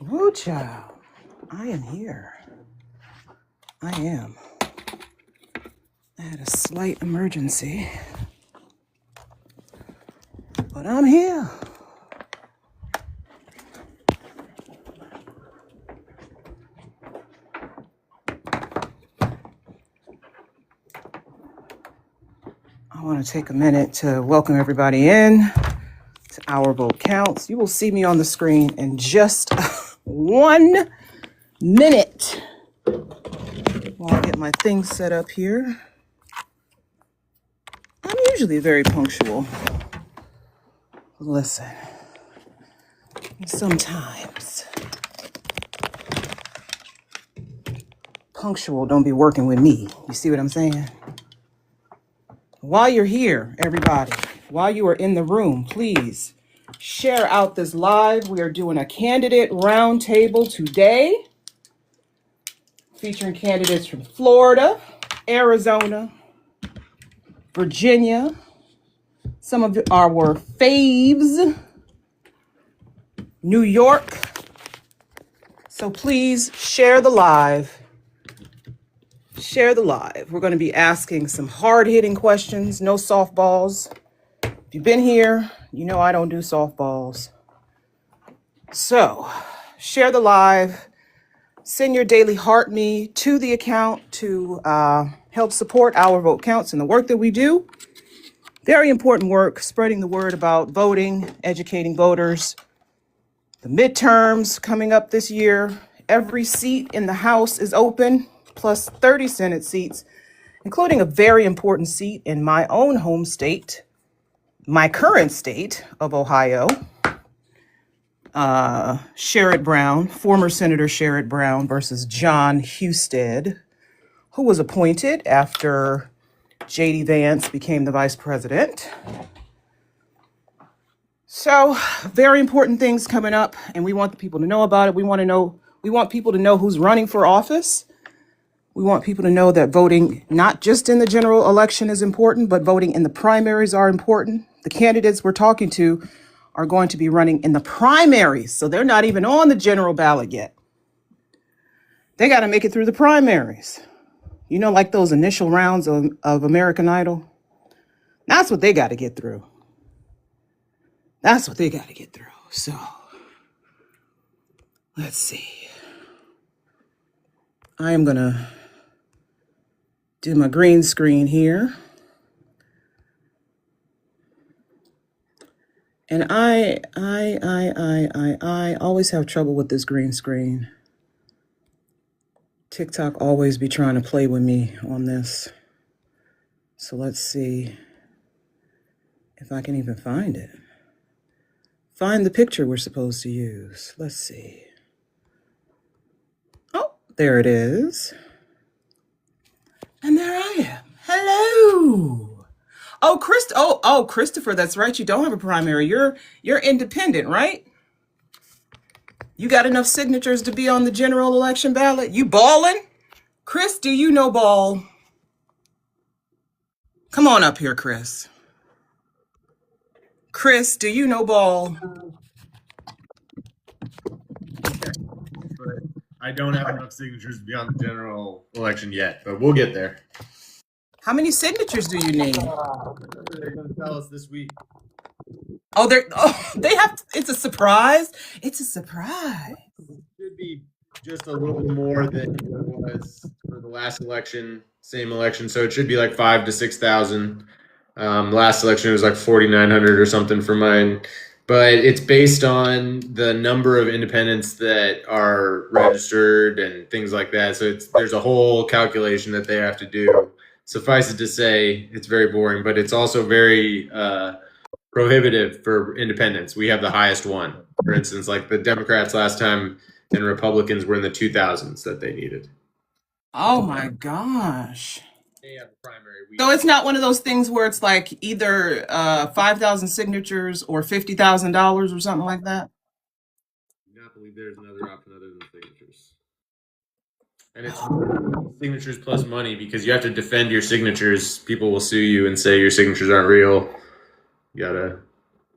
Woo, child. I am here. I am. I had a slight emergency, but I'm here. I want to take a minute to welcome everybody in to Our Vote Counts. You will see me on the screen in just 1 minute while I get my things set up here. I'm usually very punctual. Listen, sometimes punctual don't be working with me. You see what I'm saying? While you're here, everybody, while you are in the room, please share out this live. We are doing a candidate roundtable today, featuring candidates from Florida, Arizona, Virginia, some of our faves, New York. So please share the live. Share the live. We're going to be asking some hard-hitting questions, no softballs. If you've been here, you know I don't do softballs. So share the live. Send your daily heart me to the account to help support Our Vote Counts and the work that we do. Very important work, spreading the word about voting, educating voters. The midterms coming up this year. Every seat in the House is open, plus 30 Senate seats, including a very important seat in my own home state, my current state of Ohio. Sherrod Brown, former Senator Sherrod Brown versus John Husted, who was appointed after J.D. Vance became the vice president. So very important things coming up, and we want the people to know about it. We want people to know who's running for office. We want people to know that voting, not just in the general election is important, but voting in the primaries are important. The candidates we're talking to are going to be running in the primaries, so they're not even on the general ballot yet. They got to make it through the primaries. You know, like those initial rounds of American Idol? That's what they got to get through. That's what they got to get through. So, let's see. I am going to do my green screen here. And I always have trouble with this green screen. TikTok always be trying to play with me on this. So let's see if I can even find it. Find the picture we're supposed to use. Let's see. Oh, there it is. And there I am. Hello. Oh, Christopher, that's right. You don't have a primary. You're independent, right? You got enough signatures to be on the general election ballot? You balling? Chris, do you know ball? Come on up here, Chris. Chris, do you know ball? I don't have enough signatures to be on the general election yet, but we'll get there. How many signatures do you need? They're going to tell us this week. They have to, it's a surprise. It's a surprise. It should be just a little more than it was for the last election, same election. So it should be like 5,000 to 6,000. Last election it was like 4,900 or something for mine. But it's based on the number of independents that are registered and things like that. So there's a whole calculation that they have to do. Suffice it to say, it's very boring, but it's also very prohibitive for independents. We have the highest one. For instance, like the Democrats last time and Republicans were in the 2,000s that they needed. Oh my gosh. They have the primary. So it's not one of those things where it's like either 5,000 signatures or $50,000 or something like that? I do not believe there's another option other than signatures. And it's signatures plus money because you have to defend your signatures. People will sue you and say your signatures aren't real. You gotta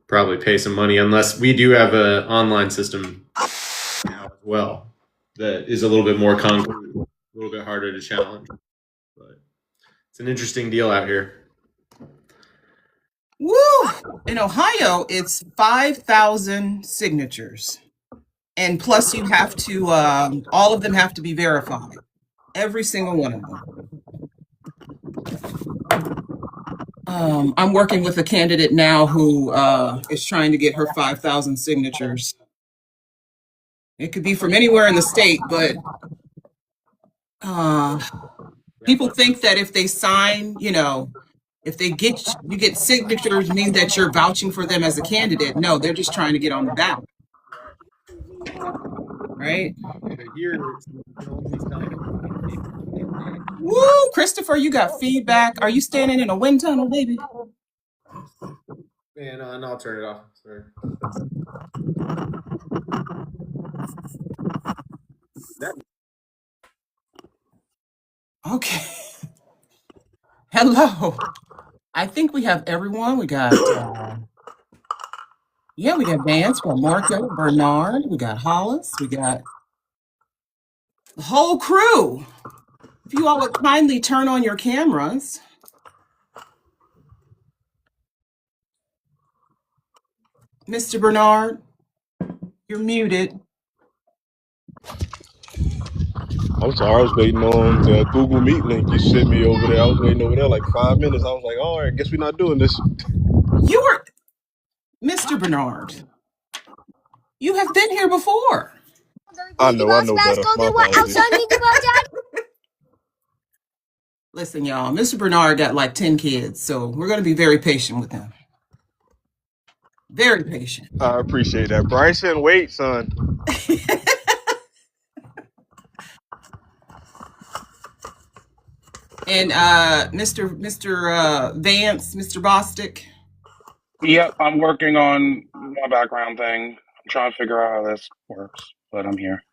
probably pay some money unless we do have an online system now as well. That is a little bit more concrete, a little bit harder to challenge. But it's an interesting deal out here. Woo! In Ohio, it's 5,000 signatures. And plus you have to, all of them have to be verified. Every single one of them. I'm working with a candidate now who is trying to get her 5,000 signatures. It could be from anywhere in the state, but people think that if they sign, if you get signatures means that you're vouching for them as a candidate. No, they're just trying to get on the ballot. Right? Woo, Christopher, you got feedback. Are you standing in a wind tunnel, baby? And I'll turn it off. Sorry. Okay. Hello. I think we have everyone. We got, we got Vance, we got Maura Keller, Bernard, we got Hollis, we got the whole crew. If you all would kindly turn on your cameras. Mr. Bernard, you're muted. I'm sorry, I was waiting on the Google Meet link you sent me over there. I was waiting over there like 5 minutes. I was like, all right, I guess we're not doing this. You were, Mr. Bernard, you have been here before. I know better. My apologies. Listen, y'all, Mr. Bernard got like 10 kids, so we're going to be very patient with him. Very patient. I appreciate that. Bryson, wait, son. And Mr. Vance, Mr. Bostic. Yep, I'm working on my background thing. I'm trying to figure out how this works, but I'm here.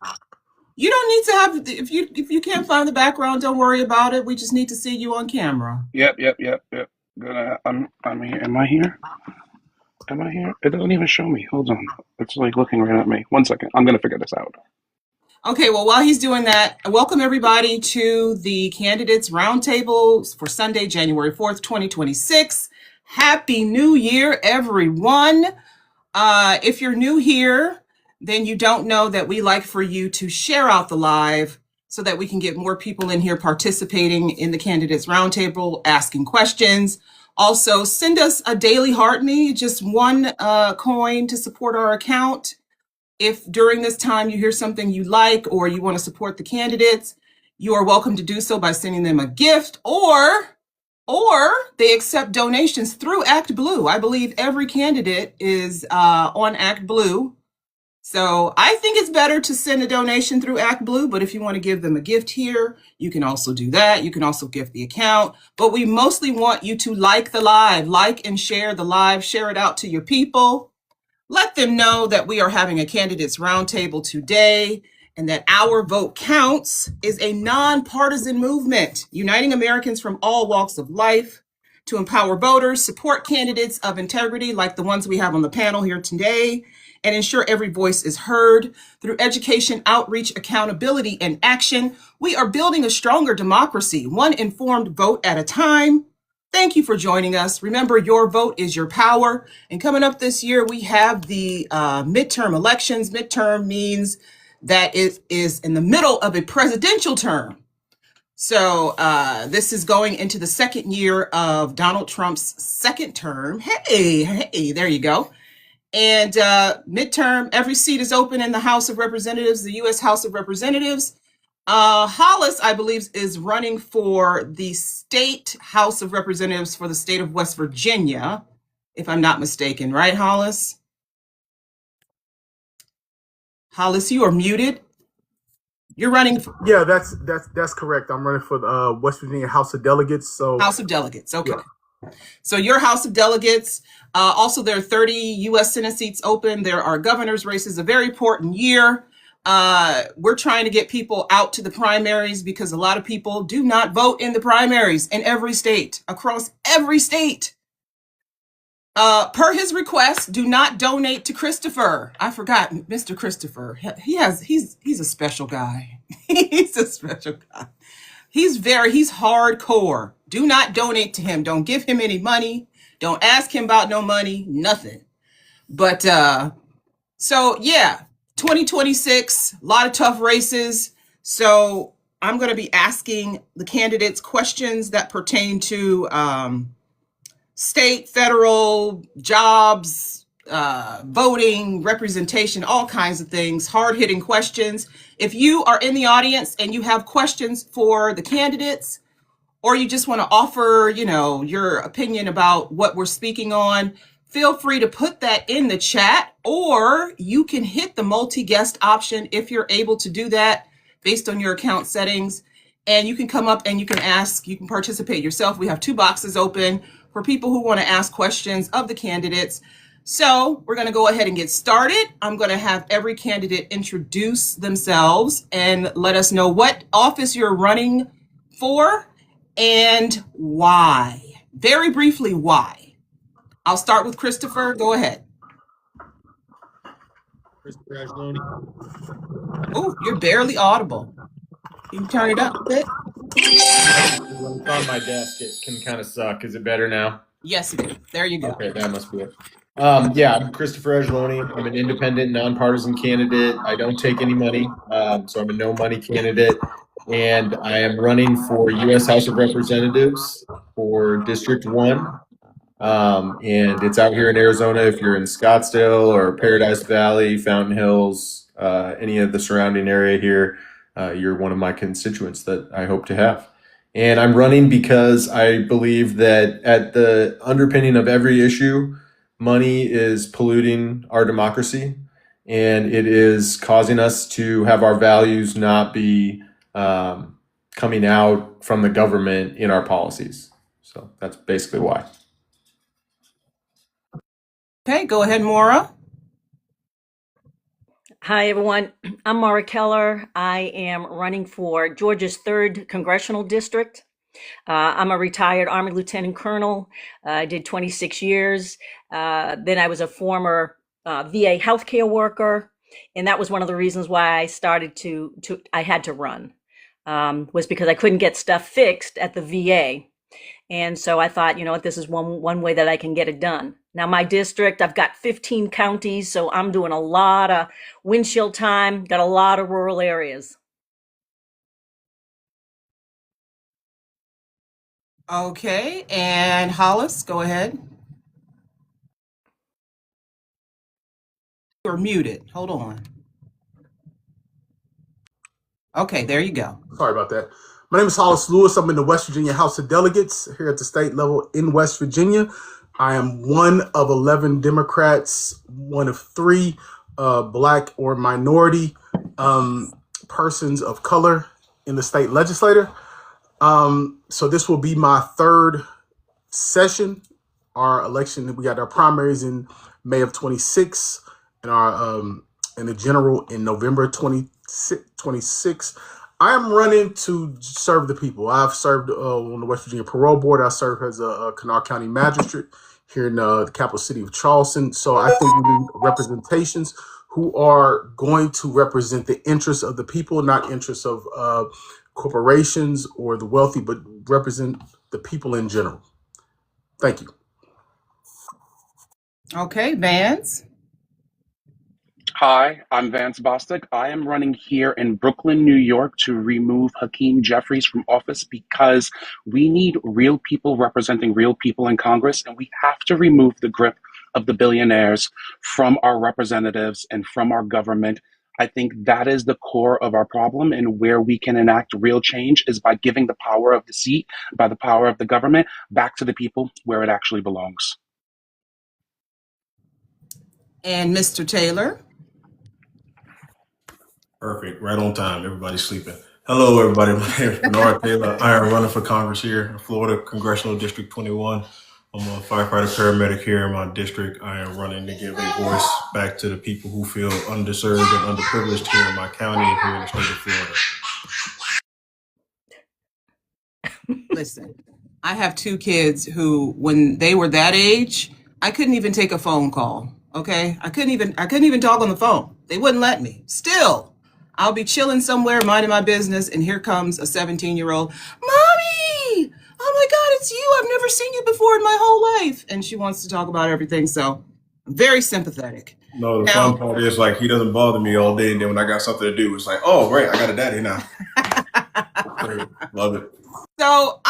You don't need to have, if you can't find the background, don't worry about it. We just need to see you on camera. Yep. I'm here. Am I here? Am I here? It doesn't even show me. Hold on. It's like looking right at me. 1 second. I'm gonna figure this out. Okay, well, while he's doing that, welcome everybody to the Candidates Roundtable for Sunday, January 4th, 2026. Happy New Year, everyone. If you're new here, then you don't know that we like for you to share out the live so that we can get more people in here participating in the Candidates Roundtable, asking questions. Also, send us a daily heart me, just one coin to support our account. If during this time you hear something you like or you want to support the candidates, you are welcome to do so by sending them a gift, or they accept donations through Act Blue. I believe every candidate is on Act Blue. So I think it's better to send a donation through Act Blue, but if you want to give them a gift here, you can also do that. You can also gift the account, but we mostly want you to like the live, like and share the live, share it out to your people. Let them know that we are having a candidates roundtable today and that Our Vote Counts is a nonpartisan movement uniting Americans from all walks of life to empower voters, support candidates of integrity like the ones we have on the panel here today, and ensure every voice is heard. Through education, outreach, accountability, and action, we are building a stronger democracy, one informed vote at a time. Thank you for joining us. Remember, your vote is your power. And coming up this year, we have the midterm elections. Midterm means that it is in the middle of a presidential term. So this is going into the second year of Donald Trump's second term. Hey, there you go. And midterm, every seat is open in the House of Representatives, the U.S. House of Representatives. Hollis, I believe, is running for the state House of Representatives for the state of West Virginia, if I'm not mistaken, right, Hollis? Hollis, you are muted. You're running for... Yeah, that's correct. I'm running for the West Virginia House of Delegates. So House of Delegates, okay. Yeah. So your House of Delegates, also there are 30 U.S. Senate seats open. There are governor's races, a very important year. We're trying to get people out to the primaries because a lot of people do not vote in the primaries in every state, across every state. Per his request, do not donate to Christopher. I forgot Mr. Christopher. He's a special guy. He's a special guy. He's hardcore. Do not donate to him. Don't give him any money. Don't ask him about no money, nothing. But so yeah, 2026, a lot of tough races. So I'm going to be asking the candidates questions that pertain to state, federal, jobs, voting, representation, all kinds of things, hard-hitting questions. If you are in the audience and you have questions for the candidates, or you just want to offer, your opinion about what we're speaking on, feel free to put that in the chat, or you can hit the multi-guest option if you're able to do that based on your account settings. And you can come up and you can ask, you can participate yourself. We have 2 boxes open for people who want to ask questions of the candidates. So we're going to go ahead and get started. I'm going to have every candidate introduce themselves and let us know what office you're running for and why. Very briefly, why. I'll start with Christopher. Go ahead. Christopher Ajluni. Oh, you're barely audible. Can you turn it up a bit? When it's on my desk, it can kind of suck. Is it better now? Yes, it is. There you go. Okay, that must be it. I'm Christopher Ajluni. I'm an independent, nonpartisan candidate. I don't take any money, so I'm a no money candidate. And I am running for U.S. House of Representatives for District 1. And it's out here in Arizona. If you're in Scottsdale or Paradise Valley, Fountain Hills, any of the surrounding area here, you're one of my constituents that I hope to have. And I'm running because I believe that at the underpinning of every issue, money is polluting our democracy, and it is causing us to have our values not be coming out from the government in our policies. So that's basically why. Okay, go ahead, Maura. Hi, everyone. I'm Maura Keller. I am running for Georgia's 3rd Congressional District. I'm a retired Army Lieutenant Colonel. I did 26 years. Then I was a former VA healthcare worker. And that was one of the reasons why I started I had to run, was because I couldn't get stuff fixed at the VA. And so I thought, this is one way that I can get it done. Now, my district, I've got 15 counties, so I'm doing a lot of windshield time, got a lot of rural areas. Okay, and Hollis, go ahead. You're muted. Hold on. Okay, there you go. Sorry about that. My name is Hollis Lewis. I'm in the West Virginia House of Delegates here at the state level in West Virginia. I am one of 11 Democrats, one of 3 Black or minority persons of color in the state legislature. So this will be my 3rd session. Our election, we got our primaries in May of 26 and our in the general in November 26. I am running to serve the people. I've served on the West Virginia Parole Board. I serve as a Kanawha County Magistrate here in the capital city of Charleston. So I think we need representations who are going to represent the interests of the people, not interests of corporations or the wealthy, but represent the people in general. Thank you. Okay, Vance. Hi, I'm Vance Bostic. I am running here in Brooklyn, New York to remove Hakeem Jeffries from office because we need real people representing real people in Congress, and we have to remove the grip of the billionaires from our representatives and from our government. I think that is the core of our problem, and where we can enact real change is by giving the power of the seat, by the power of the government, back to the people where it actually belongs. And Mr. Taylor. Perfect. Right on time. Everybody's sleeping. Hello, everybody. My name is Maura Keller. I am running for Congress here in Florida, Congressional District 21. I'm a firefighter paramedic here in my district. I am running to give a voice back to the people who feel underserved and underprivileged here in my county and here in the state of Florida. Listen, I have 2 kids who, when they were that age, I couldn't even take a phone call. Okay, I couldn't even talk on the phone. They wouldn't let me. Still, I'll be chilling somewhere, minding my business, and here comes a 17-year-old, Mommy! Oh my God, it's you! I've never seen you before in my whole life, and she wants to talk about everything. So, I'm very sympathetic. No, the Now, fun part is like he doesn't bother me all day, and then when I got something to do, it's like, oh, great, I got a daddy now. Great. Love it. so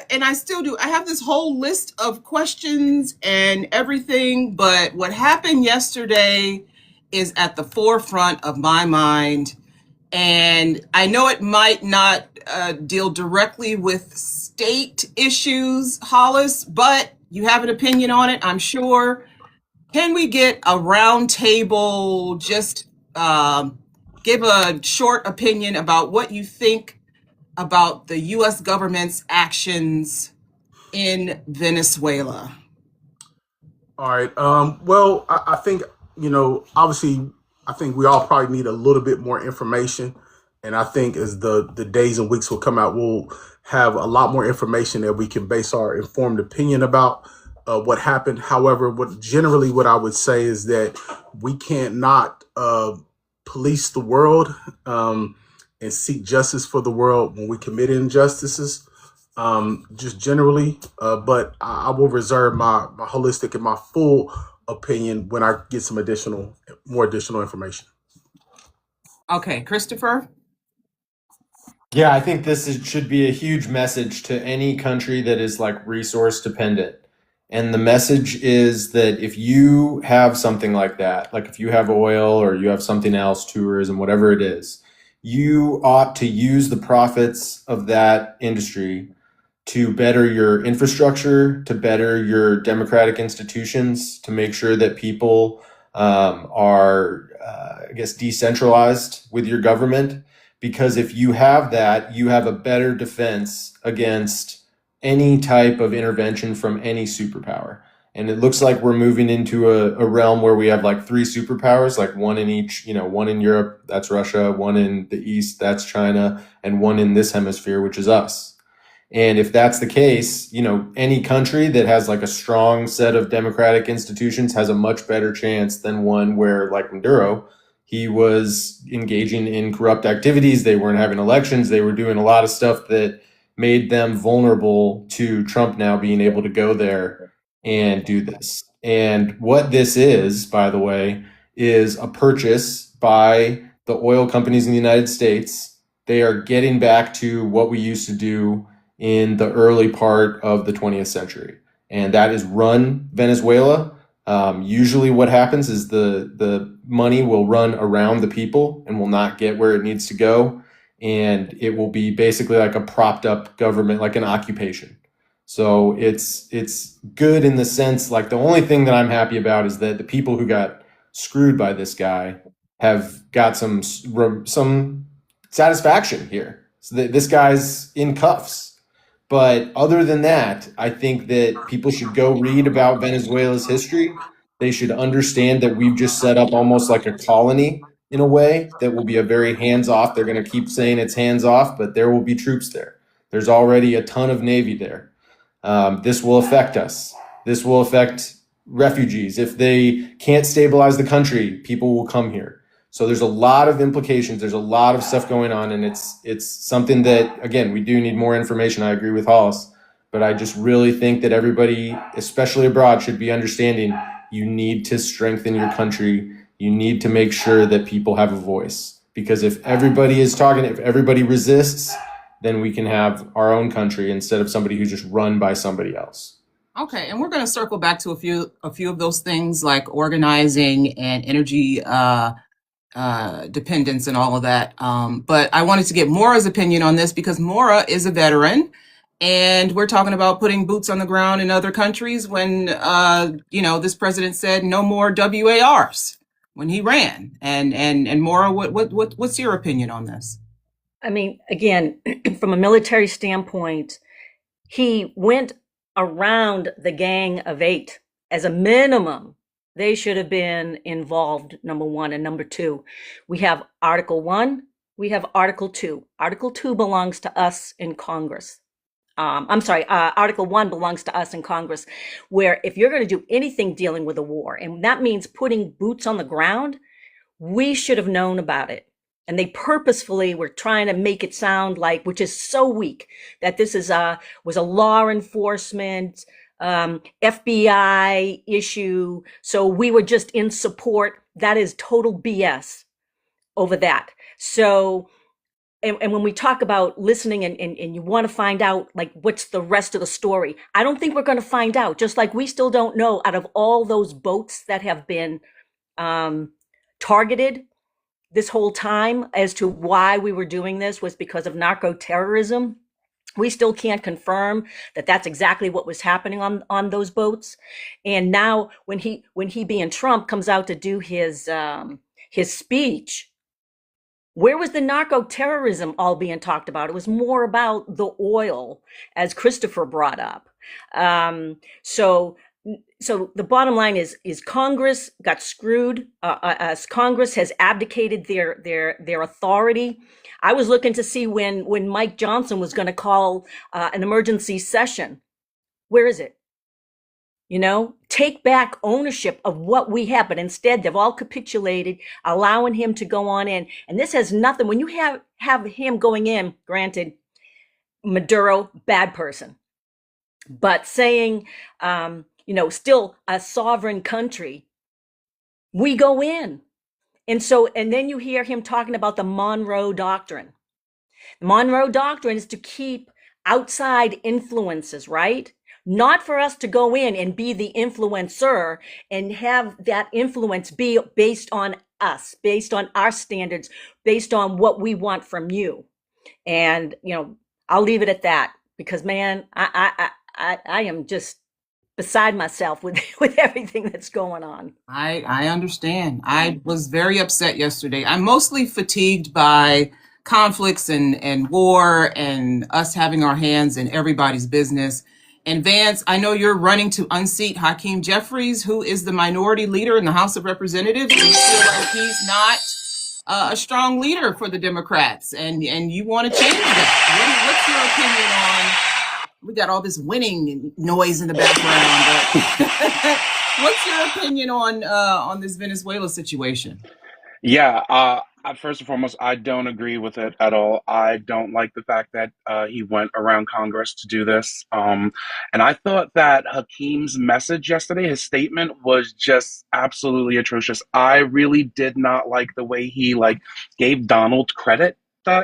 and I still do. I have this whole list of questions and everything, but what happened yesterday is at the forefront of my mind. And I know it might not deal directly with state issues, Hollis, but you have an opinion on it, I'm sure. Can we get a round table, just give a short opinion about what you think about the US government's actions in Venezuela? All right. Well, I think, obviously, I think we all probably need a little bit more information. And I think as the days and weeks will come out, we'll have a lot more information that we can base our informed opinion about what happened. However, what I would say is that we can't not police the world and seek justice for the world when we commit injustices. Just generally, but I will reserve my holistic and my full opinion when I get some more additional information. Okay, Christopher? Yeah, I think should be a huge message to any country that is like resource dependent. And the message is that if you have something like that, like if you have oil or you have something else, tourism, whatever it is, you ought to use the profits of that industry to better your infrastructure, to better your democratic institutions, to make sure that people are, I guess, decentralized with your government. Because if you have that, you have a better defense against any type of intervention from any superpower. And it looks like we're moving into a realm where we have like three superpowers, like one in each, one in Europe, that's Russia, one in the East, that's China, and one in this hemisphere, which is us. And if that's the case, any country that has like a strong set of democratic institutions has a much better chance than one where, like Maduro, he was engaging in corrupt activities. They weren't having elections. They were doing a lot of stuff that made them vulnerable to Trump now being able to go there and do this. And what this is, by the way, is a purchase by the oil companies in the United States. They are getting back to what we used to do in the early part of the 20th century. And that is run Venezuela. Usually what happens is the money will run around the people and will not get where it needs to go. And it will be basically like a propped up government, like an occupation. So it's good in the sense, like the only thing that I'm happy about is that the people who got screwed by this guy have got some satisfaction here. So this guy's in cuffs. But other than that, I think that people should go read about Venezuela's history. They should understand that we've just set up almost like a colony in a way that will be a very hands-off. They're going to keep saying it's hands-off, but there will be troops there. There's already a ton of Navy there. This will affect us. This will affect refugees. If they can't stabilize the country, people will come here. So there's a lot of implications. There's a lot of stuff going on, and it's something that, again, we do need more information. I agree with Hollis, but I just really think that everybody, especially abroad, should be understanding you need to strengthen your country. You need to make sure that people have a voice, because if everybody is talking, if everybody resists, then we can have our own country instead of somebody who's just run by somebody else. Okay, and we're going to circle back to a few of those things like organizing and energy dependence and all of that. But I wanted to get Maura's opinion on this because Maura is a veteran, and we're talking about putting boots on the ground in other countries when this president said no more WARs when he ran. And Maura, what's your opinion on this? I mean, again, from a military standpoint, he went around the Gang of Eight. As a minimum, they should have been involved, number one. And number two, we have Article 1, we have Article 2. Article 2 belongs to us in Congress. I'm sorry, Article 1 belongs to us in Congress, where if you're going to do anything dealing with a war, and that means putting boots on the ground, we should have known about it. And they purposefully were trying to make it sound like, which is so weak, that this was a law enforcement, FBI issue. So we were just in support. That is total BS over that. So, and when we talk about listening and you want to find out like what's the rest of the story, I don't think we're going to find out. Just like we still don't know, out of all those boats that have been targeted this whole time, as to why we were doing this was because of narco terrorism. We still can't confirm that that's exactly what was happening on those boats. And now when he being Trump comes out to do his speech, where was the narco terrorism all being talked about? It was more about the oil, as Christopher brought up. So the bottom line is Congress got screwed. As Congress has abdicated their authority. I was looking to see when Mike Johnson was going to call an emergency session. Where is it? Take back ownership of what we have, but instead they've all capitulated, allowing him to go on in. And this has nothing, when you have him going in, granted, Maduro, bad person, but saying, still a sovereign country, we go in. And then you hear him talking about the Monroe Doctrine. The Monroe Doctrine is to keep outside influences, right? Not for us to go in and be the influencer and have that influence be based on us, based on our standards, based on what we want from you. And, I'll leave it at that, because, man, I am just beside myself with everything that's going on. I understand. I was very upset yesterday. I'm mostly fatigued by conflicts and war and us having our hands in everybody's business. And Vance, I know you're running to unseat Hakeem Jeffries, who is the minority leader in the House of Representatives. And you feel like he's not a strong leader for the Democrats, and you want to change that. What's your opinion on? We got all this winning noise in the background, but what's your opinion on this Venezuela situation? Yeah, first and foremost, I don't agree with it at all. I don't like the fact that he went around Congress to do this. And I thought that Hakeem's message yesterday, his statement, was just absolutely atrocious. I really did not like the way he gave Donald credit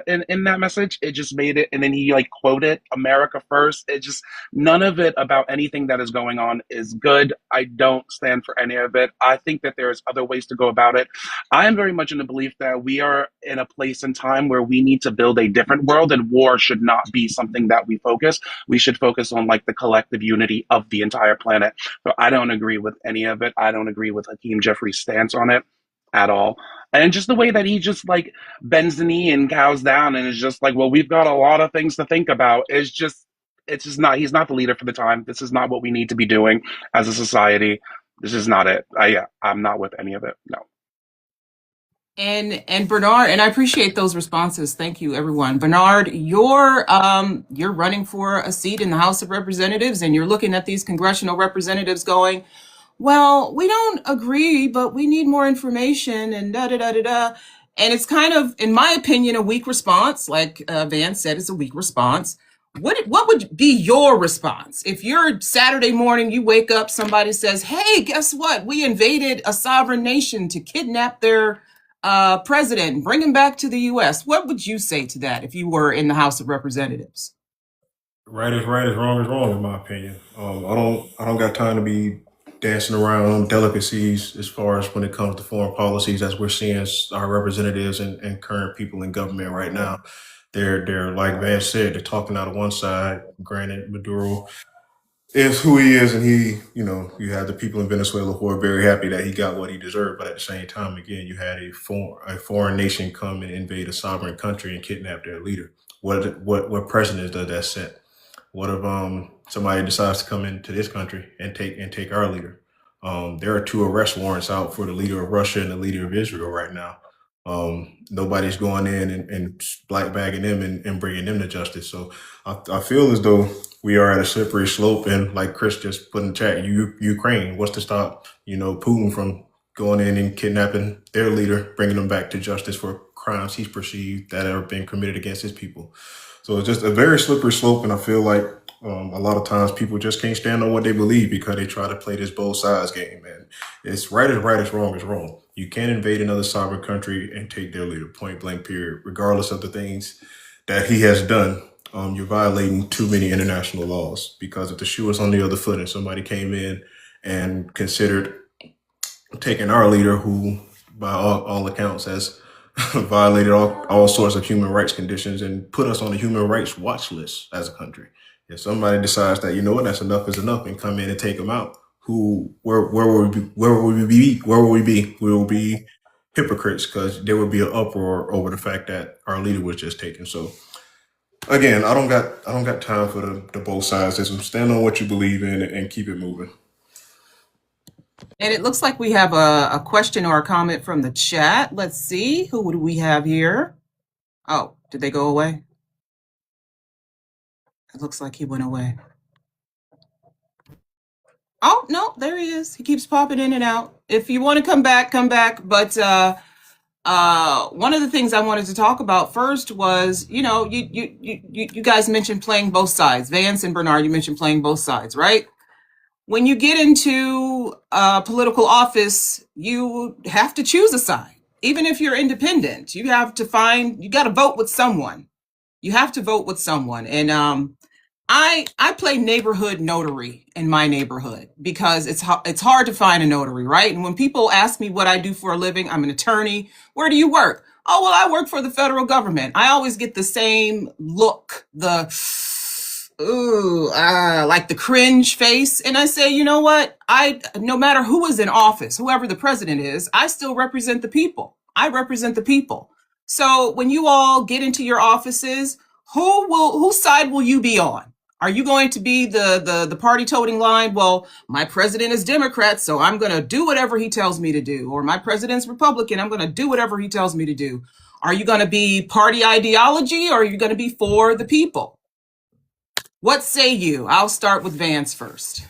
in that message. It just made it, and then he quoted America first. It just, none of it about anything that is going on is good. I don't stand for any of it. I think that there's other ways to go about it. I am very much in the belief that we are in a place and time where we need to build a different world, and war should not be something that we focus. We should focus on the collective unity of the entire planet. So I don't agree with any of it. I don't agree with Hakeem Jeffries' stance on it at all. And just the way that he just bends the knee and cows down and is just well, we've got a lot of things to think about. It's just not, he's not the leader for the time. This is not what we need to be doing as a society. This is not it. I'm not with any of it. No. And Bernard, and I appreciate those responses. Thank you, everyone. Bernard, you're running for a seat in the House of Representatives, and you're looking at these congressional representatives going, well, we don't agree, but we need more information, and da-da-da-da-da. And it's kind of, in my opinion, a weak response. Like Vance said, it's a weak response. What would be your response? If you're Saturday morning, you wake up, somebody says, hey, guess what? We invaded a sovereign nation to kidnap their president and bring him back to the U.S. What would you say to that if you were in the House of Representatives? Right is right, is wrong, in my opinion. I don't got time to be dancing around delicacies as far as when it comes to foreign policies, as we're seeing our representatives and current people in government right now. They're like Vance said, they're talking out of one side. Granted, Maduro is who he is, and you have the people in Venezuela who are very happy that he got what he deserved. But at the same time, again, you had a foreign nation come and invade a sovereign country and kidnap their leader. What precedent does that set? What if somebody decides to come into this country and take our leader? There are 2 arrest warrants out for the leader of Russia and the leader of Israel right now. Nobody's going in and black bagging them and bringing them to justice. So I feel as though we are at a slippery slope. And like Chris just put in the chat, Ukraine, what's to stop, Putin from going in and kidnapping their leader, bringing them back to justice for crimes he's perceived that have been committed against his people. So it's just a very slippery slope. And I feel like a lot of times people just can't stand on what they believe because they try to play this both sides game, man. It's right is wrong is wrong. You can't invade another sovereign country and take their leader, point blank, period, regardless of the things that he has done. You're violating too many international laws, because if the shoe was on the other foot and somebody came in and considered taking our leader, who by all accounts has violated all sorts of human rights conditions and put us on the human rights watch list as a country. If somebody decides that, that's enough is enough, and come in and take them out, where will we be? We will be hypocrites, because there would be an uproar over the fact that our leader was just taken. So again, I don't got time for the both sides. Just stand on what you believe in and keep it moving. And it looks like we have a question or a comment from the chat. Let's see, who do we have here? Oh, did they go away? It looks like he went away. Oh, no, there he is. He keeps popping in and out. If you want to come back, come back. But one of the things I wanted to talk about first was, you guys mentioned playing both sides. Vance and Bernard, you mentioned playing both sides, right? When you get into political office, you have to choose a side. Even if you're independent, you got to vote with someone. You have to vote with someone. And I play neighborhood notary in my neighborhood, because it's hard to find a notary, right? And when people ask me what I do for a living, I'm an attorney. Where do you work? Oh, well, I work for the federal government. I always get the same look, like the cringe face. And I say, you know what? No matter who is in office, whoever the president is, I still represent the people. I represent the people. So when you all get into your offices, whose side will you be on? Are you going to be the party toting line? Well, my president is Democrat, so I'm going to do whatever he tells me to do. Or my president's Republican, I'm going to do whatever he tells me to do. Are you going to be party ideology, or are you going to be for the people? What say you? I'll start with Vance first.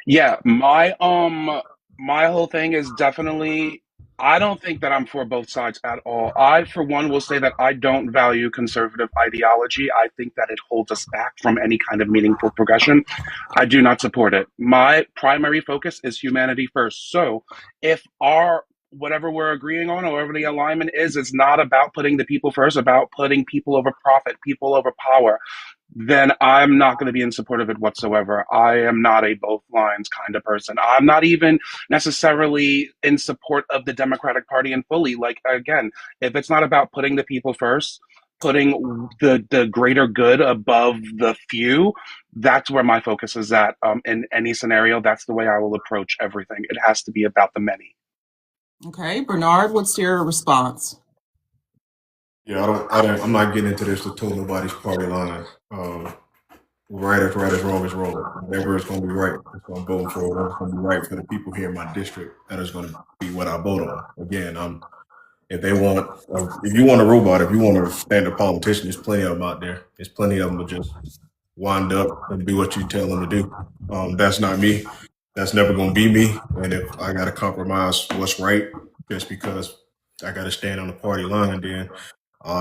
Yeah, my whole thing is definitely, I don't think that I'm for both sides at all. I, for one, will say that I don't value conservative ideology. I think that it holds us back from any kind of meaningful progression. I do not support it. My primary focus is humanity first. So if whatever we're agreeing on, or whatever the alignment is, it's not about putting the people first, about putting people over profit, people over power, then I'm not going to be in support of it whatsoever. I am not a both lines kind of person. I'm not even necessarily in support of the Democratic Party and fully. Like, again, if it's not about putting the people first, putting the greater good above the few, that's where my focus is at. In any scenario, that's the way I will approach everything. It has to be about the many. Okay, Bernard, what's your response? Yeah, I'm not getting into this to toe nobody's party line. Right is wrong is wrong. Whatever is going to be right, it's going to vote for. Whatever's going to be right for the people here in my district, that is going to be what I vote on. Again, if you want a robot, if you want a standard politician, there's plenty of them out there. There's plenty of them to just wind up and do what you tell them to do. That's not me. That's never going to be me. And if I got to compromise what's right just because I got to stand on the party line, then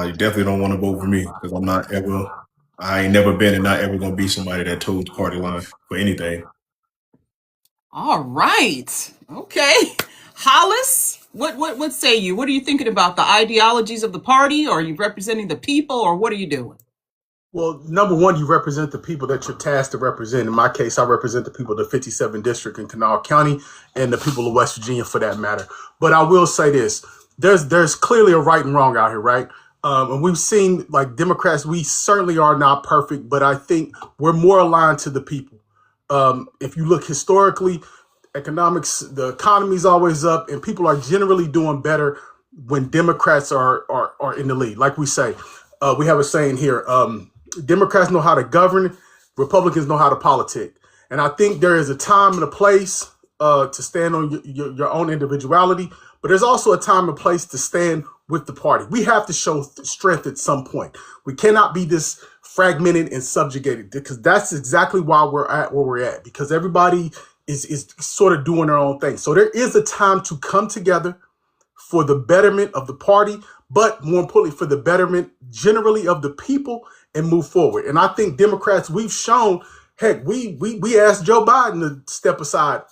you definitely don't want to vote for me, because I ain't never been and not ever going to be somebody that told the party line for anything. All right. Okay. Hollis, what say you? What are you thinking about the ideologies of the party? Or are you representing the people, or what are you doing? Well, number one, you represent the people that you're tasked to represent. In my case, I represent the people of the 57th District in Kanawha County, and the people of West Virginia for that matter. But I will say this, there's clearly a right and wrong out here, right? And we've seen, like, Democrats, we certainly are not perfect, but I think we're more aligned to the people. If you look historically, the economy's always up, and people are generally doing better when Democrats are in the lead. Like we say, we have a saying here, Democrats know how to govern, Republicans know how to politic. And I think there is a time and a place to stand on your own individuality, but there's also a time and place to stand with the party. We have to show strength at some point. We cannot be this fragmented and subjugated, because that's exactly why we're at where we're at, because everybody is sort of doing their own thing. So there is a time to come together for the betterment of the party, but more importantly, for the betterment generally of the people, and move forward. And I think Democrats, we've shown, heck, we asked Joe Biden to step aside,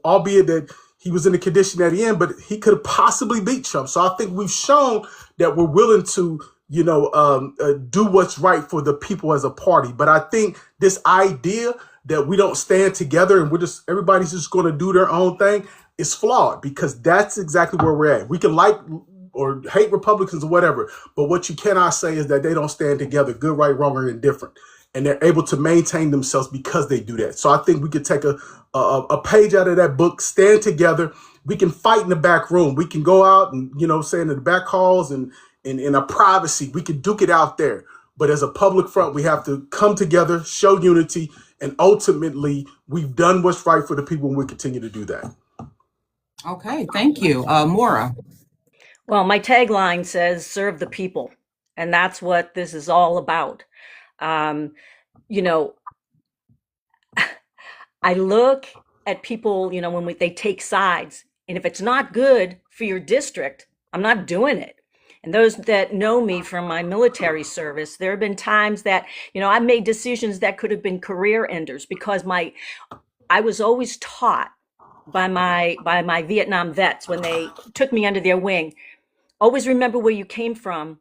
albeit that he was in the condition that he in, but he could have possibly beat Trump. So I think we've shown that we're willing to, do what's right for the people as a party. But I think this idea that we don't stand together and everybody's just going to do their own thing is flawed, because that's exactly where we're at. We can like or hate Republicans or whatever, but what you cannot say is that they don't stand together, good, right, wrong, or indifferent. And they're able to maintain themselves because they do that. So I think we could take a page out of that book, stand together. We can fight in the back room. We can go out and, say in the back halls and in a privacy. We can duke it out there. But as a public front, we have to come together, show unity, and ultimately we've done what's right for the people, and we continue to do that. Okay, thank you. Maura. Well, my tagline says, serve the people. And that's what this is all about. I look at people, when they take sides, and if it's not good for your district, I'm not doing it. And those that know me from my military service, there have been times that, I made decisions that could have been career enders, because I was always taught by my Vietnam vets when they took me under their wing, always remember where you came from.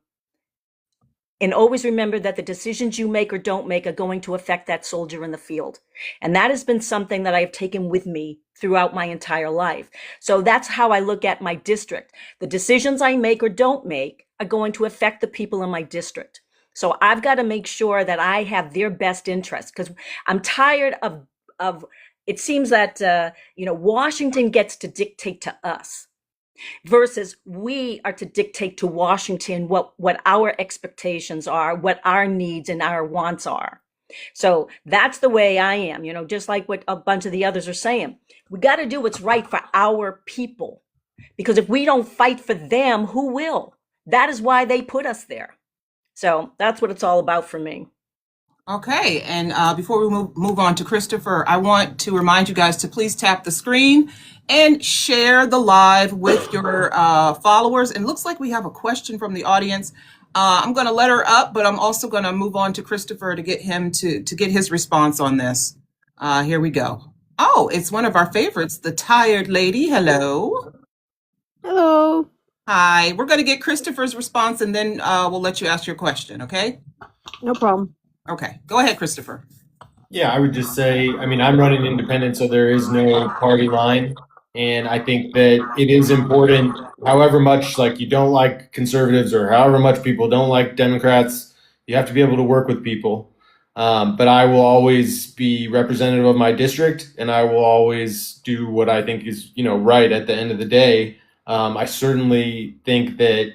And always remember that the decisions you make or don't make are going to affect that soldier in the field. And that has been something that I have taken with me throughout my entire life. So that's how I look at my district. The decisions I make or don't make are going to affect the people in my district. So I've got to make sure that I have their best interest, because I'm tired of it seems that, Washington gets to dictate to us, versus we are to dictate to Washington what our expectations are, what our needs and our wants are. So that's the way I am, just like what a bunch of the others are saying. We got to do what's right for our people, because if we don't fight for them, who will? That is why they put us there. So that's what it's all about for me. Okay, and before we move on to Christopher, I want to remind you guys to please tap the screen and share the live with your followers. And it looks like we have a question from the audience. I'm going to let her up, but I'm also going to move on to Christopher to get him to get his response on this. Here we go. Oh, it's one of our favorites, the tired lady. Hello. Hello. Hi. We're going to get Christopher's response, and then we'll let you ask your question, okay? No problem. Okay, go ahead, Christopher. Yeah, I would just say, I'm running independent, so there is no party line. And I think that it is important, however much you don't like conservatives, or however much people don't like Democrats, you have to be able to work with people. But I will always be representative of my district, and I will always do what I think is, right at the end of the day. I certainly think that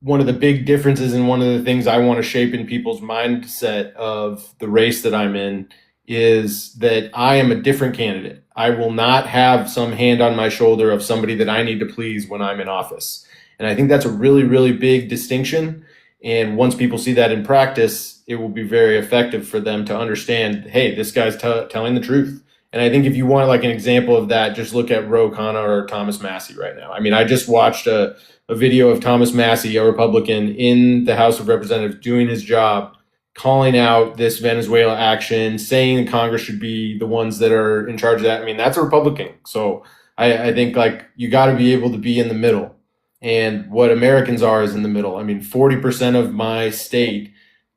one of the big differences, and one of the things I want to shape in people's mindset of the race that I'm in, is that I am a different candidate. I will not have some hand on my shoulder of somebody that I need to please when I'm in office. And I think that's a really, really big distinction. And once people see that in practice, it will be very effective for them to understand, hey, this guy's telling the truth. And I think if you want an example of that, just look at Ro Khanna or Thomas Massie right now. I just watched a video of Thomas Massie, a Republican in the House of Representatives, doing his job, calling out this Venezuela action, saying Congress should be the ones that are in charge of that. That's a Republican. So I think you got to be able to be in the middle. And what Americans are is in the middle. 40% of my state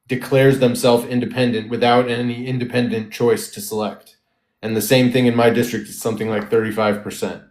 declares themselves independent without any independent choice to select. And the same thing in my district is something like 35%.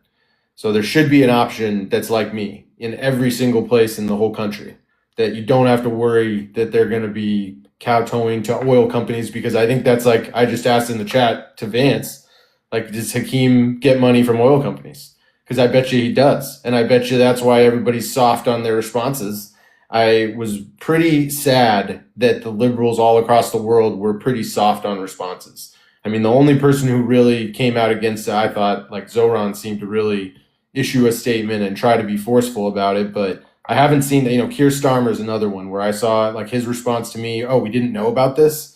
So there should be an option that's like me in every single place in the whole country, that you don't have to worry that they're going to be kowtowing to oil companies, because I think that's I just asked in the chat to Vance, does Hakeem get money from oil companies? Because I bet you he does. And I bet you that's why everybody's soft on their responses. I was pretty sad that the liberals all across the world were pretty soft on responses. The only person who really came out against it, I thought, Zoran seemed to really issue a statement and try to be forceful about it. But I haven't seen, Keir Starmer is another one where I saw like his response to me, oh, we didn't know about this.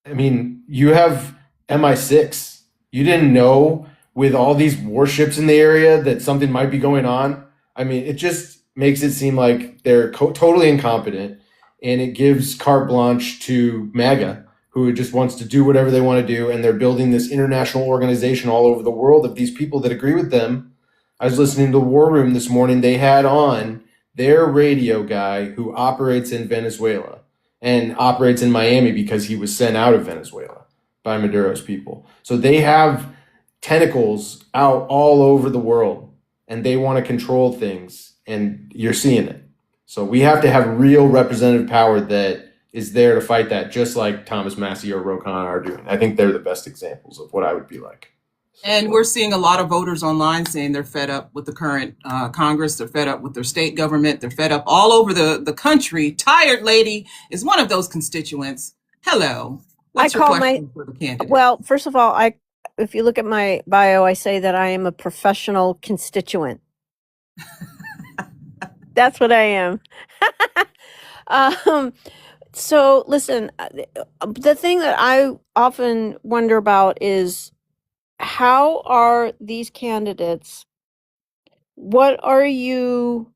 I mean, you have MI6. You didn't know with all these warships in the area that something might be going on. I mean, it just makes it seem like they're totally incompetent, and it gives carte blanche to MAGA, who just wants to do whatever they want to do, and they're building this international organization all over the world of these people that agree with them. I was listening to the War Room this morning. They had on their radio guy who operates in Venezuela and operates in Miami because he was sent out of Venezuela by Maduro's people. So they have tentacles out all over the world, and they want to control things, and you're seeing it. So we have to have real representative power that is there to fight that, just like Thomas Massie or Ro Khanna are doing. I think they're the best examples of what I would be like. And we're seeing a lot of voters online saying they're fed up with the current Congress. They're fed up with their state government. They're fed up all over the country. Tired Lady is one of those constituents. Hello. What's your question for the candidate? Well, first of all, if you look at my bio, I say that I am a professional constituent. That's what I am. So listen, the thing that I often wonder about is, how are these candidates, what are you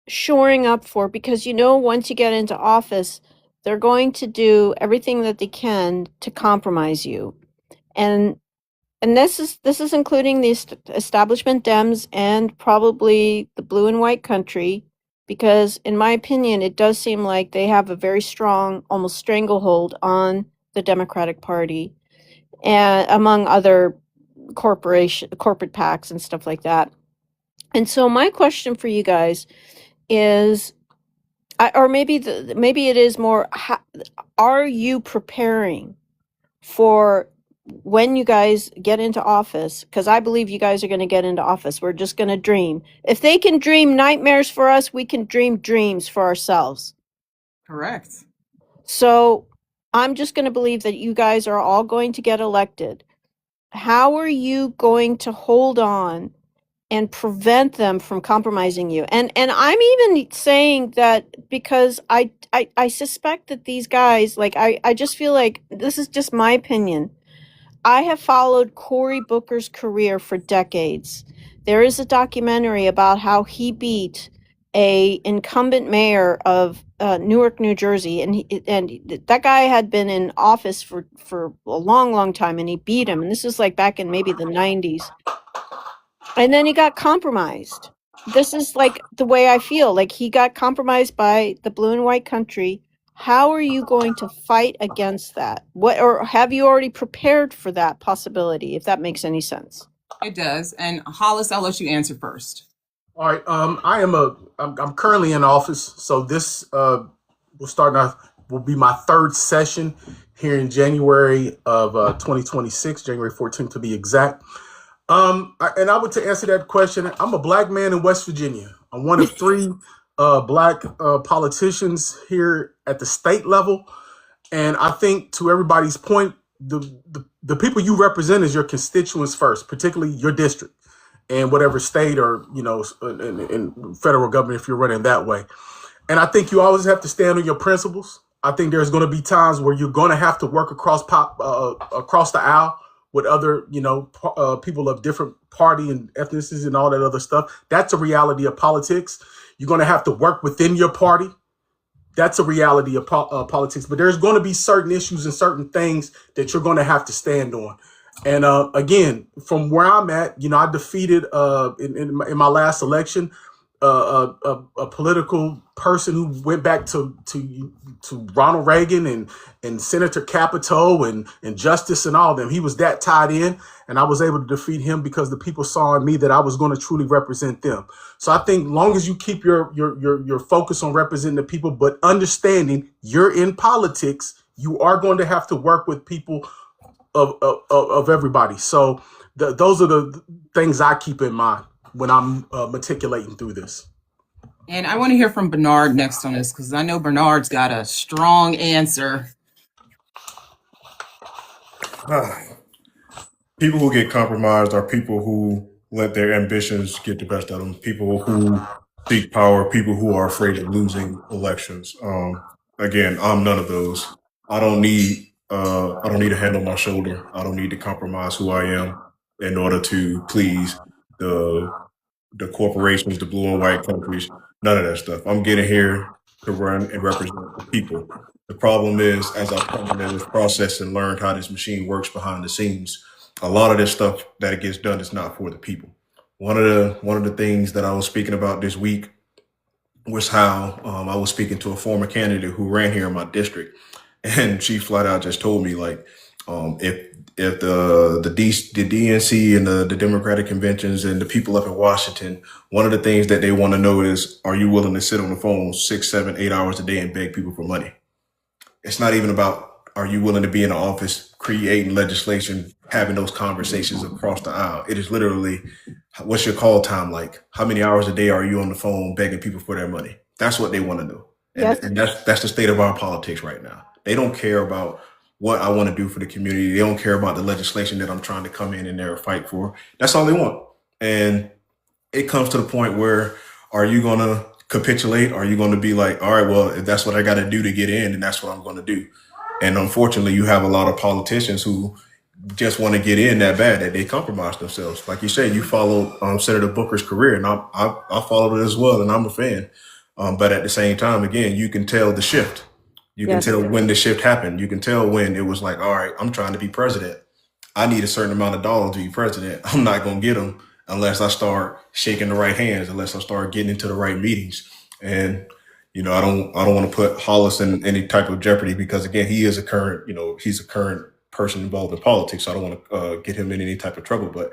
shoring up for? Because once you get into office, they're going to do everything that they can to compromise you. And this is including the establishment Dems and probably the blue and white country, because in my opinion, it does seem like they have a very strong, almost stranglehold on the Democratic Party, and among other corporate PACs and stuff like that. And so my question for you guys is, or maybe it is more, are you preparing for when you guys get into office? Because I believe you guys are going to get into office. We're just going to dream. If they can dream nightmares for us, we can dream dreams for ourselves. Correct. So I'm just going to believe that you guys are all going to get elected. How are you going to hold on and prevent them from compromising you? And I'm even saying that because I suspect that these guys, like, I just feel like, this is just my opinion, I have followed Cory Booker's career for decades. There is a documentary about how he beat a incumbent mayor of Newark, New Jersey, and that guy had been in office for a long time, and he beat him. And this is like back in maybe the 90s. And then he got compromised. This is like the way I feel. Like, he got compromised by the blue and white country. How are you going to fight against that? Or have you already prepared for that possibility, if that makes any sense? It does. And Hollis, I'll let you answer first. All right. I'm currently in office, so this will be my third session here in January of 2026, January 14th to be exact. And I would, to answer that question, I'm a black man in West Virginia. I'm one of three black politicians here at the state level, and I think, to everybody's point, the people you represent is your constituents first, particularly your district and whatever state or in federal government if you're running that way. And I think you always have to stand on your principles. I think there's going to be times where you're going to have to work across the aisle with other, people of different party and ethnicities and all that other stuff. That's a reality of politics. You're going to have to work within your party. That's a reality of politics. But there's going to be certain issues and certain things that you're going to have to stand on. And again, from where I'm at, I defeated in my last election a political person who went back to Ronald Reagan and Senator Capito and Justice and all of them. He was that tied in, and I was able to defeat him because the people saw in me that I was going to truly represent them. So I think long as you keep your focus on representing the people, but understanding you're in politics, you are going to have to work with people of everybody. So those are the things I keep in mind when I'm matriculating through this. And I want to hear from Bernard next on this, because I know Bernard's got a strong answer. People who get compromised are people who let their ambitions get the best of them. People who seek power. People who are afraid of losing elections. Again, I'm none of those. I don't need. I don't need a hand on my shoulder. I don't need to compromise who I am in order to please the corporations, the blue and white countries, none of that stuff. I'm getting here to run and represent the people. The problem is, as I've come into this process and learned how this machine works behind the scenes, a lot of this stuff that it gets done is not for the people. One of the things that I was speaking about this week was how I was speaking to a former candidate who ran here in my district, and she flat out just told me like, if the DNC and the Democratic conventions and the people up in Washington, one of the things that they want to know is, are you willing to sit on the phone 6, 7, 8 hours a day and beg people for money? It's not even about, are you willing to be in the office creating legislation, having those conversations across the aisle. It is literally, what's your call time like? How many hours a day are you on the phone begging people for their money? That's what they want to know. Yes. And that's the state of our politics right now. They don't care about what I want to do for the community. They don't care about the legislation that I'm trying to come in and there fight for. That's all they want. And it comes to the point where, are you going to capitulate? Are you going to be like, all right, well, if that's what I got to do to get in, then that's what I'm going to do. And unfortunately, you have a lot of politicians who just want to get in that bad that they compromise themselves. Like you said, you followed Senator Booker's career, and I followed it as well, and I'm a fan. But at the same time, again, you can tell the shift. You can Yes. tell when the shift happened. You can tell when it was like, all right, I'm trying to be president. I need a certain amount of dollars to be president. I'm not going to get them unless I start shaking the right hands, unless I start getting into the right meetings. And I don't want to put Hollis in any type of jeopardy because again, he is he's a current person involved in politics. So I don't want to get him in any type of trouble. But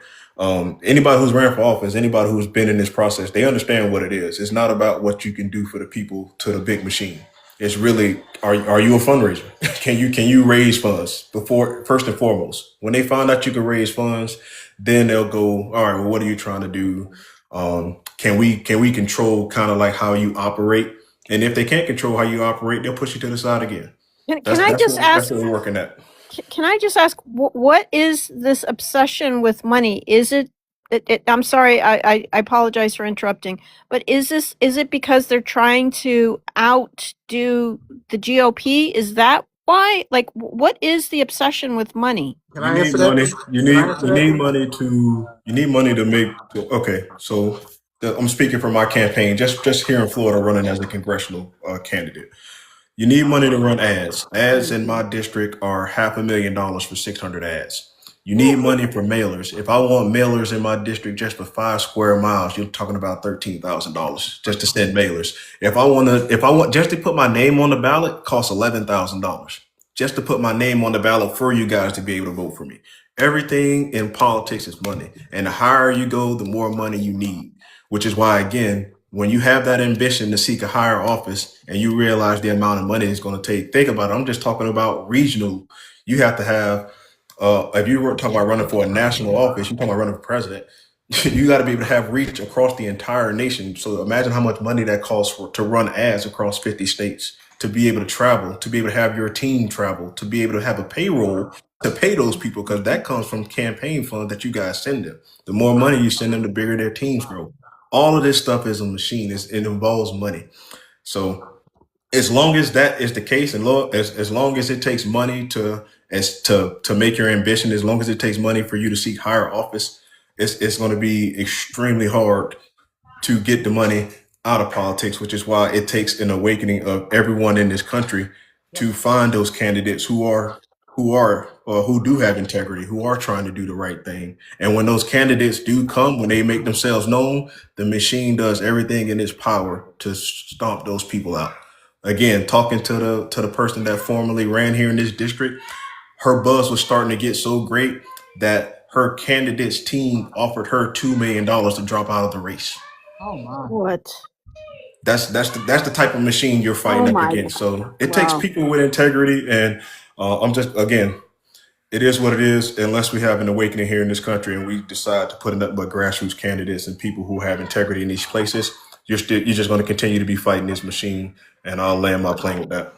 anybody who's ran for office, anybody who's been in this process, they understand what it is. It's not about what you can do for the people to the big machine. It's really, are you a fundraiser? Can you raise funds before, first and foremost? When they find out you can raise funds, then they'll go, all right, well, what are you trying to do? Can we control kind of like how you operate? And if they can't control how you operate, they'll push you to the side again. Can I just ask? That's what we're working at. Can I just ask, what is this obsession with money? Is it? I'm sorry, I apologize for interrupting, but is it because they're trying to outdo the GOP? Is that why? Like, what is the obsession with money? Can I answer that? You need money to make. Okay, so I'm speaking from my campaign, just here in Florida, running as a congressional candidate. You need money to run ads. Ads in my district are $500,000 for 600 ads. You need money for mailers. If I want mailers in my district just for 5 square miles, you're talking about $13,000 just to send mailers. If I want just to put my name on the ballot, costs $11,000 just to put my name on the ballot for you guys to be able to vote for me. Everything in politics is money, and the higher you go, the more money you need. Which is why, again, when you have that ambition to seek a higher office and you realize the amount of money it's going to take, think about it. I'm just talking about regional. You have to have. If you were talking about running for a national office, you're talking about running for president, you got to be able to have reach across the entire nation. So imagine how much money that costs to run ads across 50 states, to be able to travel, to be able to have your team travel, to be able to have a payroll to pay those people, because that comes from campaign funds that you guys send them. The more money you send them, the bigger their teams grow. All of this stuff is a machine. It involves money. So as long as that is the case, and as long as it takes money to make your ambition, as long as it takes money for you to seek higher office, it's going to be extremely hard to get the money out of politics, which is why it takes an awakening of everyone in this country to find those candidates who do have integrity, who are trying to do the right thing. And when those candidates do come, when they make themselves known, the machine does everything in its power to stomp those people out. Again, talking to the person that formerly ran here in this district, her buzz was starting to get so great that her candidate's team offered her $2 million to drop out of the race. Oh my. What? That's the type of machine you're fighting up against. So it takes people with integrity, and it is what it is. Unless we have an awakening here in this country and we decide to put in nothing but grassroots candidates and people who have integrity in these places, you're just going to continue to be fighting this machine. And I'll land my plane with that.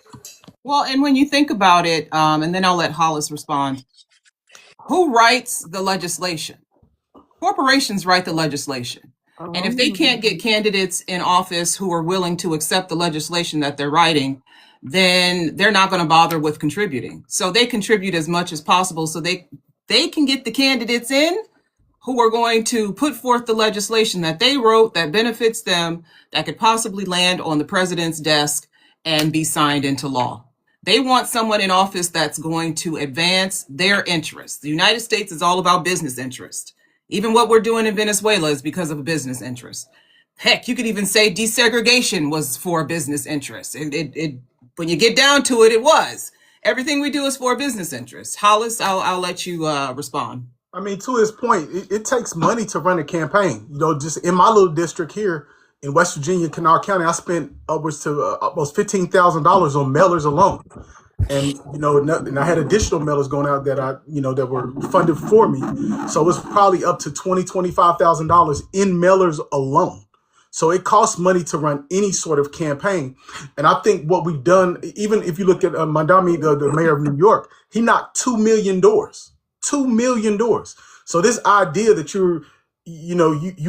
Well, and when you think about it, and then I'll let Hollis respond. Who writes the legislation? Corporations write the legislation. And if they can't get candidates in office who are willing to accept the legislation that they're writing, then they're not going to bother with contributing. So they contribute as much as possible so they can get the candidates in who are going to put forth the legislation that they wrote that benefits them, that could possibly land on the president's desk and be signed into law. They want someone in office that's going to advance their interests. The United States is all about business interest. Even what we're doing in Venezuela is because of a business interest. Heck, you could even say desegregation was for a business interest. When you get down to it, it was. Everything we do is for a business interest. Hollis, I'll let you respond. I mean, to his point, it takes money to run a campaign. You know, just in my little district here in West Virginia, Kanawha County, I spent upwards to almost $15,000 on mailers alone. And, you know, and I had additional mailers going out that that were funded for me. So it was probably up to $25,000 in mailers alone. So it costs money to run any sort of campaign. And I think what we've done, even if you look at Mandami, the mayor of New York, he knocked 2 million doors. 2 million doors. So this idea that you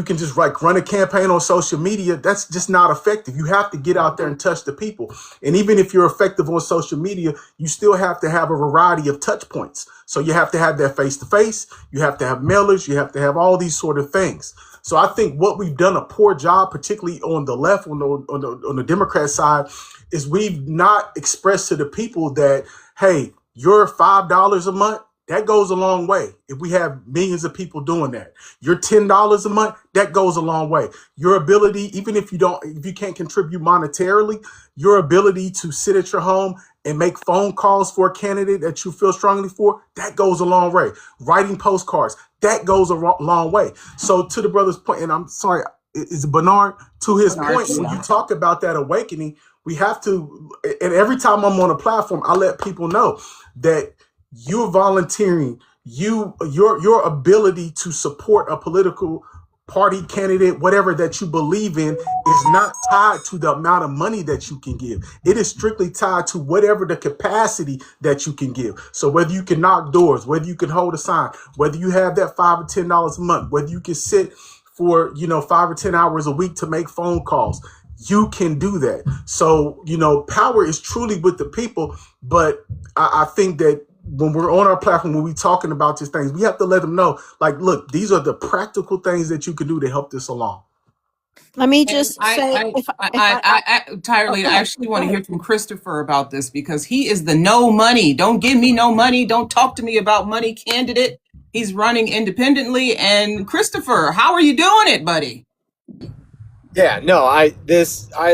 can just run a campaign on social media, that's just not effective. You have to get out there and touch the people. And even if you're effective on social media, you still have to have a variety of touch points. So you have to have that face-to-face, you have to have mailers, you have to have all these sort of things. So I think what we've done a poor job, particularly on the left, on the Democrat side, is we've not expressed to the people that, hey, your $5 a month, that goes a long way. If we have millions of people doing that, your $10 a month, that goes a long way. Your ability, even if you can't contribute monetarily, your ability to sit at your home and make phone calls for a candidate that you feel strongly for, that goes a long way. Writing postcards, that goes a long way. So to the brother's point, and I'm sorry, is it Bernard? To his point, when you talk about that awakening, we have to, and every time I'm on a platform, I let people know that you're volunteering, your ability to support a political party candidate, whatever that you believe in, is not tied to the amount of money that you can give. It is strictly tied to whatever the capacity that you can give. So whether you can knock doors, whether you can hold a sign, whether you have that $5 or $10 a month, whether you can sit for 5 or 10 hours a week to make phone calls, you can do that. So, power is truly with the people. But I think that when we're on our platform, when we're talking about these things, we have to let them know, like, look, these are the practical things that you can do to help this along. Let me just I actually want to hear from Christopher about this, because he is the no money, don't give me no money, don't talk to me about money candidate. He's running independently. And Christopher, how are you doing it, buddy? Yeah, no, I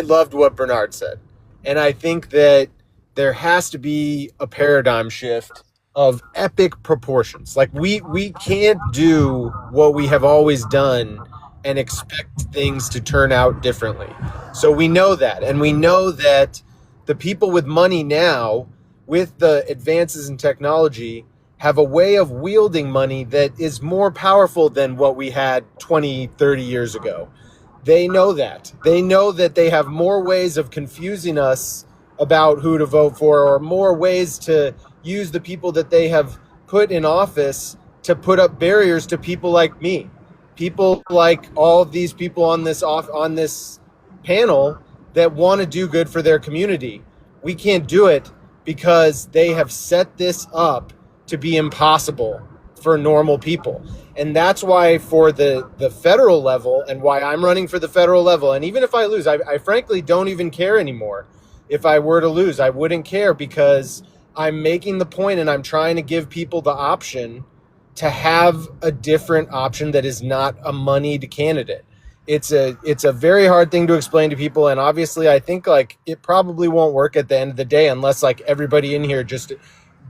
loved what Bernard said. And I think that there has to be a paradigm shift of epic proportions. Like we can't do what we have always done and expect things to turn out differently. So we know that, and we know that the people with money now, with the advances in technology, have a way of wielding money that is more powerful than what we had 20, 30 years ago. They know that. They know that they have more ways of confusing us about who to vote for, or more ways to use the people that they have put in office to put up barriers to people like me, people like all of these people on this panel that want to do good for their community. We can't do it because they have set this up to be impossible for normal people. And that's why for the federal level, and why I'm running for the federal level, and even if I lose, I frankly don't even care anymore. If I were to lose, I wouldn't care, because I'm making the point and I'm trying to give people the option to have a different option that is not a moneyed candidate. It's a very hard thing to explain to people. And obviously I think it probably won't work at the end of the day unless everybody in here just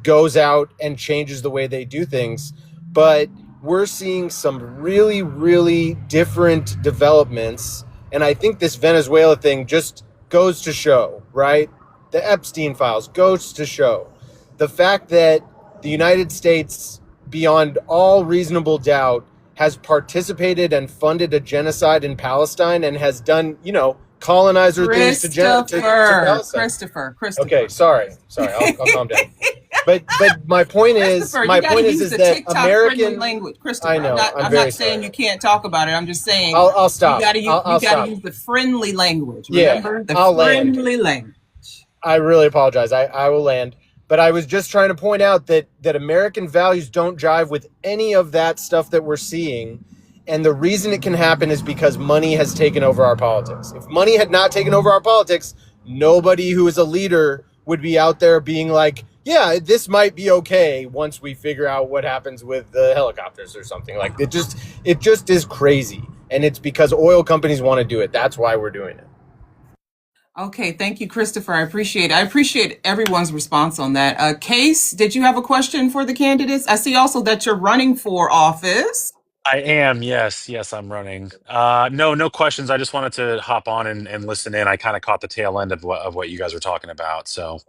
goes out and changes the way they do things. But we're seeing some really, really different developments. And I think this Venezuela thing just goes to show, right? The Epstein files goes to show the fact that the United States, beyond all reasonable doubt, has participated and funded a genocide in Palestine and has done, colonizer things to Palestine. Christopher. Okay, sorry. I'll calm down. But my point is Christopher, you got to use the that TikTok friendly American. language. Christopher, I know. I'm very not saying sorry. you can't talk about it. I'm just saying I'll stop. You got to use, I'll stop. use the friendly language. Yeah, Remember the I'll land. friendly language. I really apologize. I will land. But I was just trying to point out that American values don't jive with any of that stuff that we're seeing. And the reason it can happen is because money has taken over our politics. If money had not taken over our politics, nobody who is a leader would be out there being like, yeah, this might be okay once we figure out what happens with the helicopters or something. Like it just is crazy. And it's because oil companies want to do it. That's why we're doing it. Okay, thank you, Christopher. I appreciate it. I appreciate everyone's response on that. Case, did you have a question for the candidates? I see also that you're running for office. I am, yes, I'm running. No questions. I just wanted to hop on and listen in. I kind of caught the tail end of what you guys were talking about, so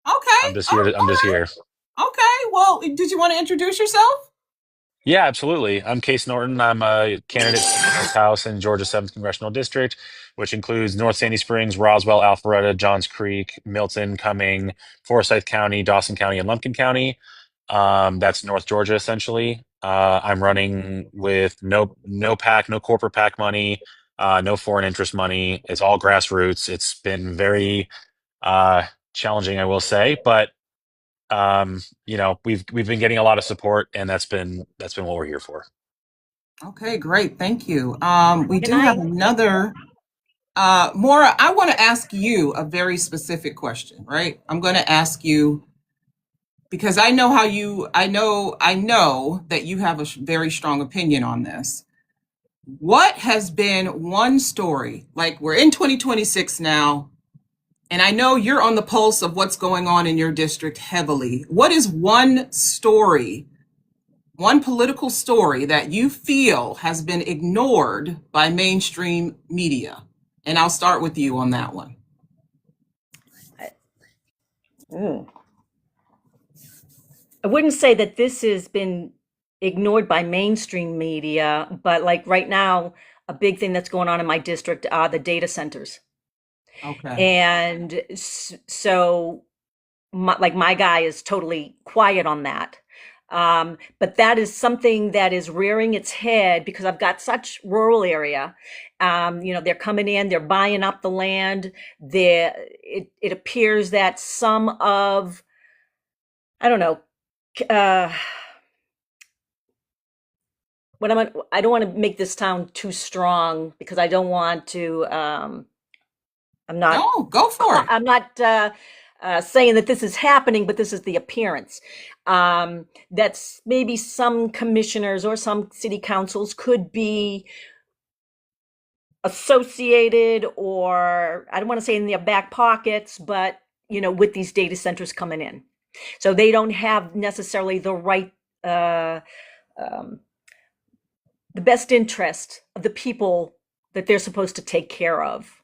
Okay. I'm just here. I'm just here. Okay. Well, did you want to introduce yourself? Yeah, absolutely. I'm Case Norton. I'm a candidate for U.S. House in Georgia's 7th Congressional District, which includes North Sandy Springs, Roswell, Alpharetta, Johns Creek, Milton, Cumming, Forsyth County, Dawson County, and Lumpkin County. That's North Georgia, essentially. I'm running with no PAC, no corporate PAC money, no foreign interest money. It's all grassroots. It's been very challenging, I will say, but we've been getting a lot of support, and that's been what we're here for. Okay, great. Thank you. We do have another. Maura, I want to ask you a very specific question, right? I'm going to ask you because I know I know that you have a very strong opinion on this. What has been one story, like we're in 2026 now, and I know you're on the pulse of what's going on in your district heavily. What is one story, one political story that you feel has been ignored by mainstream media? And I'll start with you on that one. I wouldn't say that this has been ignored by mainstream media, but like right now, a big thing that's going on in my district are the data centers. Okay. And so my guy is totally quiet on that. But that is something that is rearing its head because I've got such rural area. They're coming in, they're buying up the land. It appears that some of, I don't know, I don't want to make this sound too strong because I don't want to, I'm not. No, go for it. I'm not saying that this is happening, but this is the appearance. That's maybe some commissioners or some city councils could be associated, or I don't want to say in their back pockets, but with these data centers coming in. So they don't have necessarily the right, the best interest of the people that they're supposed to take care of.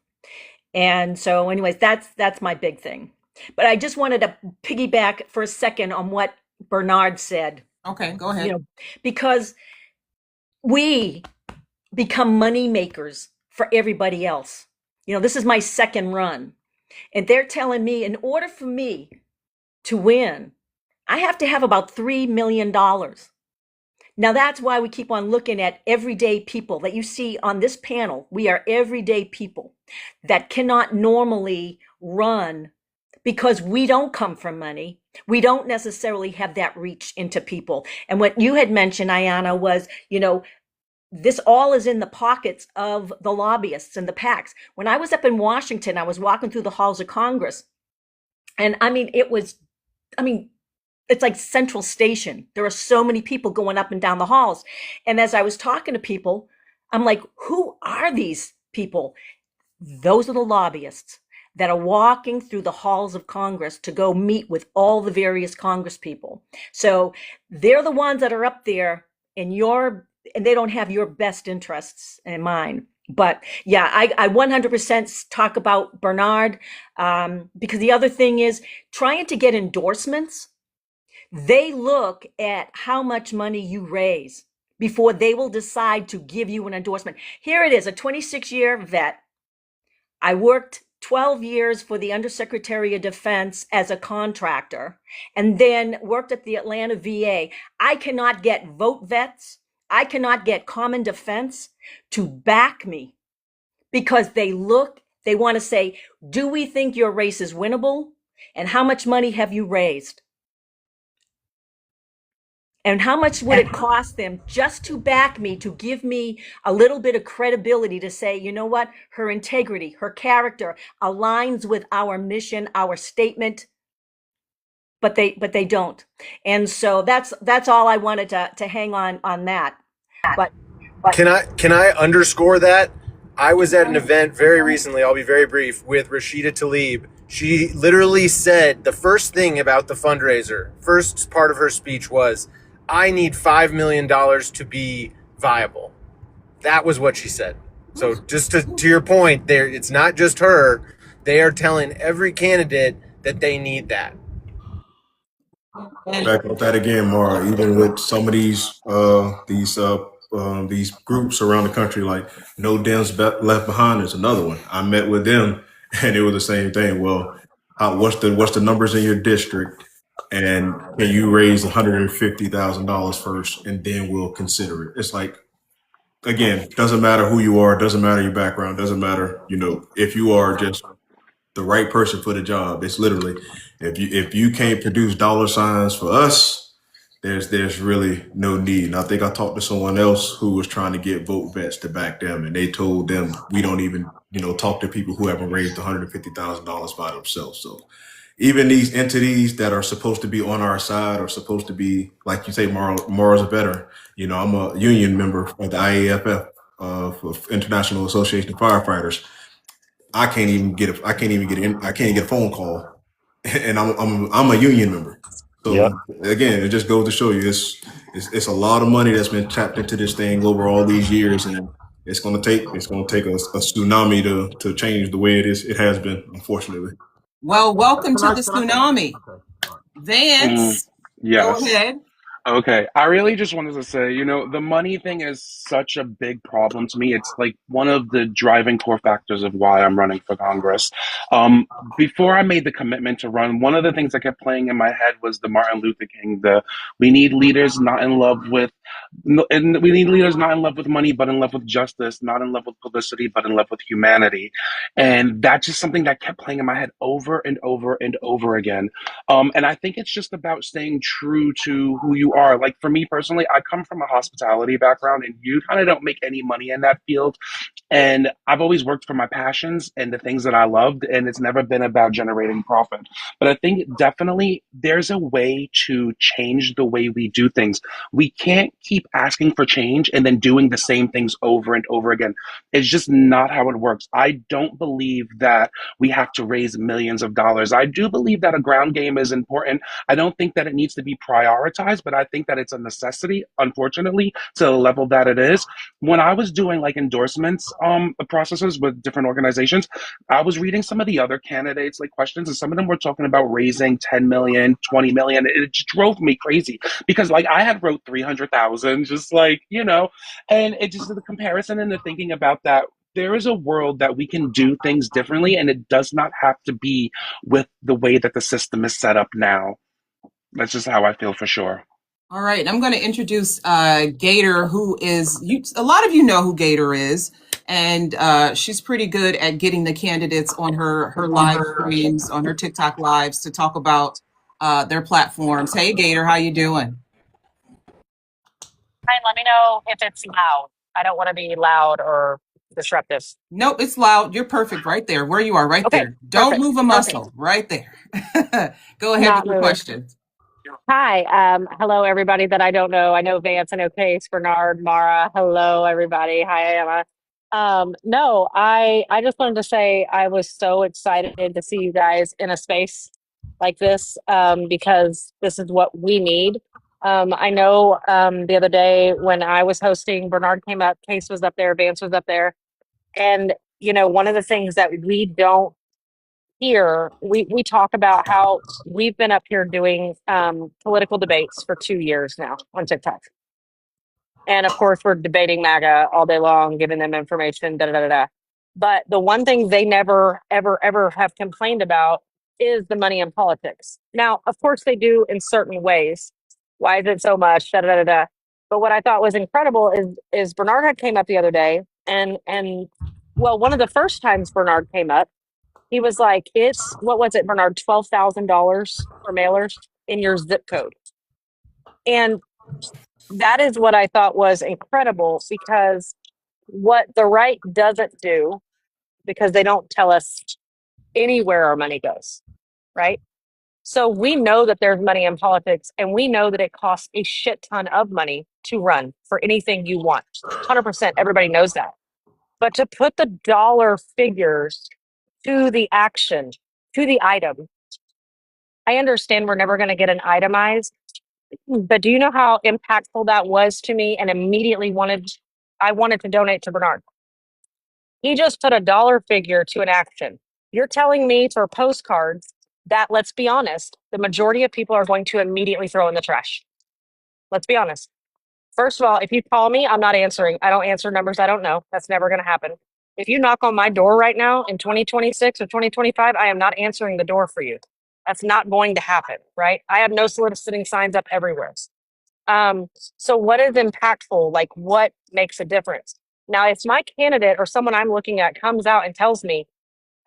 And so anyways, that's my big thing. But I just wanted to piggyback for a second on what Bernard said. Okay, go ahead. Because we become money makers for everybody else. This is my second run. And they're telling me in order for me to win, I have to have about $3 million. Now, that's why we keep on looking at everyday people that you see on this panel. We are everyday people that cannot normally run because we don't come from money. We don't necessarily have that reach into people. And what you had mentioned, Ayana, was, this all is in the pockets of the lobbyists and the PACs. When I was up in Washington, I was walking through the halls of Congress. And it's like Central Station. There are so many people going up and down the halls. And as I was talking to people, I'm like, who are these people? Those are the lobbyists that are walking through the halls of Congress to go meet with all the various Congress people. So they're the ones that are up there and they don't have your best interests in mind. But yeah, I 100% talk about Bernard because the other thing is trying to get endorsements. They look at how much money you raise before they will decide to give you an endorsement. Here it is, a 26-year vet. I worked 12 years for the Undersecretary of Defense as a contractor, and then worked at the Atlanta VA. I cannot get vote vets, I cannot get Common Defense to back me because they want to say, do we think your race is winnable? And how much money have you raised? And how much would it cost them just to back me, to give me a little bit of credibility to say, you know what, her integrity, her character aligns with our mission, our statement, but they don't. And so that's all I wanted to hang on that. But Can I underscore that? I was at an event very recently, I'll be very brief, with Rashida Tlaib. She literally said the first thing about the fundraiser, first part of her speech was, I need $5 million to be viable. That was what she said. So just to your point, there, it's not just her. They are telling every candidate that they need that. Back up that again, Maura. Even with some of these groups around the country, like No Dems Left Behind is another one. I met with them, and it was the same thing. Well, what's the numbers in your district, and can you raise $150,000 first, and then we'll consider it. It's like, again, doesn't matter who you are, doesn't matter your background, doesn't matter, if you are just the right person for the job. It's literally, if you can't produce dollar signs for us, there's really no need. And I think I talked to someone else who was trying to get vote vets to back them, and they told them we don't even talk to people who haven't raised $150,000 by themselves. So even these entities that are supposed to be on our side are supposed to be, like you say, Maura's a veteran. I'm a union member of the IAFF, of International Association of Firefighters. I can't get a phone call, and I'm a union member. So Yep. again, it just goes to show you it's a lot of money that's been tapped into this thing over all these years, and it's gonna take a tsunami to change the way it has been, unfortunately. Well, welcome to the Can I? tsunami. Okay. All right. Vance, go Yes. ahead. Okay, I really just wanted to say, the money thing is such a big problem to me. It's like one of the driving core factors of why I'm running for Congress. Before I made the commitment to run, one of the things that kept playing in my head was the Martin Luther King, we need leaders not in love with, and we need leaders not in love with money, but in love with justice, not in love with publicity, but in love with humanity. And that's just something that kept playing in my head over and over and over again. And I think it's just about staying true to who you are. Like for me personally, I come from a hospitality background, and you kind of don't make any money in that field. And I've always worked for my passions and the things that I loved, and it's never been about generating profit. But I think definitely there's a way to change the way we do things. We can't keep asking for change and then doing the same things over and over again. It's just not how it works. I don't believe that we have to raise millions of dollars. I do believe that a ground game is important. I don't think that it needs to be prioritized, but I think that it's a necessity, unfortunately, to the level that it is. When I was doing like endorsements processes with different organizations, I was reading some of the other candidates like questions, and some of them were talking about raising 10 million, 20 million. It just drove me crazy because like I had wrote 300,000, just like, and it just the comparison and the thinking about that. There is a world that we can do things differently, and it does not have to be with the way that the system is set up now. That's just how I feel for sure. All right, I'm going to introduce Gator, who is a lot of you know who Gator is, and she's pretty good at getting the candidates on her live streams, on her TikTok lives, to talk about their platforms. Hey, Gator, how you doing? Hi, let me know if it's loud. I don't want to be loud or disruptive. Nope, it's loud. You're perfect right there, where you are, right Okay, there. Don't perfect, move a muscle, right there. Go ahead Not with your moving. question. Hi, hello everybody that I don't know. I know Vance, I know Case, Bernard, Mara. Hello everybody. Hi, Ayana. No, I just wanted to say I was so excited to see you guys in a space like this, because this is what we need. I know the other day when I was hosting, Bernard came up, Case was up there, Vance was up there, and one of the things that we don't hear, we talk about how we've been up here doing political debates for 2 years now on TikTok. And of course, we're debating MAGA all day long, giving them information, da da da da. But the one thing they never, ever, ever have complained about is the money in politics. Now, of course, they do in certain ways. Why is it so much? Da, da, da, da. But what I thought was incredible is Bernard had came up the other day, and well, one of the first times Bernard came up, he was like, "It's what was it, Bernard? $12,000 for mailers in your zip code," and that is what I thought was incredible because what the right doesn't do, because they don't tell us anywhere our money goes, right? So we know that there's money in politics, and we know that it costs a shit ton of money to run for anything you want. 100%, everybody knows that. But to put the dollar figures to the action, to the item, I understand we're never going to get an itemized, but do you know how impactful that was to me? And immediately I wanted to donate to Bernard. He just put a dollar figure to an action. You're telling me for postcards that, let's be honest, the majority of people are going to immediately throw in the trash. Let's be honest. First of all, if you call me, I'm not answering. I don't answer numbers I don't know. That's never going to happen. If you knock on my door right now in 2026 or 2025, I am not answering the door for you. That's not going to happen, right? I have no soliciting signs up everywhere. So what is impactful? Like, what makes a difference? Now, if my candidate or someone I'm looking at comes out and tells me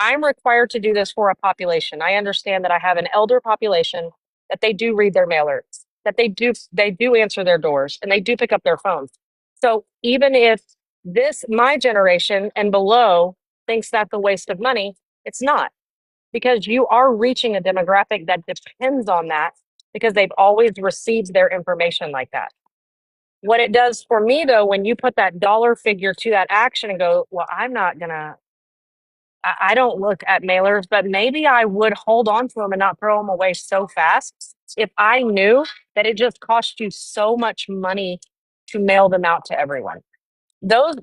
I'm required to do this for a population, I understand that I have an elder population, that they do read their mailers, that they do answer their doors, and they do pick up their phones. So even if my generation and below thinks that's a waste of money, it's not, because you are reaching a demographic that depends on that, because they've always received their information like that. What it does for me, though, when you put that dollar figure to that action and go, well, I don't look at mailers, but maybe I would hold on to them and not throw them away so fast if I knew that it just cost you so much money to mail them out to everyone. Those,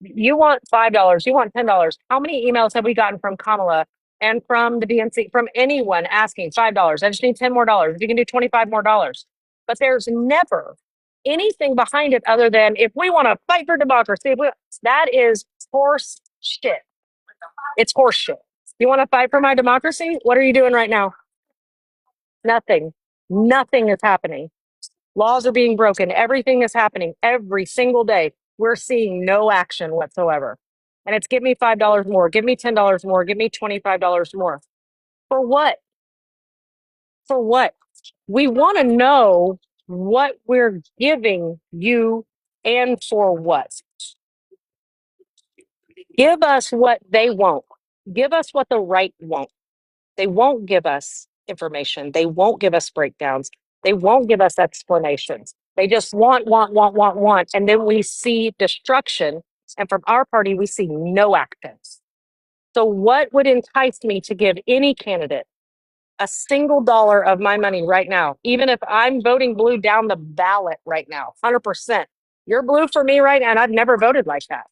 you want $5, you want $10. How many emails have we gotten from Kamala and from the DNC, from anyone asking $5? I just need $10 more. If you can do $25 more. But there's never anything behind it other than, if we want to fight for democracy, that is horse shit. It's horse shit. You want to fight for my democracy? What are you doing right now? Nothing. Nothing is happening. Laws are being broken. Everything is happening every single day. We're seeing no action whatsoever. And it's give me $5 more, give me $10 more, give me $25 more. For what? For what? We want to know what we're giving you and for what. Give us what they won't. Give us what the right won't. They won't give us information. They won't give us breakdowns. They won't give us explanations. They just want. And then we see destruction. And from our party, we see no actions. So what would entice me to give any candidate a single dollar of my money right now, even if I'm voting blue down the ballot right now, 100%. You're blue for me right now, and I've never voted like that.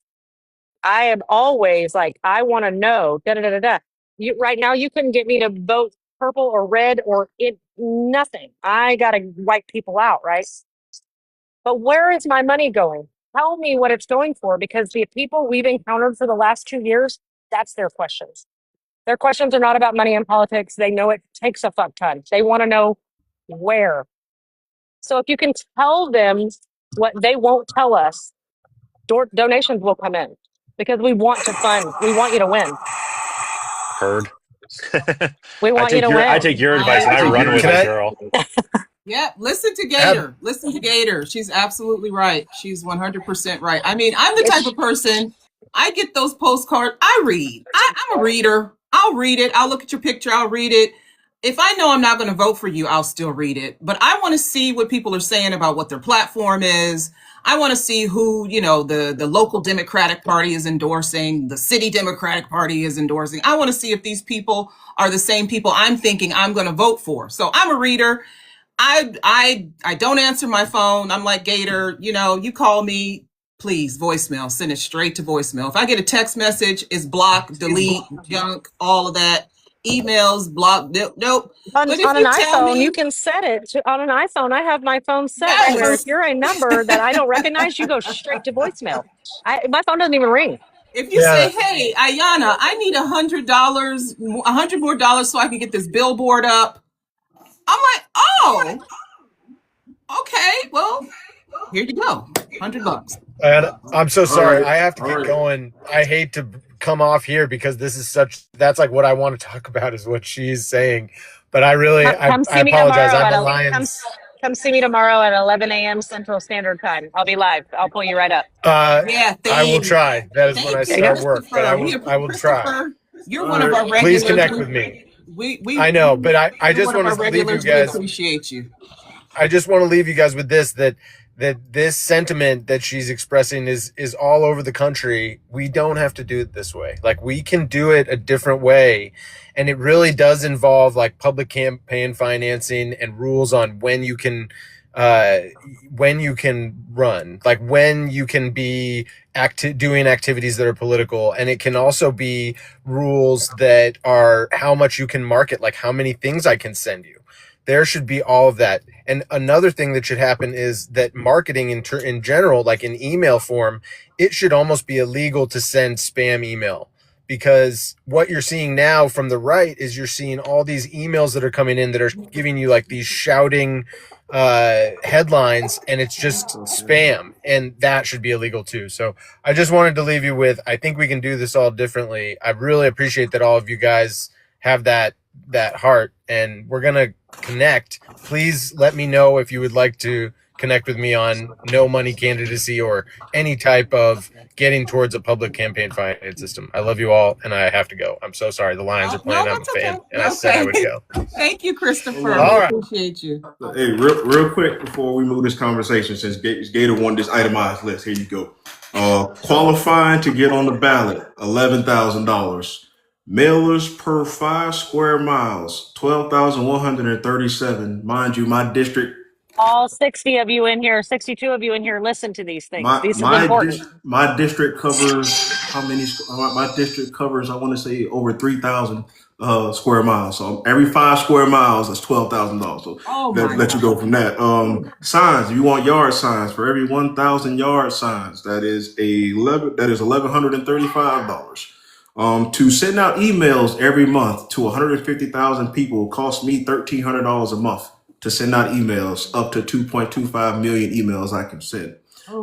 I am always like, I want to know, da da da da da. Right now, you couldn't get me to vote purple or red or nothing. I got to wipe people out, right? But where is my money going? Tell me what it's going for, because the people we've encountered for the last 2 years, that's their questions. Their questions are not about money and politics. They know it takes a fuck ton. They want to know where. So if you can tell them what they won't tell us, donations will come in, because we want to fund. We want you to win. Heard. We want you to win. I take your advice and I run with it, girl. Yeah, listen to Gator. Listen to Gator. She's absolutely right. She's 100% right. I mean, I'm the type of person, I get those postcards. I read. I'm a reader. I'll read it. I'll look at your picture. I'll read it. If I know I'm not going to vote for you, I'll still read it. But I want to see what people are saying about what their platform is. I want to see who, the local Democratic Party is endorsing, the city Democratic Party is endorsing. I want to see if these people are the same people I'm thinking I'm going to vote for. So I'm a reader. I don't answer my phone. I'm like Gator, you call me, please, voicemail, send it straight to voicemail. If I get a text message, it's block, delete, junk, all of that. Emails, block, nope. On an iPhone, you can set it on an iPhone. I have my phone set where if you're a number that I don't recognize, you go straight to voicemail. My phone doesn't even ring. If you Yeah. say, "Hey, Ayana, I need $100, $100 more so I can get this billboard up," I'm like, "Oh, okay. Well, here you go, $100." And I'm so All sorry. right. I have to All get right. going. I hate to come off here because this is that's like what I want to talk about is what she's saying. But I really, Come I see me apologize. tomorrow I'm at a come Lions. come see me tomorrow at 11 a.m. Central Standard Time. I'll be live. I'll pull you right up. Yeah, I will try. That is when I thank you, There you start go. work, but Christopher. I will try. Christopher, you're All one of right. our Please regulars. connect with me. We I know, but I you're just one of want our to leave you regulars. We guys. appreciate you. I just want to leave you guys with this that this sentiment that she's expressing is all over the country. We don't have to do it this way. Like we can do it a different way. And it really does involve like public campaign financing and rules on when you can run, like when you can be doing activities that are political. And it can also be rules that are how much you can market, like how many things I can send you. There should be all of that. And another thing that should happen is that marketing in general, like in email form, it should almost be illegal to send spam email, because what you're seeing now from the right is you're seeing all these emails that are coming in that are giving you like these shouting headlines, and it's just spam, and that should be illegal too. So I just wanted to leave you with, I think we can do this all differently. I really appreciate that all of you guys have that heart, and we're gonna connect. Please let me know if you would like to connect with me on no money candidacy or any type of getting towards a public campaign finance system. I love you all, and I have to go. I'm so sorry. The Lions are playing. I'm a fan, and I said I would go. Thank you, Christopher. All We right. appreciate you. Hey, real quick before we move this conversation, since Gator won this itemized list, here you go. Qualifying to get on the ballot, $11,000. Mailers per 5 square miles, 12,137. Mind you, my district, All 60 of you in here, 62 of you in here, listen to these things. This is important. my district covers how many? My district covers, I want to say, over 3,000 square miles. So every 5 square miles, that's $12,000. So let you go from that. Signs. If you want yard signs, for every 1,000 yard signs, that is $1,135. To send out emails every month to 150,000 people costs me $1,300 a month to send out emails, up to 2.25 million emails I can send.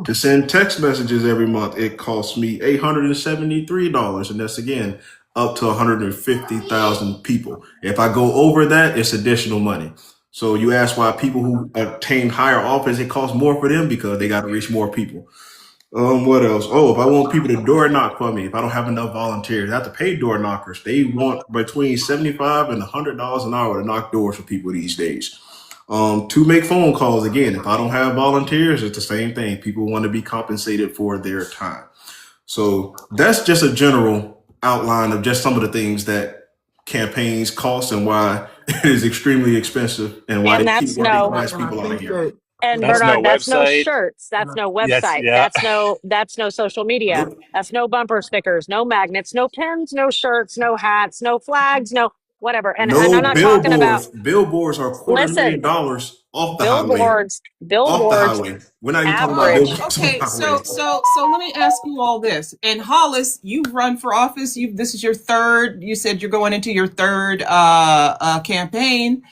To send text messages every month, it costs me $873, and that's again up to 150,000 people. If I go over that, it's additional money. So you ask why people who attain higher office, it costs more for them because they got to reach more people. What else? Oh, if I want people to door knock for me, if I don't have enough volunteers, I have to pay door knockers. They want between $75 and $100 an hour to knock doors for people these days. To make phone calls, again, if I don't have volunteers, it's the same thing. People want to be compensated for their time. So that's just a general outline of just some of the things that campaigns cost and why it is extremely expensive and why And they keep that's working no, class people out here. and That's no Bernard, that's no website. shirts. That's no Yes, website. yeah. That's no social media. That's no bumper stickers, no magnets, no pens, no shirts, no hats, no flags, no whatever. And I'm No not talking about, billboards. Billboards are listen, $250,000 off the highway. billboards, We're not even talking about average. billboards on the Okay, highway. so let me ask you all this. And Hollis, you've run for office. This is your third. You said you're going into your third campaign.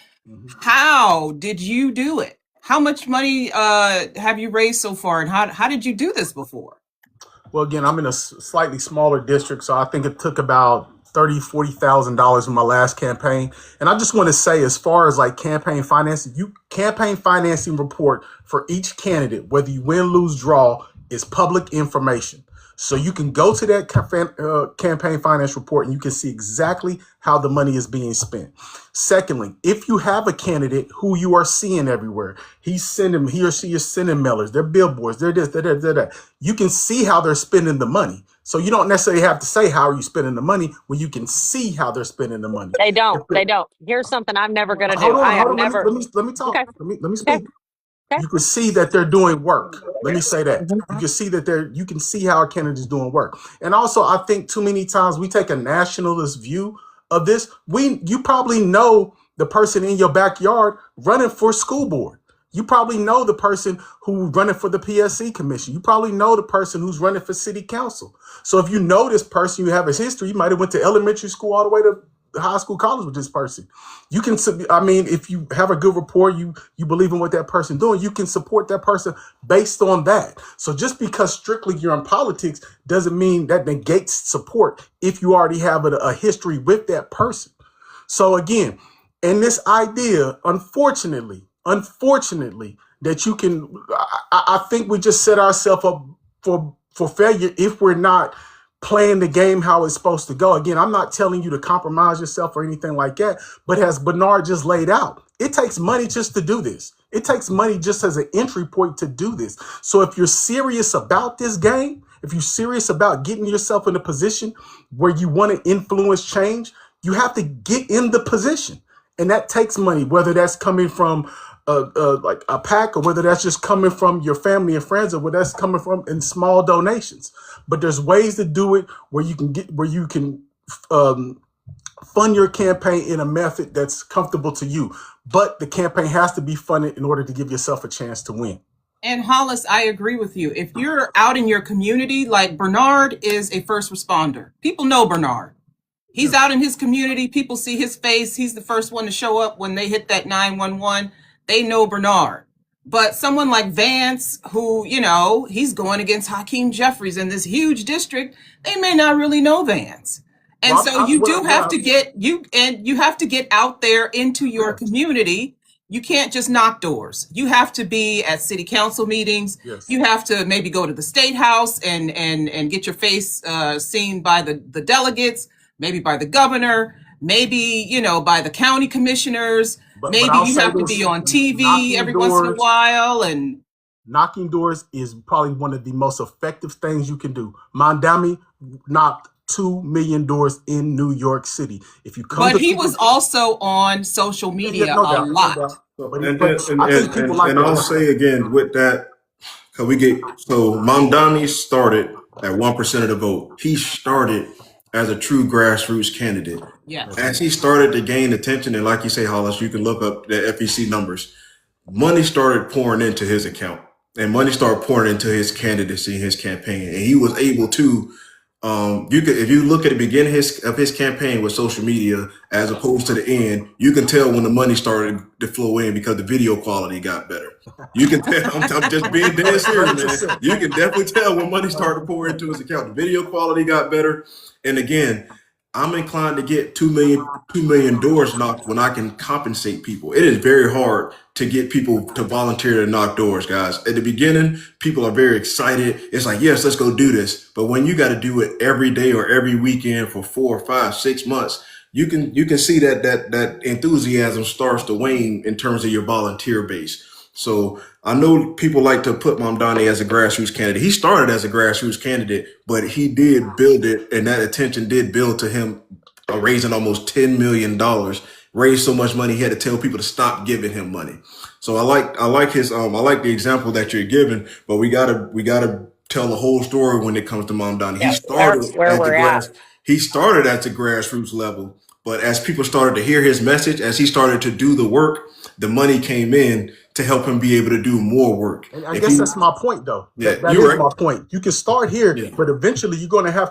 How did you do it? How much money have you raised so far, and how did you do this before? Well, again, I'm in a slightly smaller district, so I think it took about $30,000-$40,000 in my last campaign. And I just want to say, as far as like campaign financing report for each candidate, whether you win, lose, draw, is public information. So you can go to that campaign finance report and you can see exactly how the money is being spent. Secondly, if you have a candidate who you are seeing everywhere, he or she is sending mailers, their billboards, they're this, they're that. You can see how they're spending the money. So you don't necessarily have to say, how are you spending the money, when you can see how they're spending the money. They don't. Here's something I'm never going to do. Hold on. Let me talk. Okay. Let me speak. Okay. You can see that they're doing work. Let me say that. You can see that you can see how our candidates doing work. And also, I think too many times we take a nationalist view of this. You probably know the person in your backyard running for school board. You probably know the person who's running for the PSC commission. You probably know the person who's running for city council. So if you know this person, you have his history, you might have went to elementary school all the way to high school, college with this person. You can, I mean, if you have a good rapport, you believe in what that person doing, you can support that person based on that. So just because strictly you're in politics doesn't mean that negates support if you already have a history with that person. So again, and this idea, unfortunately, that you can, I think we just set ourselves up for failure if we're not playing the game how it's supposed to go. Again, I'm not telling you to compromise yourself or anything like that, but as Bernard just laid out, it takes money just to do this. It takes money just as an entry point to do this. So if you're serious about this game, if you're serious about getting yourself in a position where you want to influence change, you have to get in the position. And that takes money, whether that's coming from like a PAC or whether that's just coming from your family and friends or whether that's coming from in small donations. But there's ways to do it where you can fund your campaign in a method that's comfortable to you. But the campaign has to be funded in order to give yourself a chance to win. And Hollis, I agree with you. If you're out in your community, like Bernard is a first responder. People know Bernard. He's out in his community. People see his face. He's the first one to show up when they hit that 911. They know Bernard. But someone like Vance, who, you know, he's going against Hakeem Jeffries in this huge district, they may not really know Vance. And so you do have to get out there into your community. You can't just knock doors. You have to be at city council meetings. Yes. You have to maybe go to the state house and get your face seen by the delegates, maybe by the governor, maybe, you know, by the county commissioners. Maybe you have to be on TV every once in a while. And knocking doors is probably one of the most effective things you can do. Mondami knocked 2 million doors in New York City. If you come, but he was also on social media a lot. And I'll say again with that, because Mondami started at 1% of the vote. He started as a true grassroots candidate. Yeah. As he started to gain attention, and like you say, Hollis, you can look up the FEC numbers. Money started pouring into his account, and money started pouring into his candidacy and his campaign, and he was able to. If you look at the beginning of his campaign with social media, as opposed to the end, you can tell when the money started to flow in because the video quality got better. You can tell. I'm just being dead serious, man. You can definitely tell when money started to pour into his account. The video quality got better, and again, I'm inclined to get 2 million doors knocked when I can compensate people. It is very hard to get people to volunteer to knock doors, guys. At the beginning, people are very excited. It's like, yes, let's go do this. But when you got to do it every day or every weekend for 4, 5, 6 months, you can see that enthusiasm starts to wane in terms of your volunteer base. So I know people like to put Mamdani as a grassroots candidate. He started as a grassroots candidate, but he did build it, and that attention did build to him raising almost $10 million, raised so much money he had to tell people to stop giving him money. So I like the example that you're giving, but we gotta tell the whole story when it comes to Mamdani. Yeah, He started at the grassroots level, but as people started to hear his message, as he started to do the work, the money came in to help him be able to do more work. And I guess that's my point, though. Yeah, that is my point. You can start here, but eventually you're going to have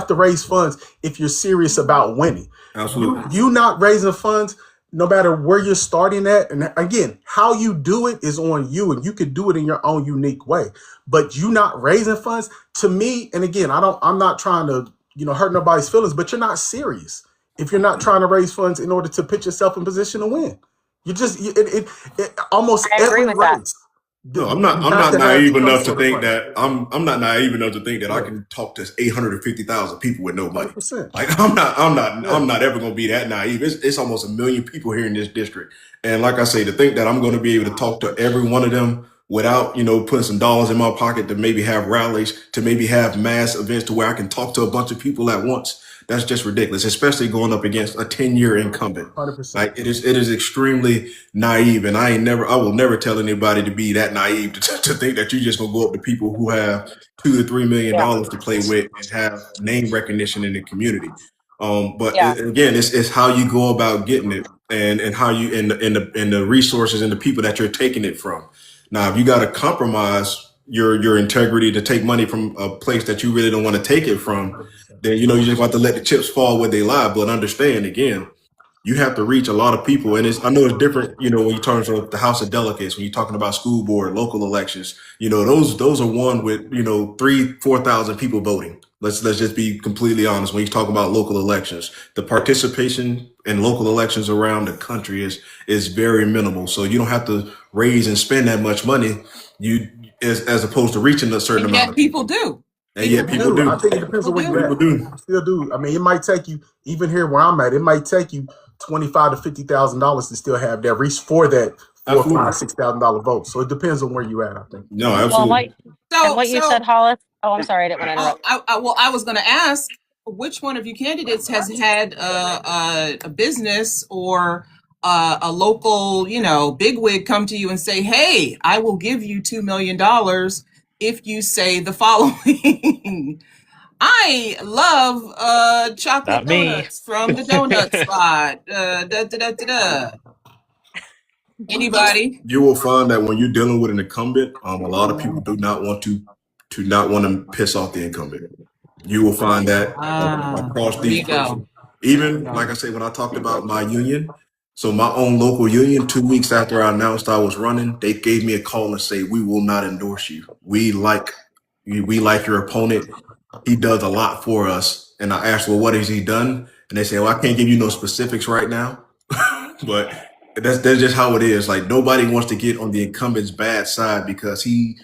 to raise funds if you're serious about winning. Absolutely. You not raising funds, no matter where you're starting at, and again, how you do it is on you, and you can do it in your own unique way. But you not raising funds, to me, and again, I'm not trying to hurt nobody's feelings, but you're not serious if you're not trying to raise funds in order to put yourself in position to win. You just it almost every race. No, I'm not naive enough to think that I'm not naive enough to think that I can talk to 850,000 people with no money. 100%. Like I'm not ever gonna be that naive. It's almost 1 million people here in this district, and like I say, to think that I'm going to be able to talk to every one of them without putting some dollars in my pocket to maybe have rallies, to maybe have mass events to where I can talk to a bunch of people at once. That's just ridiculous, especially going up against a 10-year incumbent. 100%. Like it is extremely naive, and I will never tell anybody to be that naive to think that you're just gonna go up to people who have $2 to $3 million to play with and have name recognition in the community. But again, it's how you go about getting it. and how you and the resources and the people that you're taking it from. Now, if you got to compromise your integrity to take money from a place that you really don't want to take it from, then you just got to let the chips fall where they lie. But understand again, you have to reach a lot of people, and I know it's different. When you talk about the House of Delegates, when you're talking about school board, local elections, those are won with 3,000-4,000 people voting. Let's just be completely honest. When you talk about local elections, the participation in local elections around the country is very minimal. So you don't have to raise and spend that much money. As opposed to reaching a certain And amount yet of people. people do. And yet people I do. think it depends on where you People at. do. Still do. I mean, it might take you, even here where I'm at, it might take you $25,000 to $50,000 to still have that reach for that Absolutely. $4,000, $6,000 vote. So it depends on where you at, I think. No, Well, absolutely. and what you said, Hollis. Oh, I'm sorry, I didn't want to interrupt. I was going to ask, which one of you candidates has had a business or a local, bigwig come to you and say, "Hey, I will give you $2 million if you say the following." I love chocolate Not me. donuts from the donut spot. Da, da, da, da, da. Anybody? You will find that when you're dealing with an incumbent, a lot of people do not want to piss off the incumbent. You will find that across There these you go. places. Even like I say, when I talked about my union, so my own local union, 2 weeks after I announced I was running, they gave me a call and say, "We will not endorse you. We like your opponent. He does a lot for us." And I asked, "Well, what has he done?" And they say, "Well, I can't give you no specifics right now." But that's just how it is. Like, nobody wants to get on the incumbent's bad side because if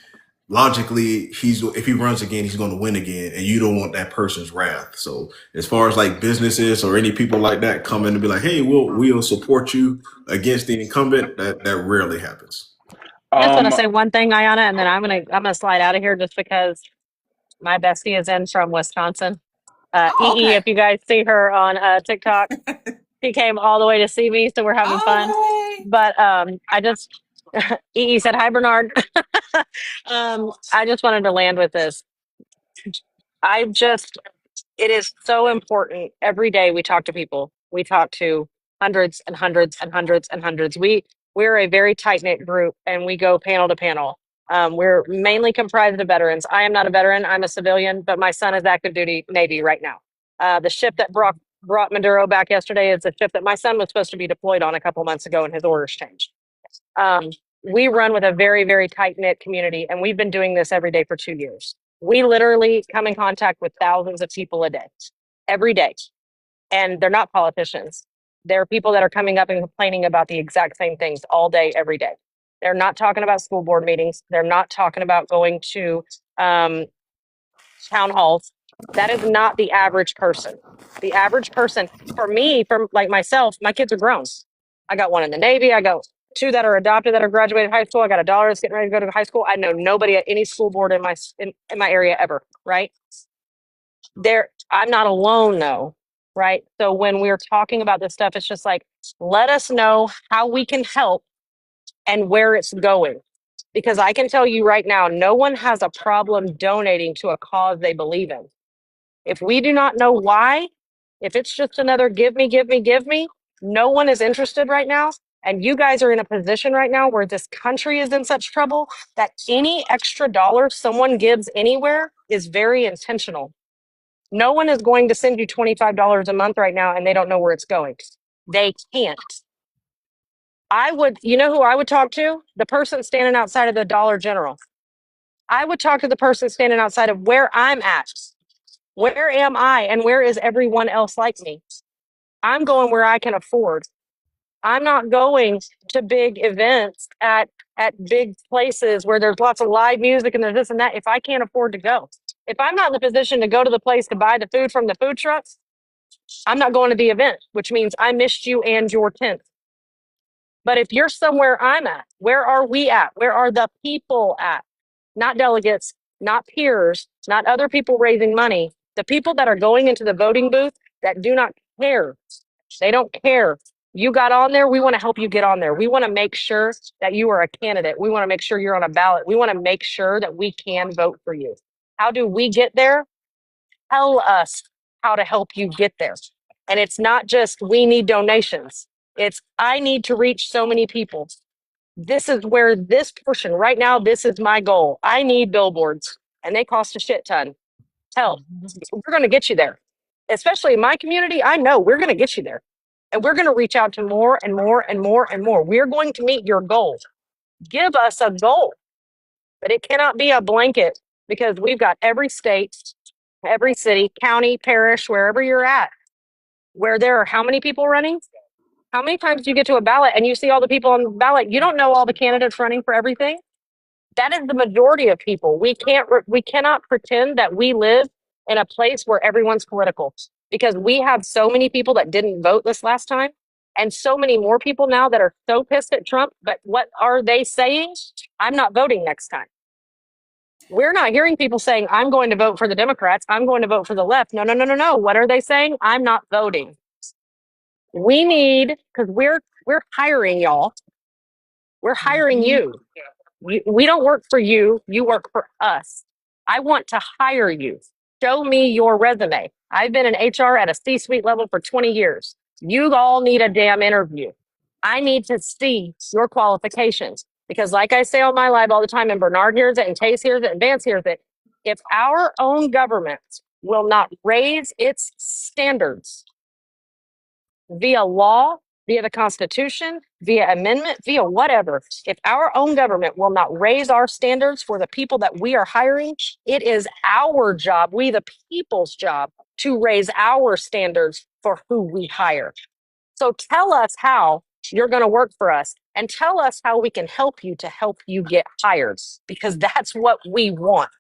he runs again, he's going to win again, and you don't want that person's wrath. So as far as like businesses or any people like that come in and be like, "Hey, we'll support you against the incumbent," that rarely happens. I just want to say one thing, Ayana, and then I'm gonna slide out of here just because my bestie is in from Wisconsin. EE, if you guys see her on TikTok, she came all the way to see me, so we're having fun. But I just EE said hi, Bernard. I just wanted to land with this. It is so important. Every day we talk to people. We talk to hundreds and hundreds and hundreds and hundreds. We're a very tight knit group, and we go panel to panel. We're mainly comprised of veterans. I am not a veteran. I'm a civilian, but my son is active duty Navy right now. The ship that brought Maduro back yesterday is the ship that my son was supposed to be deployed on a couple months ago, and his orders changed. We run with a very, very tight knit community, and we've been doing this every day for 2 years. We literally come in contact with thousands of people a day, every day. And they're not politicians. They're people that are coming up and complaining about the exact same things all day, every day. They're not talking about school board meetings. They're not talking about going to town halls. That is not the average person. The average person, for me, from like myself, my kids are grown. I got one in the Navy. I got two that are adopted that are graduated high school. I got a daughter that's getting ready to go to high school. I know nobody at any school board in my area ever, right? I'm not alone though, right? So when we're talking about this stuff, it's just like, let us know how we can help and where it's going. Because I can tell you right now, no one has a problem donating to a cause they believe in. If we do not know why, if it's just another give me, give me, give me, no one is interested right now. And you guys are in a position right now where this country is in such trouble that any extra dollar someone gives anywhere is very intentional. No one is going to send you $25 a month right now and they don't know where it's going. They can't. You know who I would talk to? The person standing outside of the Dollar General. I would talk to the person standing outside of where I'm at. Where am I and where is everyone else like me? I'm going where I can afford. I'm not going to big events at big places where there's lots of live music and there's this and that if I can't afford to go. If I'm not in the position to go to the place to buy the food from the food trucks, I'm not going to the event, which means I missed you and your tent. But if you're somewhere I'm at, where are we at? Where are the people at? Not delegates, not peers, not other people raising money. The people that are going into the voting booth that do not care. They don't care. You got on there. We want to help you get on there. We want to make sure that you are a candidate. We want to make sure you're on a ballot. We want to make sure that we can vote for you. How do we get there? Tell us how to help you get there. And it's not just we need donations. It's, I need to reach so many people. This is where this portion right now, this is my goal. I need billboards and they cost a shit ton. Hell, we're going to get you there. Especially in my community, I know we're going to get you there. And we're going to reach out to more and more and more and more. We're going to meet your goal. Give us a goal, but it cannot be a blanket because we've got every state, every city, county, parish, wherever you're at, where there are how many people running? How many times do you get to a ballot and you see all the people on the ballot? You don't know all the candidates running for everything. That is the majority of people. We cannot pretend that we live in a place where everyone's political, because we have so many people that didn't vote this last time and so many more people now that are so pissed at Trump. But what are they saying? I'm not voting next time. We're not hearing people saying, I'm going to vote for the Democrats. I'm going to vote for the left. No, no, no, no, no. What are they saying? I'm not voting. We need, because we're hiring y'all. We're hiring you. We don't work for you. You work for us. I want to hire you. Show me your resume. I've been in HR at a C-suite level for 20 years. You all need a damn interview. I need to see your qualifications, because like I say on my live all the time, and Bernard hears it, and Tace hears it, and Vance hears it, if our own government will not raise its standards via law, via the Constitution, via amendment, via whatever, if our own government will not raise our standards for the people that we are hiring, it is our job, we the people's job, to raise our standards for who we hire. So tell us how you're going to work for us, and tell us how we can help you to help you get hired, because that's what we want.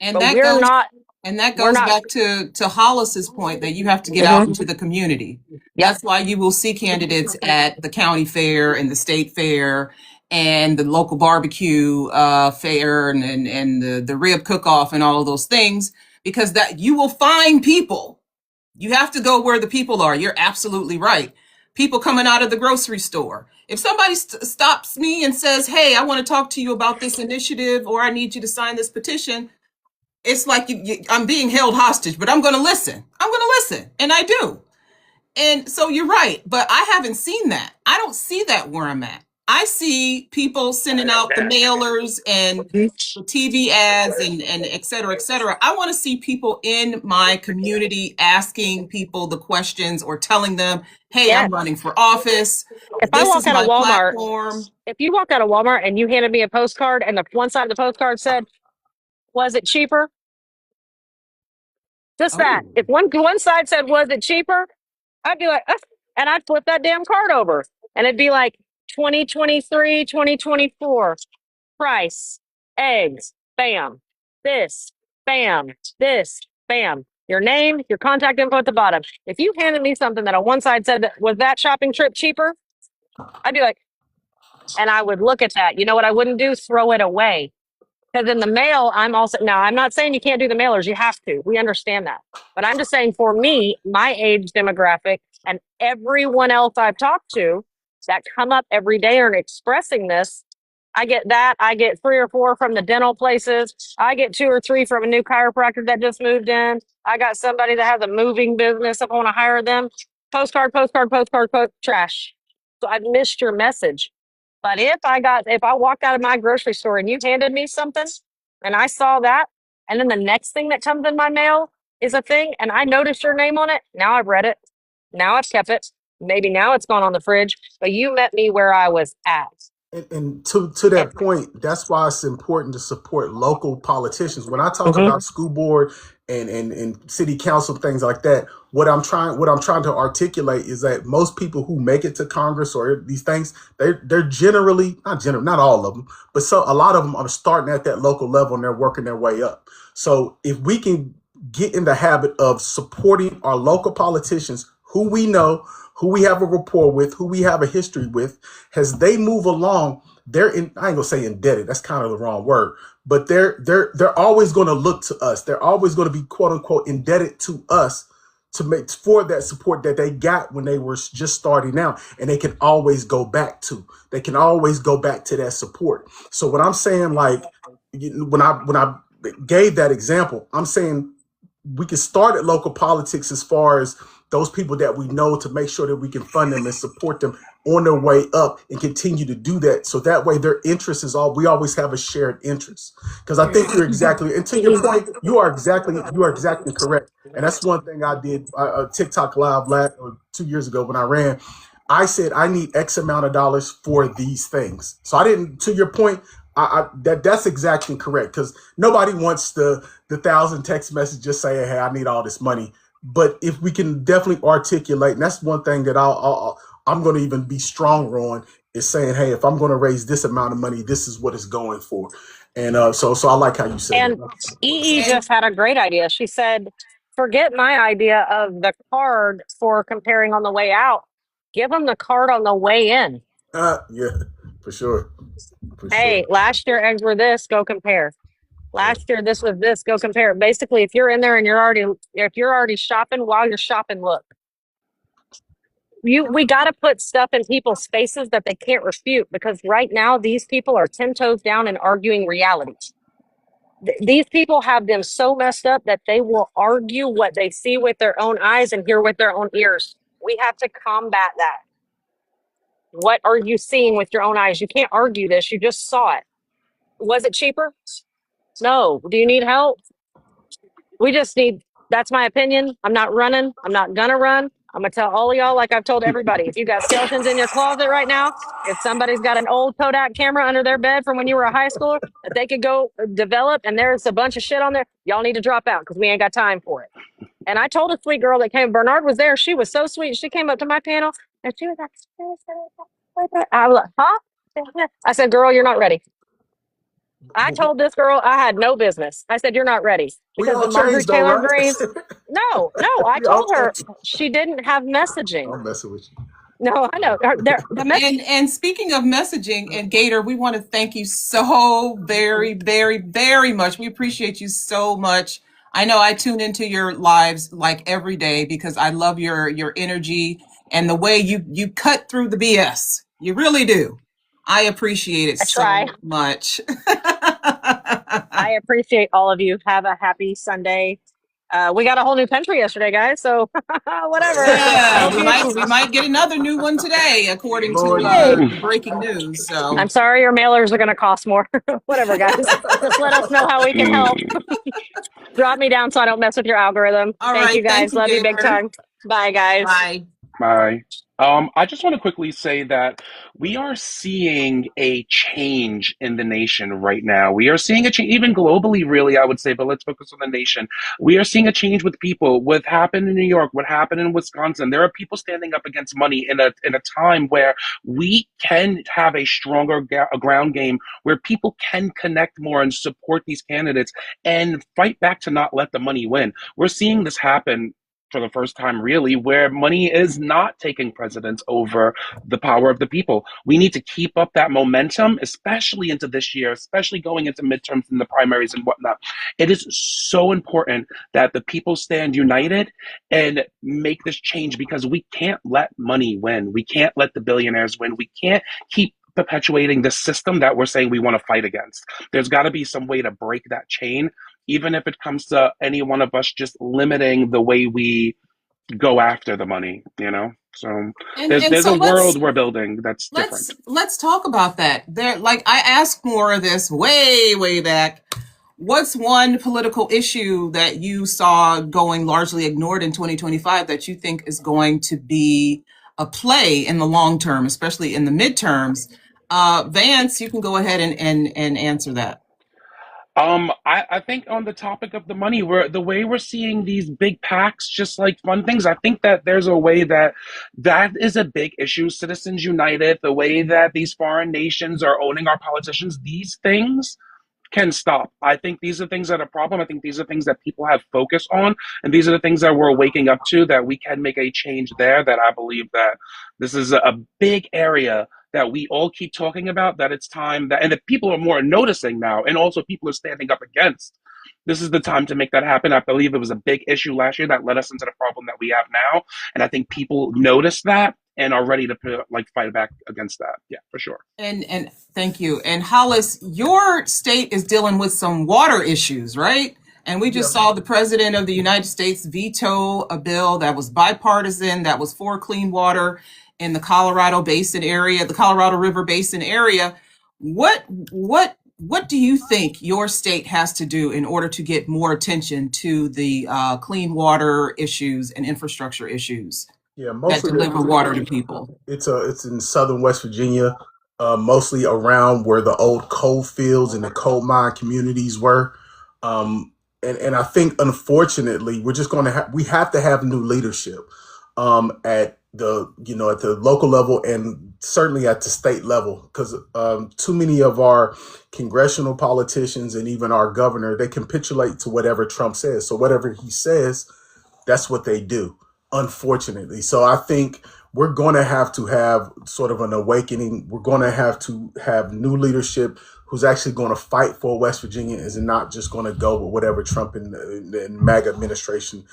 And But that we're goes not. and that We're goes not. back to Hollis's point that you have to get out into the community. Yep. That's why you will see candidates at the county fair and the state fair and the local barbecue fair and the rib cook-off and all of those things, because that you will find people. You have to go where the people are. You're absolutely right. People coming out of the grocery store. If somebody stops me and says, hey, I want to talk to you about this initiative, or I need you to sign this petition, it's like I'm being held hostage, but I'm going to listen. I'm going to listen. And I do. And so you're right. But I haven't seen that. I don't see that where I'm at. I see people sending out the mailers and the TV ads and et cetera, et cetera. I want to see people in my community asking people the questions or telling them, hey, Yeah. I'm running for office. If I This walk is out my of Walmart, platform. if you walked out of Walmart and you handed me a postcard and the one side of the postcard said, was it cheaper? Just that. Oh. If one side said, was it cheaper? I'd be like, and I'd flip that damn card over. And it'd be like 2023, 2024, price, eggs, bam, this, bam, this, bam. Your name, your contact info at the bottom. If you handed me something that on one side said, that was that shopping trip cheaper? I'd be like, and I would look at that. You know what I wouldn't do? Throw it away. Because in the mail, I'm also, now I'm not saying you can't do the mailers, you have to. We understand that. But I'm just saying, for me, my age demographic and everyone else I've talked to that come up every day are expressing this. I get that. I get 3 or 4 from the dental places. I get 2 or 3 from a new chiropractor that just moved in. I got somebody that has a moving business. I want to hire them. Postcard, trash. So I've missed your message. But if I walked out of my grocery store and you handed me something and I saw that, and then the next thing that comes in my mail is a thing and I noticed your name on it, now I've read it. Now I've kept it. Maybe now it's gone on the fridge, but you met me where I was at. And to that point, that's why it's important to support local politicians. When I talk about school board and city council, things like that, what I'm trying to articulate is that most people who make it to Congress or these things, they're generally not all of them, but a lot of them are starting at that local level and they're working their way up. So if we can get in the habit of supporting our local politicians, who we know, who we have a rapport with, who we have a history with, as they move along, I ain't gonna say indebted, that's kind of the wrong word, but they're always going to look to us. They're always going to be quote unquote indebted to us to make for that support that they got when they were just starting out, and they can always go back to. They can always go back to that support. So what I'm saying, like when I gave that example, I'm saying we can start at local politics as far as those people that we know to make sure that we can fund them and support them on their way up and continue to do that. So that way their interest is we always have a shared interest. Because I think you're exactly, and to your point, you are exactly correct. And that's one thing I did TikTok live 2 years ago when I ran. I said I need X amount of dollars for these things. So I didn't, to your point, that's exactly correct, because nobody wants the 1,000 text messages saying, hey, I need all this money. But if we can definitely articulate, and that's one thing that I'm going to even be stronger on, is saying, hey, if I'm going to raise this amount of money, this is what it's going for. And so I like how you said And it. EE just had a great idea. She said, forget my idea of the card for comparing on the way out. Give them the card on the way in. Yeah, for sure. Hey, last year eggs were this, go compare. Last year this was this, go compare. Basically, if you're in there and if you're already shopping, while you're shopping, look. We got to put stuff in people's faces that they can't refute, because right now these people are 10 toes down and arguing reality. These people have them so messed up that they will argue what they see with their own eyes and hear with their own ears. We have to combat that. What are you seeing with your own eyes? You can't argue this. You just saw it. Was it cheaper? No. Do you need help? We just need, that's my opinion. I'm not running. I'm not gonna run. I'm gonna tell all of y'all, like I've told everybody, if you got skeletons in your closet right now, if somebody's got an old Kodak camera under their bed from when you were a high schooler that they could go develop, and there's a bunch of shit on there, y'all need to drop out, because we ain't got time for it. And I told a sweet girl that came, Bernard was there. She was so sweet. She came up to my panel and she was like, I was like, huh? I said, girl, you're not ready. I told this girl I had no business. I said, you're not ready. Because the Marjorie Taylor Greene. No, I told her she didn't have messaging. I'm messing with you. No, I know. And speaking of messaging, and Gator, we want to thank you so very, very, very much. We appreciate you so much. I know I tune into your lives like every day because I love your energy and the way you cut through the BS. You really do. I appreciate it so much. I appreciate all of you. Have a happy Sunday. We got a whole new country yesterday, guys. So whatever. Yeah, we might get another new one today, according to breaking news. So I'm sorry, your mailers are going to cost more. Whatever, guys. Just let us know how we can help. Drop me down so I don't mess with your algorithm. Thank you, guys. Love you big time. Bye, guys. Bye. I just want to quickly say that we are seeing a change in the nation right now. We are seeing a change, even globally, really, I would say, but let's focus on the nation. We are seeing a change with people. What happened in New York, what happened in Wisconsin, there are people standing up against money in a time where we can have a stronger ground game, where people can connect more and support these candidates and fight back to not let the money win. We're seeing this happen for the first time, really, where money is not taking precedence over the power of the people. We need to keep up that momentum, especially into this year, especially going into midterms and the primaries and whatnot. It is so important that the people stand united and make this change, because we can't let money win. We can't let the billionaires win. We can't keep perpetuating the system that we're saying we want to fight against. There's got to be some way to break that chain, even if it comes to any one of us just limiting the way we go after the money, you know? So there's a world we're building that's different. Let's talk about that. Like I asked Maura this way back. What's one political issue that you saw going largely ignored in 2025 that you think is going to be a play in the long term, especially in the midterms? Vance, you can go ahead and answer that. I think on the topic of the money, the way we're seeing these big PACs, just like fun things, I think that there's a way that is a big issue. Citizens United, the way that these foreign nations are owning our politicians, these things can stop. I think these are things that are a problem. I think these are things that people have focus on, and these are the things that we're waking up to, that we can make a change there, that I believe that this is a big area that we all keep talking about, that it's time that, and that people are more noticing now, and also people are standing up against. This is the time to make that happen. I believe it was a big issue last year that led us into the problem that we have now, and I think people notice that and are ready to fight back against that. Yeah, for sure. And thank you. And Hollis, your state is dealing with some water issues, right? And we just saw the president of the United States veto a bill that was bipartisan, that was for clean water in the Colorado Basin area, the Colorado River Basin area. What do you think your state has to do in order to get more attention to the clean water issues and infrastructure issues Yeah, that mostly deliver water to people? it's in southern West Virginia, mostly around where the old coal fields and the coal mine communities were. And I think unfortunately we're just going to we have to have new leadership at the at the local level and certainly at the state level, because too many of our congressional politicians and even our governor, they capitulate to whatever Trump says. So whatever he says, that's what they do, unfortunately. So I think we're going to have sort of an awakening. We're going to have new leadership who's actually going to fight for West Virginia, is not just going to go with whatever Trump and the MAGA administration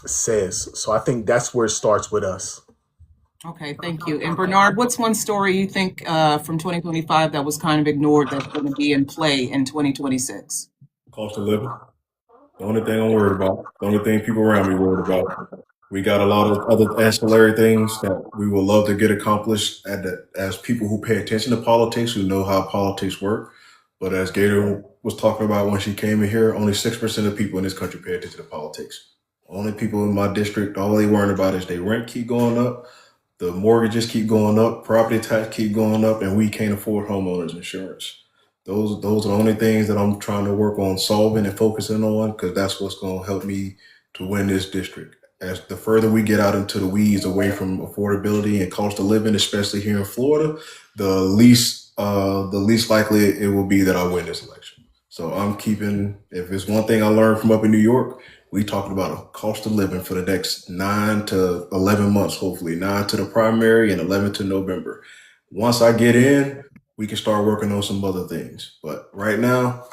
says. So I think that's where it starts with us. Okay, thank you. And Bernard, what's one story you think from 2025 that was kind of ignored that's going to be in play in 2026? Cost of living. The only thing I'm worried about. The only thing people around me worried about. We got a lot of other ancillary things that we would love to get accomplished as people who pay attention to politics, who know how politics work. But as Gator was talking about when she came in here, only 6% of people in this country pay attention to politics. Only people in my district, all they worrying about is their rent keep going up, the mortgages keep going up, property tax keep going up, and we can't afford homeowners insurance. Those are the only things that I'm trying to work on solving and focusing on, because that's what's going to help me to win this district. As the further we get out into the weeds away from affordability and cost of living, especially here in Florida, the least likely it will be that I win this election. So I'm keeping, if it's one thing I learned from up in New York, we talked about a cost of living for the next 9 to 11 months, hopefully 9 to the primary and 11 to November. Once I get in, we can start working on some other things. But right now,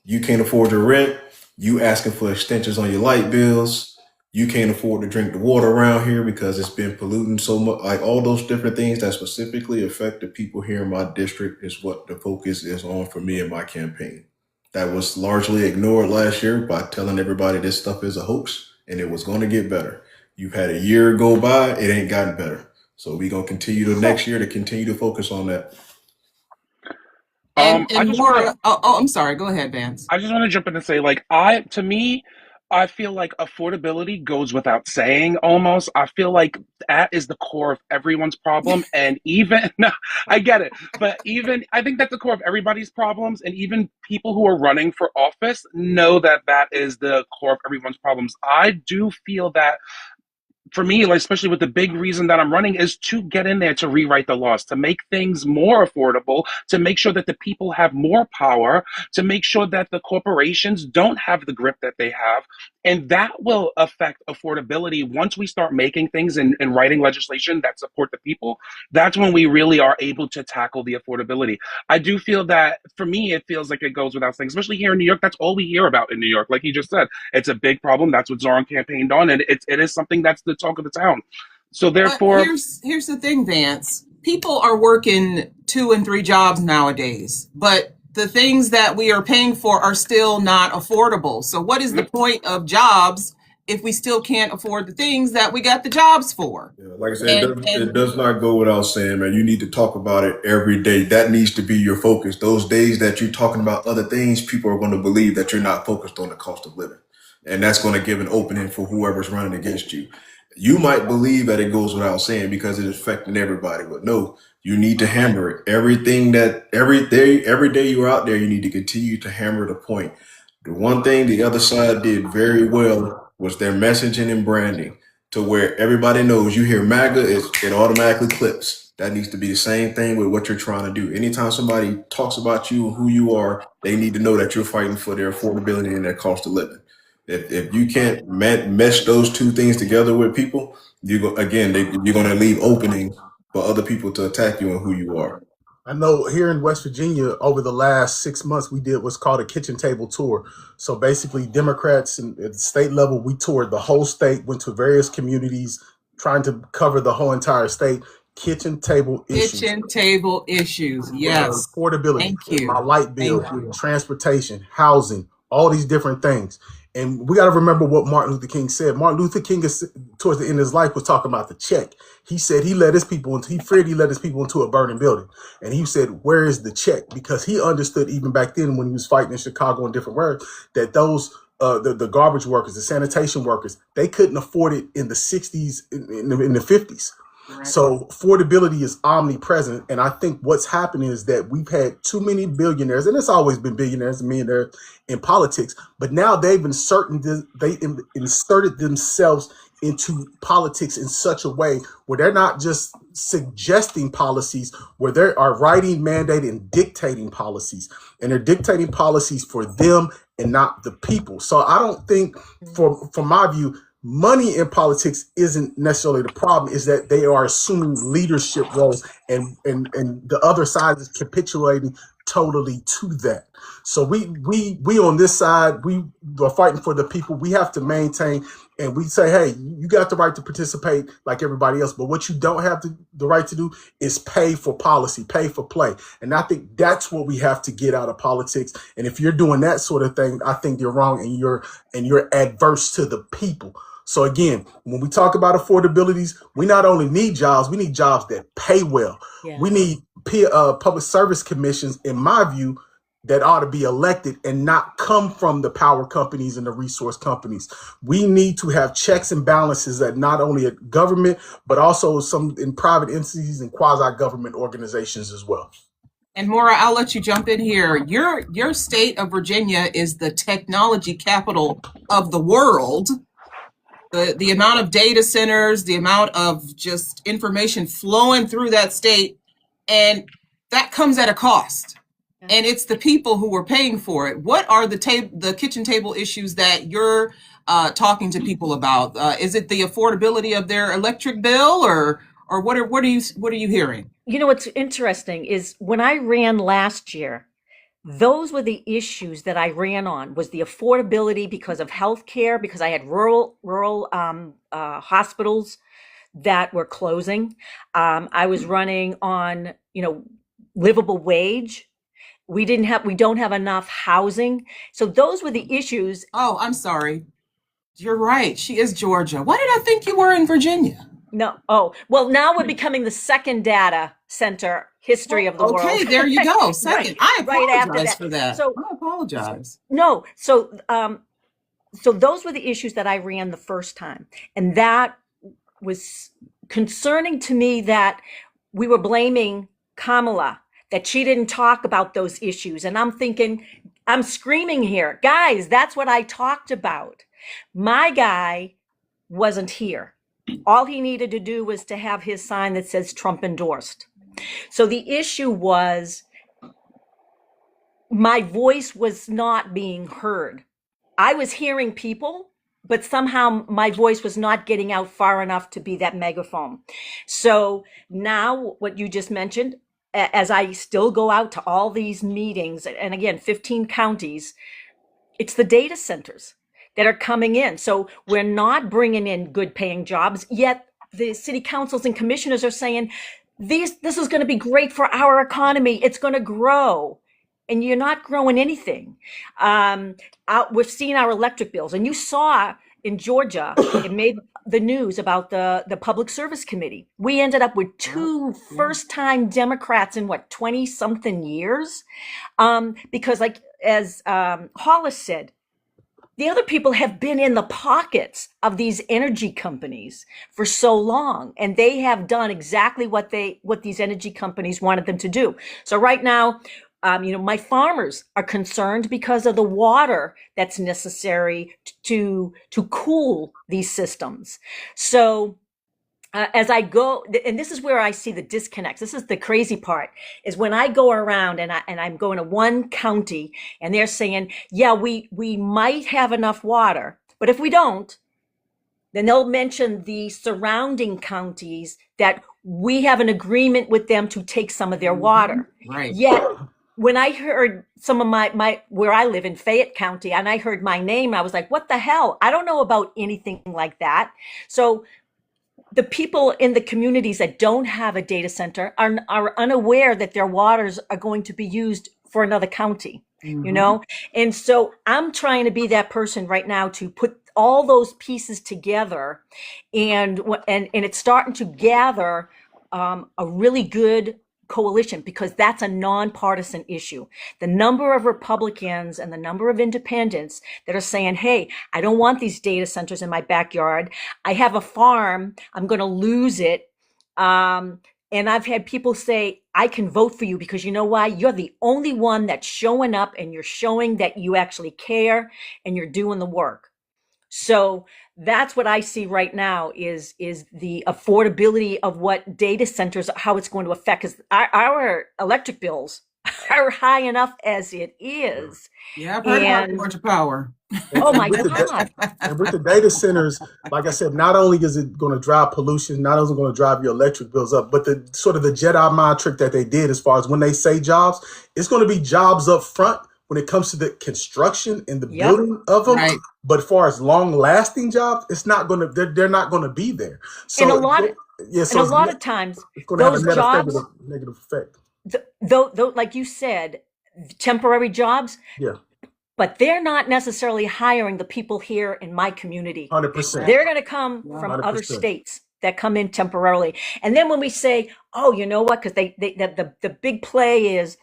you can't afford your rent. You asking for extensions on your light bills. You can't afford to drink the water around here because it's been polluting so much. Like all those different things that specifically affect the people here in my district is what the focus is on for me in my campaign. That was largely ignored last year by telling everybody this stuff is a hoax and it was going to get better. You've had a year go by, it ain't gotten better. So we're going to continue the next year to continue to focus on that. And Maura, I'm sorry. Go ahead, Vance. I just want to jump in and say, to me, I feel like affordability goes without saying almost. I feel like that is the core of everyone's problem. And even, no, I get it. But even, I think that's the core of everybody's problems. And even people who are running for office know that that is the core of everyone's problems. I do feel that, for me, especially with the big reason that I'm running, is to get in there to rewrite the laws, to make things more affordable, to make sure that the people have more power, to make sure that the corporations don't have the grip that they have. And that will affect affordability. Once we start making things and writing legislation that support the people, that's when we really are able to tackle the affordability. I do feel that, for me, it feels like it goes without saying, especially here in New York. That's all we hear about in New York. Like he just said, it's a big problem. That's what Zoran campaigned on. And it is something that's the talk of the town. So therefore, but here's the thing, Vance. People are working 2 and 3 jobs nowadays, but the things that we are paying for are still not affordable. So what is the point of jobs if we still can't afford the things that we got the jobs for? Yeah, like I said, it does not go without saying, man, you need to talk about it every day. That needs to be your focus. Those days that you're talking about other things, people are going to believe that you're not focused on the cost of living. And that's going to give an opening for whoever's running against you. You might believe that it goes without saying because it's affecting everybody, but no, you need to hammer it. Every day you're out there, you need to continue to hammer the point. The one thing the other side did very well was their messaging and branding, to where everybody knows you hear MAGA, it automatically clips. That needs to be the same thing with what you're trying to do. Anytime somebody talks about you and who you are, they need to know that you're fighting for their affordability and their cost of living. If you can't mesh those two things together with people, you're going to leave openings for other people to attack you and who you are. I know here in West Virginia, over the last 6 months, we did what's called a kitchen table tour. So basically, Democrats at the state level, we toured the whole state, went to various communities, trying to cover the whole entire state. Kitchen table issues. Yes. Affordability. Thank you. My light bill, transportation, housing, all these different things. And we got to remember what Martin Luther King said. Martin Luther King, towards the end of his life, was talking about the check. He said he let his people into a burning building. And he said, where is the check? Because he understood even back then when he was fighting in Chicago and different words, that those the garbage workers, the sanitation workers, they couldn't afford it in the 60s, in the 50s. Right. So affordability is omnipresent. And I think what's happening is that we've had too many billionaires, and it's always been billionaires and millionaires in politics, but now they've inserted themselves into politics in such a way where they're not just suggesting policies, where they are writing, mandating, and dictating policies. And they're dictating policies for them and not the people. So I don't think, from my view, money in politics isn't necessarily the problem, is that they are assuming leadership roles and the other side is capitulating totally to that. So we on this side, we are fighting for the people. We have to maintain, and we say, hey, you got the right to participate like everybody else, but what you don't have the right to do is pay for policy, pay for play. And I think that's what we have to get out of politics. And if you're doing that sort of thing, I think you're wrong, and you're adverse to the people. So again, when we talk about affordabilities, we not only need jobs, we need jobs that pay well. Yeah. We need public service commissions, in my view, that ought to be elected and not come from the power companies and the resource companies. We need to have checks and balances that not only at government, but also some in private entities and quasi-government organizations as well. And Maura, I'll let you jump in here. Your state of Virginia is the technology capital of the world. The amount of data centers, the amount of just information flowing through that state, and that comes at a cost. And it's the people who are paying for it. What are the kitchen table issues that you're talking to people about? Is it the affordability of their electric bill, or what are you hearing? You know, what's interesting is when I ran last year, those were the issues that I ran on, was the affordability because of healthcare, because I had rural hospitals that were closing. I was running on, livable wage. We don't have enough housing. So those were the issues. Oh, I'm sorry. You're right. She is Georgia. Why did I think you were in Virginia? No. Oh, well, now we're becoming the second data center history of the world. Okay, there you go. Second. Right, I apologize right after for that. So I apologize. No. So those were the issues that I ran the first time. And that was concerning to me, that we were blaming Kamala, that she didn't talk about those issues. And I'm thinking, I'm screaming here, guys, that's what I talked about. My guy wasn't here. All he needed to do was to have his sign that says Trump endorsed. So the issue was my voice was not being heard. I was hearing people, but somehow my voice was not getting out far enough to be that megaphone. So now what you just mentioned, as I still go out to all these meetings, and again, 15 counties, it's the data centers that are coming in. So we're not bringing in good paying jobs, yet the city councils and commissioners are saying, this is going to be great for our economy. It's going to grow. And you're not growing anything. We've seen our electric bills, and you saw in Georgia, it made the news about the Public Service Committee. We ended up with two first-time Democrats in 20-something years, because, like as Hollis said, the other people have been in the pockets of these energy companies for so long, and they have done exactly what these energy companies wanted them to do. So right now, my farmers are concerned because of the water that's necessary to cool these systems. So as I go, and this is where I see the disconnects. This is the crazy part, is when I go around and I'm going to one county and they're saying, yeah, we might have enough water, but if we don't, then they'll mention the surrounding counties that we have an agreement with them to take some of their water. Right. Yet when I heard some of my where I live in Fayette County, and I heard my name, I was like, what the hell? I don't know about anything like that. So the people in the communities that don't have a data center are unaware that their waters are going to be used for another county, Mhm. you know? And so I'm trying to be that person right now to put all those pieces together, and it's starting to gather a really good coalition, because that's a nonpartisan issue. The number of Republicans and the number of independents that are saying, hey, I don't want these data centers in my backyard. I have a farm. I'm going to lose it. And I've had people say, I can vote for you because you know why? You're the only one that's showing up, and you're showing that you actually care and you're doing the work. So that's what I see right now is the affordability of what data centers, how it's going to affect, because our electric bills are high enough as it is. Yeah, I've heard about And Georgia Power. oh my with the God. and with the data centers, like I said, not only is it going to drive pollution, not only is it going to drive your electric bills up, but the sort of the Jedi mind trick that they did, as far as when they say jobs, it's going to be jobs up front when it comes to the construction and the Yep. building of them. Right. But as far as long lasting jobs, it's not going to. They're not going to be there. So And a lot of, yeah, and a lot of times it's going to have a those net jobs, negative effect. though, like you said, temporary jobs, Yeah, but they're not necessarily hiring the people here in my community. 100%. They're going to come from 100%. other states that come in temporarily. And then when we say, oh, you know what? Because the big play is,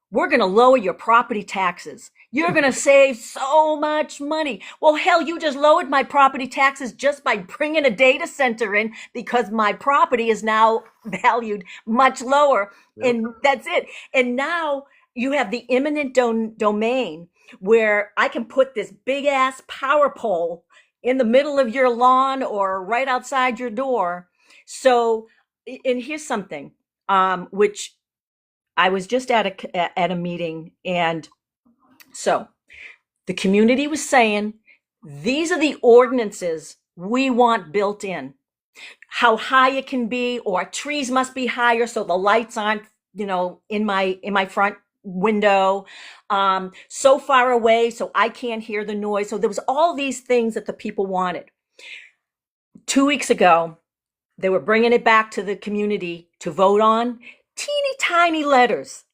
we're going to lower your property taxes. You're going to save so much money. Well, hell, you just lowered my property taxes just by bringing a data center in, because my property is now valued much lower. Yep. And that's it. And now you have the eminent domain, where I can put this big ass power pole in the middle of your lawn or right outside your door. So, and here's something, which I was just at a meeting, and so the community was saying, these are the ordinances we want built in. How high it can be, or trees must be higher so the lights aren't, in my front window, so far away so I can't hear the noise. So there was all these things that the people wanted. 2 weeks ago, they were bringing it back to the community to vote on, teeny tiny letters.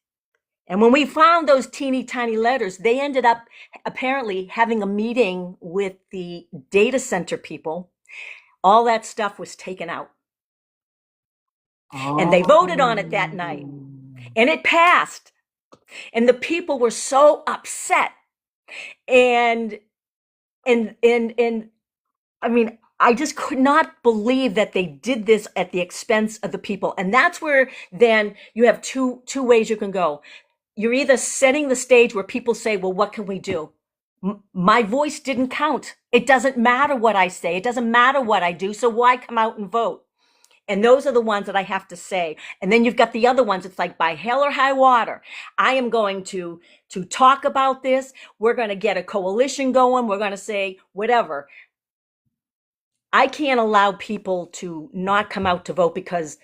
And when we found those teeny tiny letters, they ended up apparently having a meeting with the data center people. All that stuff was taken out. And they voted on it that night. And it passed. And the people were so upset. And I mean, I just could not believe that they did this at the expense of the people. And that's where then you have two ways you can go. You're either setting the stage where people say, well, what can we do? My voice didn't count. It doesn't matter what I say. It doesn't matter what I do. So why come out and vote? And those are the ones that I have to say. And then you've got the other ones. It's like, by hell or high water, I am going to talk about this. We're going to get a coalition going. We're going to say whatever. I can't allow people to not come out to vote, because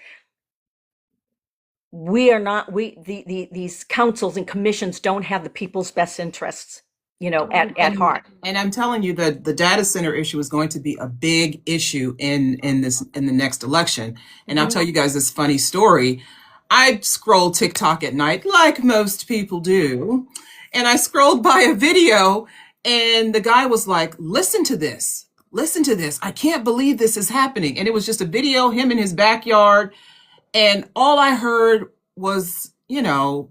we are not, these councils and commissions don't have the people's best interests, at heart. And I'm telling you that the data center issue is going to be a big issue in the next election. And I'll tell you guys this funny story. I scroll TikTok at night, like most people do, and I scrolled by a video, and the guy was like, listen to this. I can't believe this is happening. And it was just a video, him in his backyard. And all I heard was,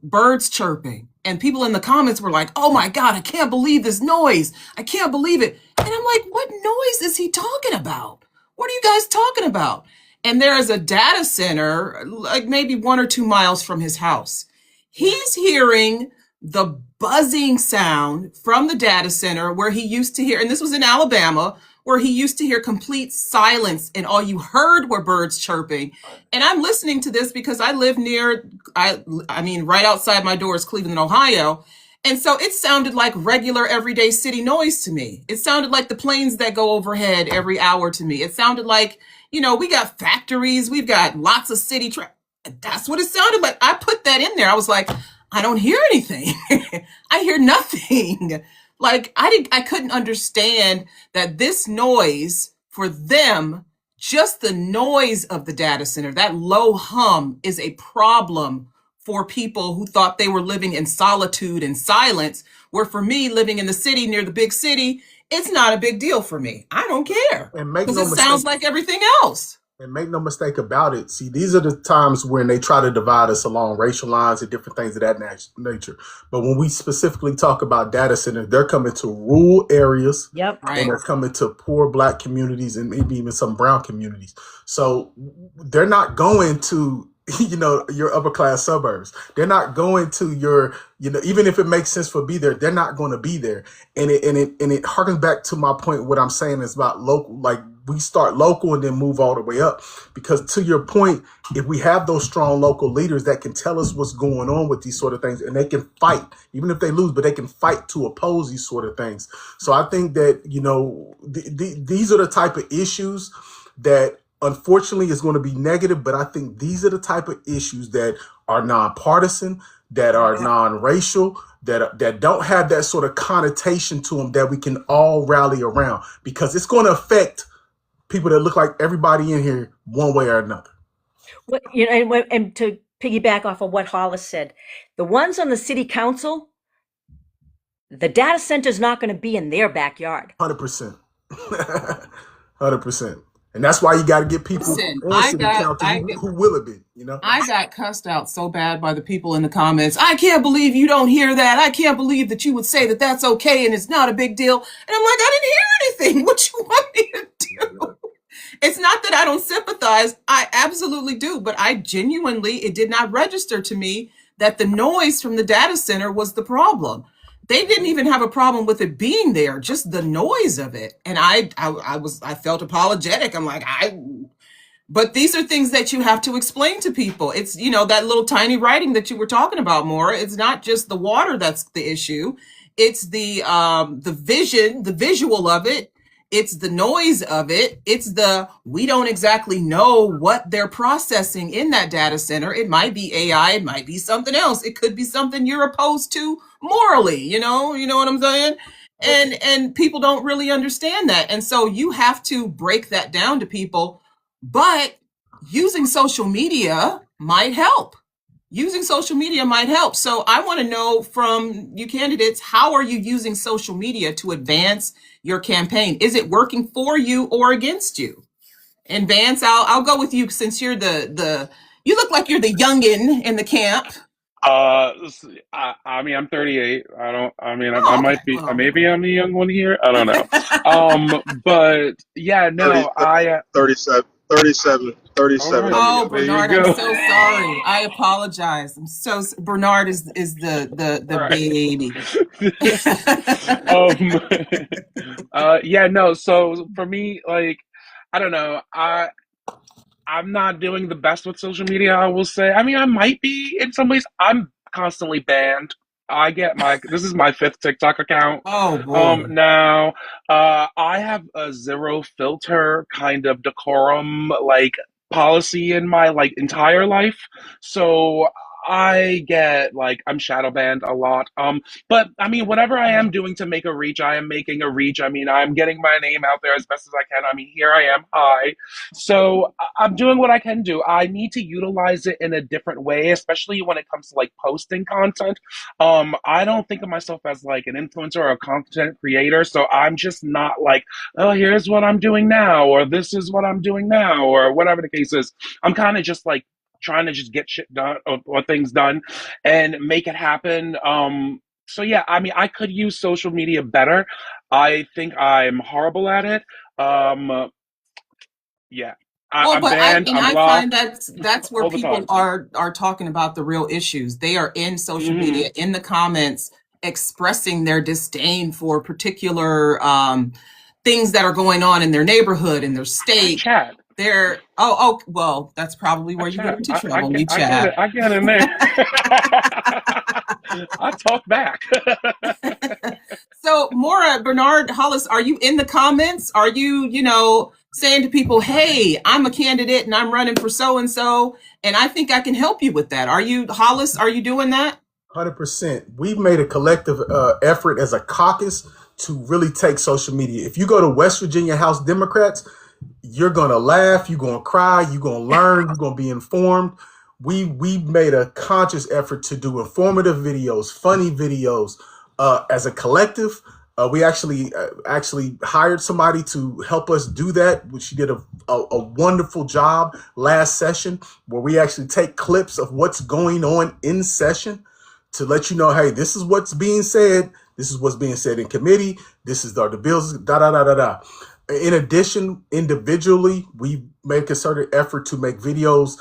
birds chirping. And people in the comments were like, oh my God, I can't believe this noise. I can't believe it. And I'm like, what noise is he talking about? What are you guys talking about? And there is a data center, like maybe 1 or 2 miles from his house. He's hearing the buzzing sound from the data center where he used to hear, and this was in Alabama, where he used to hear complete silence and all you heard were birds chirping. And I'm listening to this because I live near, I mean, right outside my door is Cleveland, Ohio. And so it sounded like regular everyday city noise to me. It sounded like the planes that go overhead every hour to me. It sounded like, we got factories, we've got lots of city that's what it sounded like. I put that in there. I was like, I don't hear anything. I hear nothing. Like I couldn't understand that this noise for them, just the noise of the data center, that low hum, is a problem for people who thought they were living in solitude and silence, where for me, living in the city near the big city, it's not a big deal for me. I don't care. And make Because no it mistake, sounds like everything else. and make no mistake about it. See, these are the times when they try to divide us along racial lines and different things of that nature. But when we specifically talk about data centers, they're coming to rural areas. Yep. Right. And they're coming to poor Black communities and maybe even some brown communities. So they're not going to, your upper class suburbs. They're not going to your, even if it makes sense for be there, they're not going to be there. And it harkens back to my point. What I'm saying is about local, like we start local and then move all the way up. Because to your point, if we have those strong local leaders that can tell us what's going on with these sort of things, and they can fight, even if they lose, but they can fight to oppose these sort of things. So I think that, these are the type of issues that unfortunately is going to be negative, but I think these are the type of issues that are nonpartisan, that are non-racial, that don't have that sort of connotation to them that we can all rally around, because it's going to affect people that look like everybody in here one way or another. What, and to piggyback off of what Hollis said, the ones on the city council, the data center is not going to be in their backyard. 100%. 100%. And that's why you got to get people on city council who will it be, I got cussed out so bad by the people in the comments. I can't believe you don't hear that. I can't believe that you would say that that's okay and it's not a big deal. And I'm like, I didn't hear anything. What you want me to do? It's not that I don't sympathize. I absolutely do. But it did not register to me that the noise from the data center was the problem. They didn't even have a problem with it being there, just the noise of it. And I felt apologetic. I'm like, but these are things that you have to explain to people. It's, that little tiny writing that you were talking about, Maura. It's not just the water that's the issue. It's the vision, the visual of it. It's the noise of it. It's we don't exactly know what they're processing in that data center. It might be AI. It might be something else. It could be something you're opposed to morally, you know what I'm saying? And people don't really understand that. And so you have to break that down to people, but using social media might help. So I want to know from you candidates, how are you using social media to advance your campaign? Is it working for you or against you? And Vance, I'll go with you since you're you look like you're the youngin in the camp. I'm 38. I might be, maybe I'm the young one here. I don't know. But yeah, no, 37. Oh, Bernard, I'm so sorry. I apologize. Bernard is the baby. Yeah, no. So for me, like, I don't know. I'm not doing the best with social media, I will say. I might be in some ways. I'm constantly banned. This is my 5th TikTok account. Oh, boy. Now, I have a zero filter kind of decorum, like, policy in my, like, entire life. So I get, like, I'm shadow banned a lot. But whatever I am doing to make a reach, I am making a reach. I'm getting my name out there as best as I can. Here I am. Hi. So I'm doing what I can do. I need to utilize it in a different way, especially when it comes to, like, posting content. I don't think of myself as, like, an influencer or a content creator. So I'm just not like, oh, here's what I'm doing now, or this is what I'm doing now, or whatever the case is. I'm kind of just like trying to just get shit done or things done and make it happen. So yeah, I could use social media better. I think I'm horrible at it. Yeah. I'm banned. I find that's where people are talking about the real issues. They are in social media, in the comments, expressing their disdain for particular things that are going on in their neighborhood, in their state. Chat. Well, that's probably where you get into trouble. You chat. I get in there. I talk back. So, Maura, Bernard, Hollis, are you in the comments? Are you, saying to people, hey, I'm a candidate and I'm running for so-and-so, and I think I can help you with that? Are you, Hollis, are you doing that? 100%. We've made a collective effort as a caucus to really take social media. If you go to West Virginia House Democrats, you're going to laugh, you're going to cry, you're going to learn, you're going to be informed. we made a conscious effort to do informative videos, funny videos as a collective. We actually hired somebody to help us do that, which she did a wonderful job last session, where we actually take clips of what's going on in session to let you know, hey, this is what's being said. This is what's being said in committee. This is the bills, da da da da da. In addition, individually, we make a concerted effort to make videos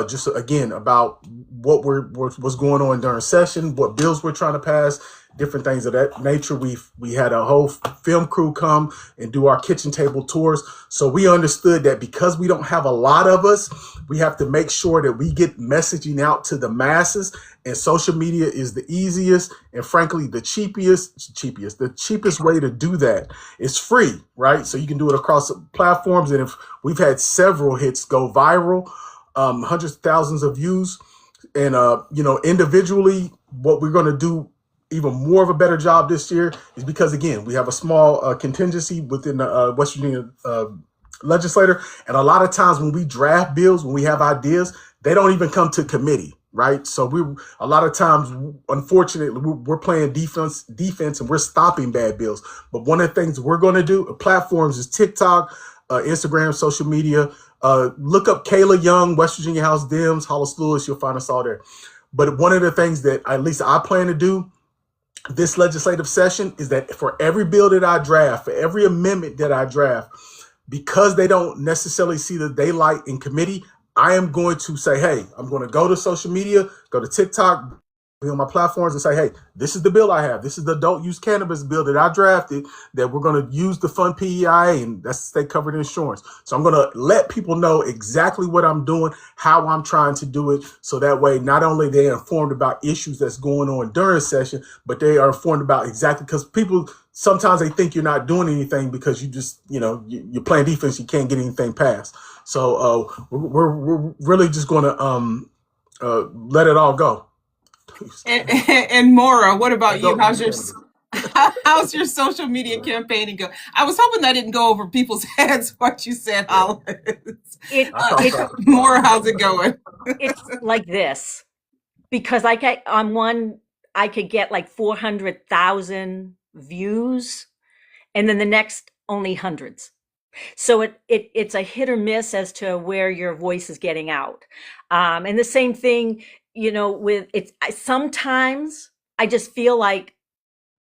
just again about what's going on during session, what bills we're trying to pass, different things of that nature. We had a whole film crew come and do our kitchen table tours. So we understood that because we don't have a lot of us, we have to make sure that we get messaging out to the masses. And social media is the easiest and frankly the cheapest way to do that. It's free, right? So you can do it across platforms. And if we've had several hits go viral, hundreds of thousands of views, and individually, what we're going to do even more of a better job this year is because, again, we have a small contingency within the West Virginia legislator. And a lot of times when we draft bills, when we have ideas, they don't even come to committee, right? So a lot of times, unfortunately, we're playing defense and we're stopping bad bills. But one of the things we're going to do, platforms is TikTok, Instagram, social media. Look up Kayla Young, West Virginia House Dems, Hollis Lewis. You'll find us all there. But one of the things that at least I plan to do this legislative session is that for every bill that I draft, for every amendment that I draft, because they don't necessarily see the daylight in committee, I am going to say, hey, I'm going to go to social media, go to TikTok, be on my platforms and say, hey, this is the bill I have. This is the adult use cannabis bill that I drafted that we're going to use to fund PEI, and that's state covered insurance. So I'm going to let people know exactly what I'm doing, how I'm trying to do it. So that way, not only they're informed about issues that's going on during session, but they are informed about exactly, because people, sometimes they think you're not doing anything because you just, you're playing defense. You can't get anything passed. So we're really just going to let it all go. And Maura, what about you? How's your social media campaigning go? I was hoping that didn't go over people's heads what you said, Hollis. Maura, how's it going? It's like this, because I could get like 400,000 views, and then the next only hundreds. So it's a hit or miss as to where your voice is getting out. And the same thing, sometimes I just feel like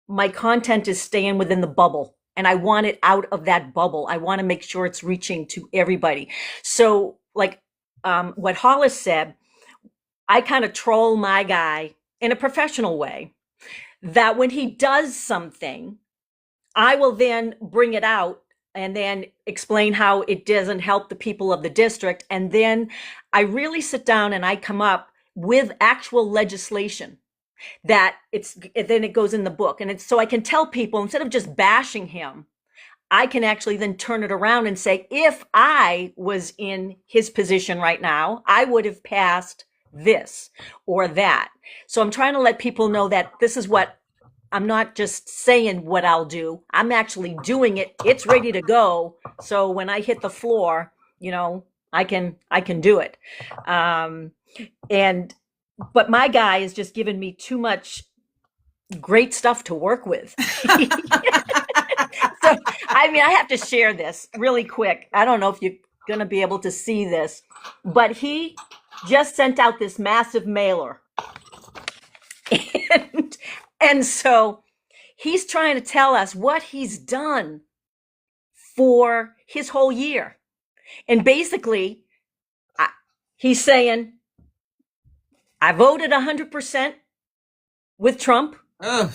my content is staying within the bubble, and I want it out of that bubble. I want to make sure it's reaching to everybody. So like what Hollis said, I kind of troll my guy in a professional way, that when he does something, I will then bring it out and then explain how it doesn't help the people of the district. And then I really sit down and I come up with actual legislation then it goes in the book. And so I can tell people, instead of just bashing him, I can actually then turn it around and say, if I was in his position right now, I would have passed this or that. So I'm trying to let people know that this is what, I'm not just saying what I'll do. I'm actually doing it. It's ready to go. So when I hit the floor, I can do it. But my guy has just given me too much great stuff to work with. So, I have to share this really quick. I don't know if you're going to be able to see this, but he just sent out this massive mailer. And so he's trying to tell us what he's done for his whole year. And basically, he's saying, I voted 100% with Trump. Ugh.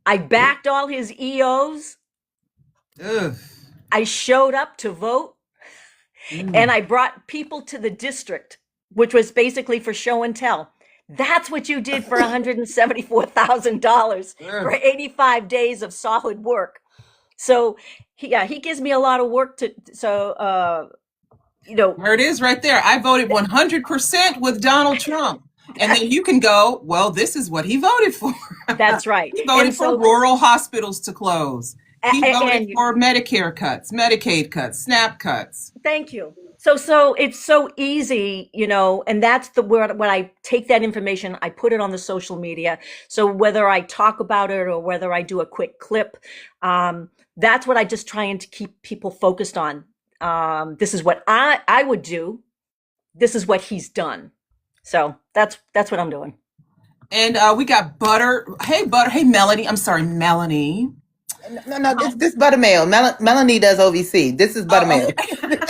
I backed all his EOs. Ugh. I showed up to vote. And I brought people to the district, which was basically for show and tell. That's what you did for $174,000 for 85 days of solid work. So he gives me a lot of work to, there it is right there. I voted 100% with Donald Trump. And then you can go, well, this is what he voted for. That's right. He voted for rural hospitals to close. He voted for Medicare cuts, Medicaid cuts, SNAP cuts. Thank you. So it's so easy, and that's the word when I take that information, I put it on the social media. So whether I talk about it or whether I do a quick clip, that's what I just trying to keep people focused on. This is what I would do. This is what he's done. So that's what I'm doing. And we got Butter. Hey, Butter. Hey, Melanie. I'm sorry, Melanie. No, this Buttermail. Melanie does OVC. This is Buttermail. Okay.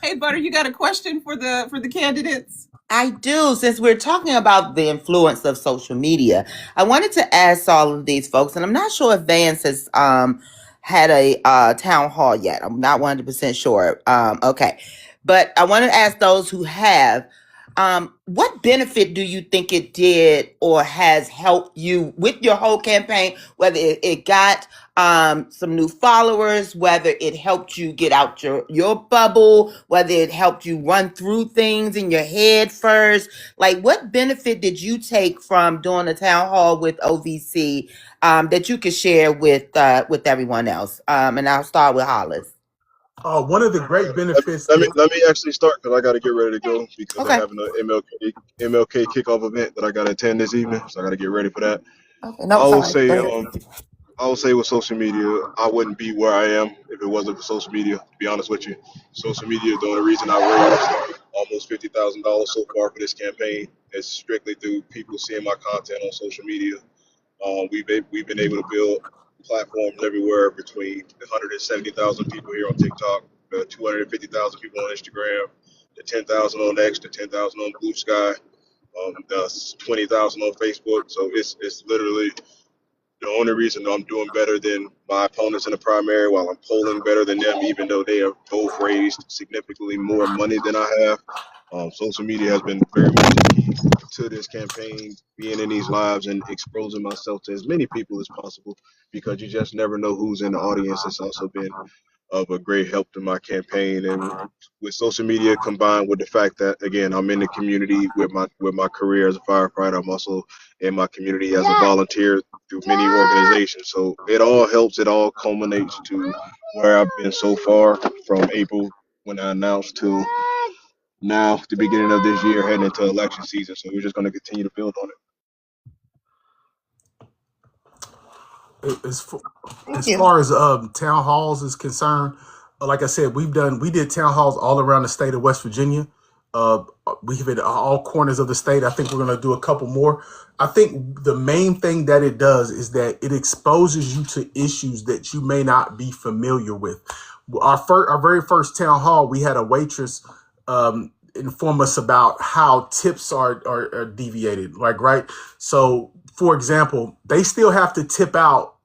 Hey, Butter, you got a question for the candidates? I do. Since we're talking about the influence of social media, I wanted to ask all of these folks, and I'm not sure if Vance has had a town hall yet. I'm not 100% sure. Okay. But I want to ask those who have, what benefit do you think it did or has helped you with your whole campaign, whether it got some new followers, whether it helped you get out your bubble, whether it helped you run through things in your head first? Like, what benefit did you take from doing a town hall with OVC that you could share with everyone else? And I'll start with Hollis. One of the great benefits. Let me actually start because I got to get ready to go because Okay. I'm having an MLK kickoff event that I got to attend this evening, so I got to get ready for that. Okay. No, I will sorry. say, Go ahead. I will say with social media, I wouldn't be where I am if it wasn't for social media. To be honest with you, social media is the only reason I raised almost $50,000 so far for this campaign. It's strictly through people seeing my content on social media. We've been able to build platforms everywhere between 170,000 people here on TikTok, 250,000 people on Instagram, the 10,000 on X, the 10,000 on Blue Sky, the 20,000 on Facebook. So it's literally the only reason I'm doing better than my opponents in the primary, while I'm polling better than them, even though they have both raised significantly more money than I have. Social media has been very much key to this campaign, being in these lives and exposing myself to as many people as possible, because you just never know who's in the audience. It's also been of a great help to my campaign, and with social media combined with the fact that, again, I'm in the community with my career as a firefighter. I'm also in my community as a volunteer through many organizations. So it all helps. It all culminates to where I've been so far from April when I announced to now the beginning of this year, heading into election season. So we're just going to continue to build on it. As Thank you. far as town halls is concerned, like I said, we did town halls all around the state of West Virginia. We have it all corners of the state. I think we're going to do a couple more. I think the main thing that it does is that it exposes you to issues that you may not be familiar with. Our very first town hall, we had a waitress inform us about how tips are deviated. Like, right. So, for example, they still have to tip out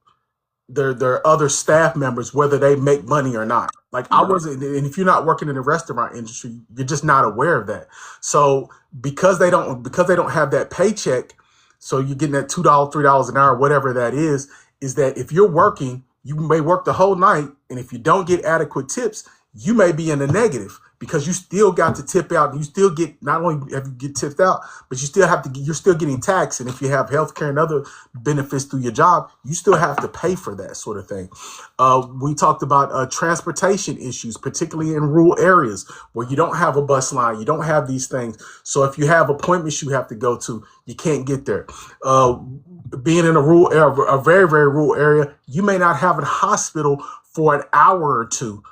their other staff members, whether they make money or not. Like, I wasn't, and if you're not working in the restaurant industry, you're just not aware of that. So because they don't have that paycheck, so you're getting that $2, $3 an hour, whatever that is that if you're working, you may work the whole night, and if you don't get adequate tips, you may be in the negative because you still got to tip out, and you still get, not only have you get tipped out, but you still have to you're still getting taxed. And if you have healthcare and other benefits through your job, you still have to pay for that sort of thing. We talked about transportation issues, particularly in rural areas where you don't have a bus line, you don't have these things. So if you have appointments you have to go to, you can't get there. Being in a rural area, a very, very rural area, you may not have a hospital for an hour or two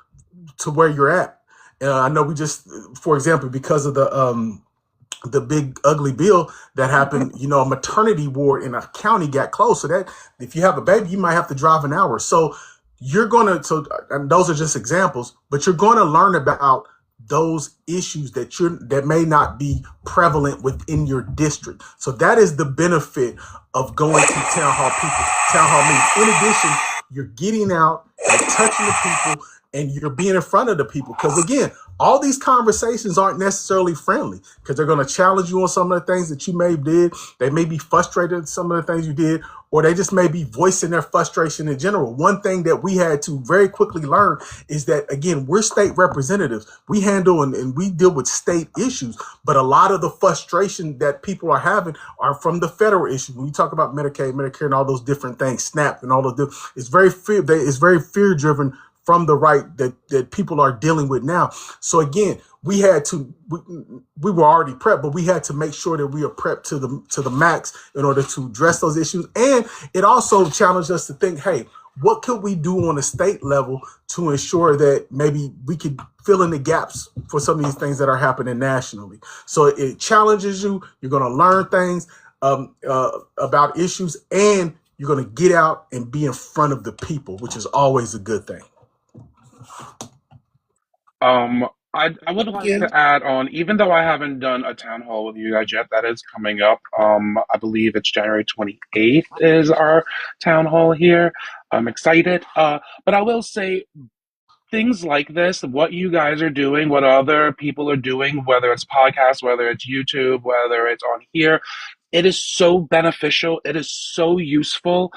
to where you're at. I know we just, for example, because of the big ugly bill that happened, a maternity ward in a county got closed. So that if you have a baby, you might have to drive an hour. So and those are just examples, but you're going to learn about those issues that may not be prevalent within your district. So that is the benefit of going to town hall meetings. In addition, you're getting out, you're touching the people, and you're being in front of the people. Because again, all these conversations aren't necessarily friendly, because they're going to challenge you on some of the things that you may did. They may be frustrated at some of the things you did, or they just may be voicing their frustration in general. One thing that we had to very quickly learn is that, again, we're state representatives. We handle and we deal with state issues, but a lot of the frustration that people are having are from the federal issues. When you talk about Medicaid, Medicare, and all those different things, SNAP, and all of them, it's very fear-driven from the right that people are dealing with now. So again, we were already prepped, but we had to make sure that we are prepped to the max in order to address those issues. And it also challenged us to think, hey, what could we do on a state level to ensure that maybe we could fill in the gaps for some of these things that are happening nationally? So it challenges you. You're going to learn things about issues, and you're going to get out and be in front of the people, which is always a good thing. I would like to add on, even though I haven't done a town hall with you guys yet, that is coming up. I believe it's January 28th is our town hall here. I'm excited. But I will say things like this, what you guys are doing, what other people are doing, whether it's podcasts, whether it's YouTube, whether it's on here, it is so beneficial. It is so useful.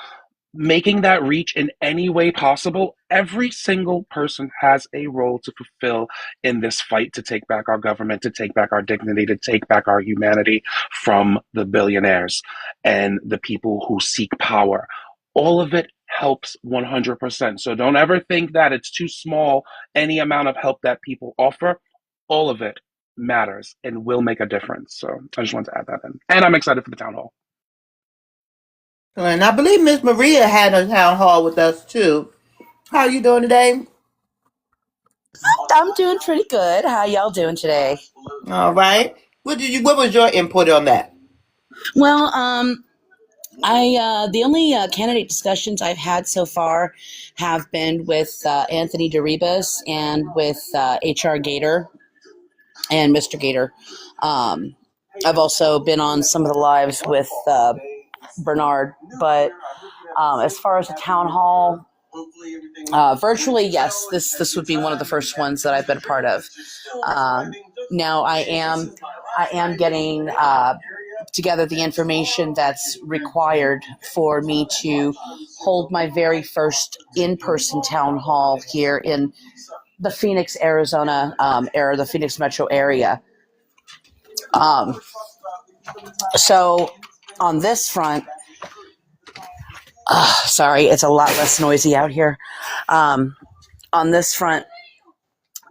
Making that reach in any way possible, every single person has a role to fulfill in this fight to take back our government, to take back our dignity, to take back our humanity from the billionaires and the people who seek power. All of it helps 100%. So don't ever think that it's too small, any amount of help that people offer. All of it matters and will make a difference. So I just wanted to add that in. And I'm excited for the town hall. And I believe Miss Maria had a town hall with us too. How are you doing today? I'm doing pretty good. How y'all doing today? All right. What was your input on that? Well, the only candidate discussions I've had so far have been with Anthony DeRibas and with HR Gator and Mr. Gator. I've also been on some of the lives with Bernard, but as far as the town hall, virtually, yes, this would be one of the first ones that I've been a part of. Now I am getting together the information that's required for me to hold my very first in-person town hall here in the Phoenix, Arizona area, the Phoenix metro area. So on this front, sorry, it's a lot less noisy out here. On this front,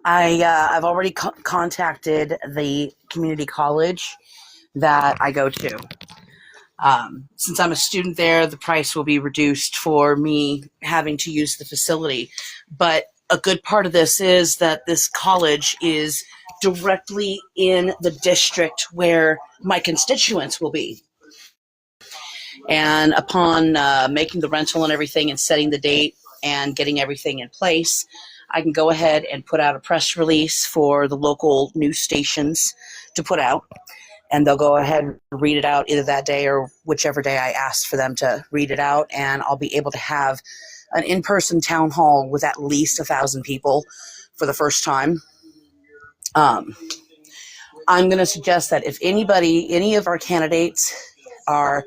I've already contacted the community college that I go to. Since I'm a student there, the price will be reduced for me having to use the facility. But a good part of this is that this college is directly in the district where my constituents will be. And upon making the rental and everything and setting the date and getting everything in place, I can go ahead and put out a press release for the local news stations to put out. And they'll go ahead and read it out either that day or whichever day I asked for them to read it out. And I'll be able to have an in-person town hall with at least 1,000 people for the first time. I'm going to suggest that if any of our candidates are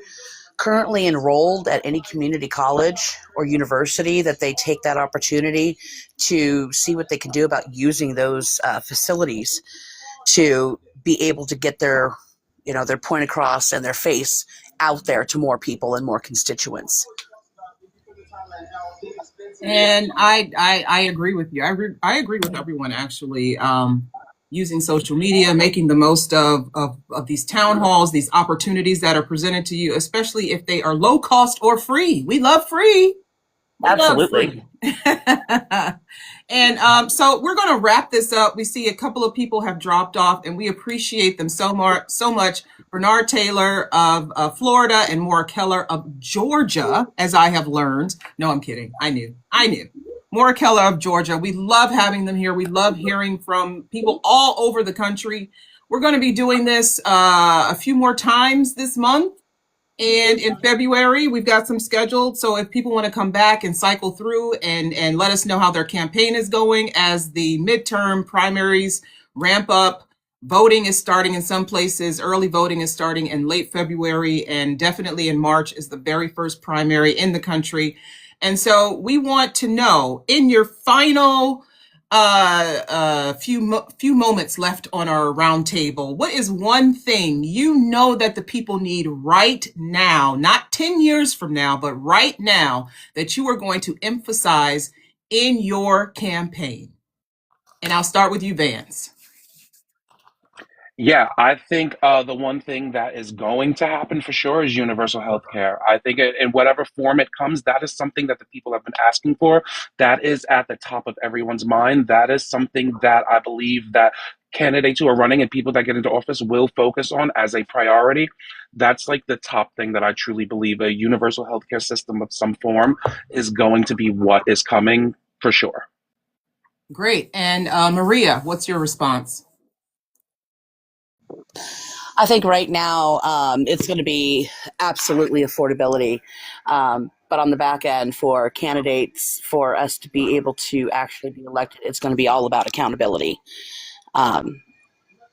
currently enrolled at any community college or university, that they take that opportunity to see what they can do about using those facilities to be able to get their point across and their face out there to more people and more constituents. And I agree with you. I agree with everyone, actually. Using social media, making the most of these town halls, these opportunities that are presented to you, especially if they are low cost or free. We love free. Absolutely. And so we're going to wrap this up. We see a couple of people have dropped off, and we appreciate them so much. Bernard Taylor of Florida and Maura Keller of Georgia, as I have learned. No, I'm kidding. I knew. Maura Keller of Georgia. We love having them here. We love hearing from people all over the country. We're going to be doing this a few more times this month. And in February, we've got some scheduled. So if people want to come back and cycle through and let us know how their campaign is going as the midterm primaries ramp up. Voting is starting in some places. Early voting is starting in late February, and definitely in March is the very first primary in the country. And so we want to know, in your final few moments left on our roundtable, what is one thing you know that the people need right now, not 10 years from now, but right now, that you are going to emphasize in your campaign? And I'll start with you, Vance. Yeah, I think the one thing that is going to happen for sure is universal health care. I think in whatever form it comes, that is something that the people have been asking for. That is at the top of everyone's mind. That is something that I believe that candidates who are running and people that get into office will focus on as a priority. That's like the top thing that I truly believe a universal healthcare system of some form is going to be what is coming for sure. Great. And Maria, what's your response? I think right now it's going to be absolutely affordability. But on the back end, for candidates, for us to be able to actually be elected, it's going to be all about accountability.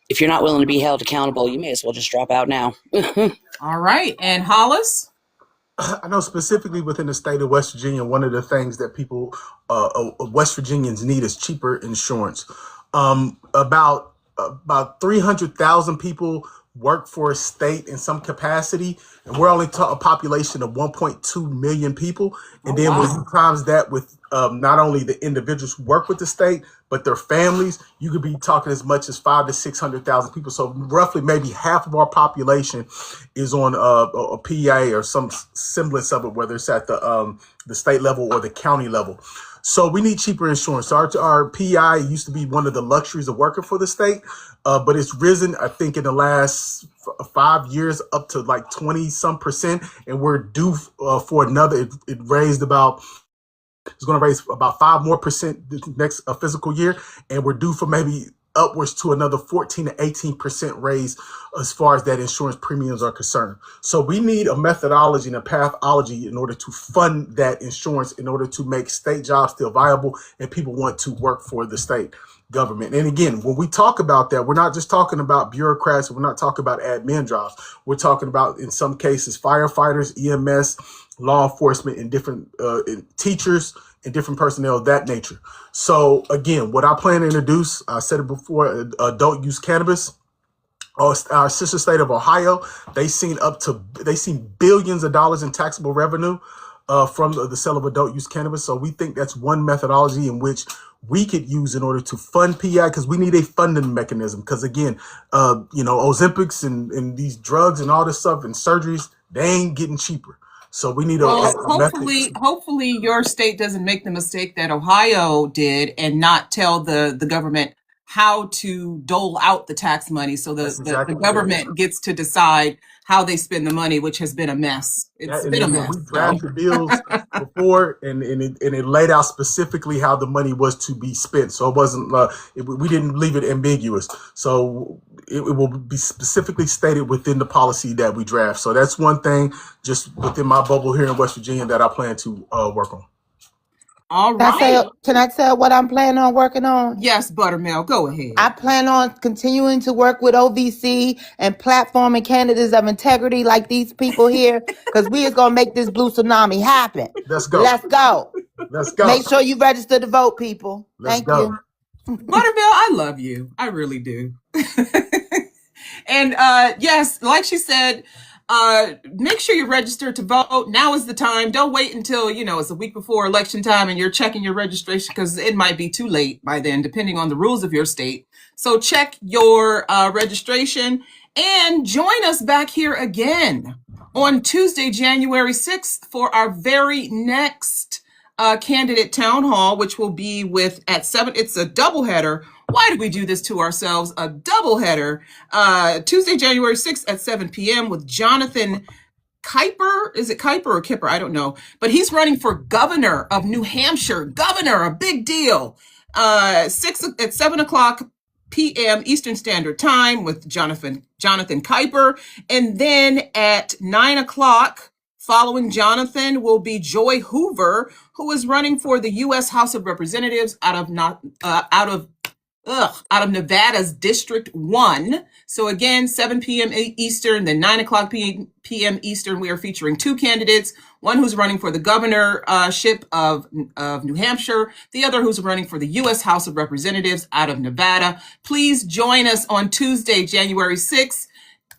If you're not willing to be held accountable, you may as well just drop out now. All right. And Hollis? I know specifically within the state of West Virginia, one of the things that people, West Virginians need is cheaper insurance. About 300,000 people work for a state in some capacity, and we're only a population of 1.2 million people. And then when you times that with not only the individuals who work with the state, but their families, you could be talking as much as 500,000 to 600,000 people. So roughly maybe half of our population is on a PA or some semblance of it, whether it's at the state level or the county level. So we need cheaper insurance. Our PI used to be one of the luxuries of working for the state, but it's risen, I think, in the last 5 years up to like 20% and we're due for another. It raised about. It's going to raise about 5% more this next fiscal year, and we're due for maybe upwards to another 14 to 18% raise as far as that insurance premiums are concerned. So we need a methodology and a pathology in order to fund that insurance, in order to make state jobs still viable and people want to work for the state government. And again, when we talk about that, we're not just talking about bureaucrats. We're not talking about admin jobs. We're talking about, in some cases, firefighters, EMS, law enforcement, and different teachers and different personnel of that nature. So again, what I plan to introduce, I said it before, adult use cannabis. Our sister state of Ohio, they seen billions of dollars in taxable revenue from the sale of adult use cannabis. So we think that's one methodology in which we could use in order to fund PI, because we need a funding mechanism. Because again, Ozempics and these drugs and all this stuff and surgeries, they ain't getting cheaper. So we need hopefully your state doesn't make the mistake that Ohio did and not tell the government how to dole out the tax money, so the government gets to decide how they spend the money, which has been a mess. It's been a mess. We drafted bills before, and it laid out specifically how the money was to be spent. So it wasn't we didn't leave it ambiguous. So it will be specifically stated within the policy that we draft. So that's one thing just within my bubble here in West Virginia that I plan to work on. All right. Can I tell what I'm planning on working on? Yes, Buttermilk, go ahead. I plan on continuing to work with OVC and platforming candidates of integrity like these people here, because we is going to make this blue tsunami happen. Let's go. Let's go. Let's go. Make sure you register to vote, people. Thank you. Buttermilk, I love you. I really do. And yes, like she said, make sure you register to vote. Now is the time. Don't wait until, it's a week before election time and you're checking your registration, because it might be too late by then, depending on the rules of your state. So check your registration and join us back here again on Tuesday, January 6th for our very next candidate town hall, which will be at 7. It's a doubleheader. Why did we do this to ourselves? A doubleheader, Tuesday, January 6th at 7 p.m. with Jonathan Kuiper. Is it Kuiper or Kipper? I don't know. But he's running for governor of New Hampshire. Governor, a big deal. At 7 o'clock p.m. Eastern Standard Time with Jonathan Kuiper. And then at 9 o'clock, following Jonathan, will be Joy Hoover, who is running for the U.S. House of Representatives out of Nevada's District 1. So again, 7 p.m. Eastern, then 9 o'clock p.m. Eastern, we are featuring two candidates, one who's running for the governorship of New Hampshire, the other who's running for the U.S. House of Representatives out of Nevada. Please join us on Tuesday, January 6th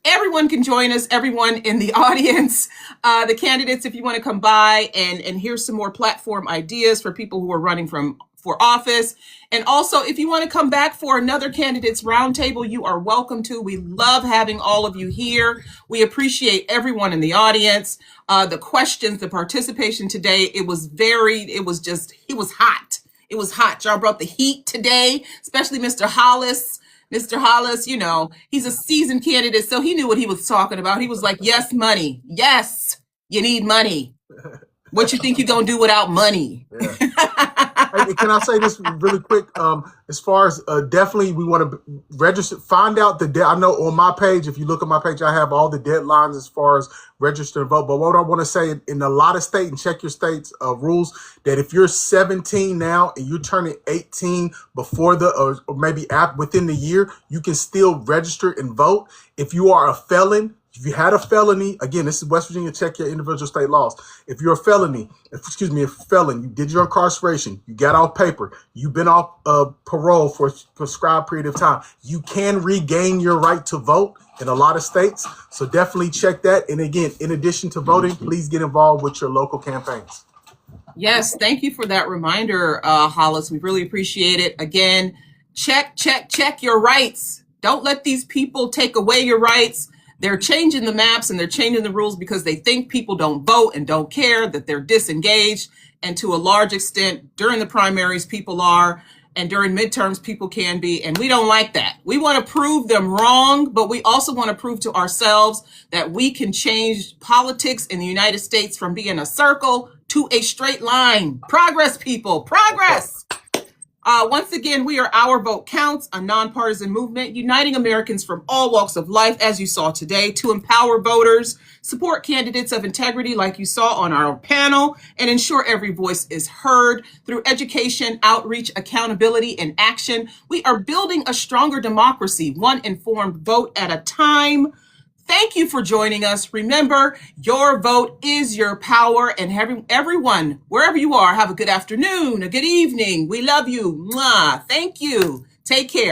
everyone can join us, everyone in the audience, the candidates, if you want to come by and hear some more platform ideas for people who are running for office. And also, if you want to come back for another candidates roundtable, you are welcome to. We love having all of you here. We appreciate everyone in the audience. The questions, the participation today, it was hot. It was hot. Y'all brought the heat today, especially Mr. Hollis. Mr. Hollis, you know, he's a seasoned candidate, so he knew what he was talking about. He was like, yes, money. Yes, you need money. What you think you're going to do without money? Yeah. Hey, can I say this really quick? As far as definitely we want to register, find out I know on my page, if you look at my page, I have all the deadlines as far as register and vote. But what I want to say, in a lot of states, and check your state's rules, that if you're 17 now and you're turning 18 before or maybe within the year, you can still register and vote. If you are a felon, if you had a felony, again, this is West Virginia, check your individual state laws. If you're a felon, you did your incarceration, you got off paper, you've been off parole for a prescribed period of time, you can regain your right to vote in a lot of states. So definitely check that. And again, in addition to voting, please get involved with your local campaigns. Yes, thank you for that reminder, Hollis. We really appreciate it. Again, check your rights. Don't let these people take away your rights. They're changing the maps and they're changing the rules because they think people don't vote and don't care, that they're disengaged. And to a large extent, during the primaries, people are, and during midterms, people can be. And we don't like that. We want to prove them wrong, but we also want to prove to ourselves that we can change politics in the United States from being a circle to a straight line. Progress, people, progress. Once again, we are Our Vote Counts, a nonpartisan movement uniting Americans from all walks of life, as you saw today, to empower voters, support candidates of integrity like you saw on our panel, and ensure every voice is heard through education, outreach, accountability, and action. We are building a stronger democracy, one informed vote at a time. Thank you for joining us. Remember, your vote is your power. And everyone, wherever you are, have a good afternoon, a good evening. We love you. Mwah. Thank you. Take care.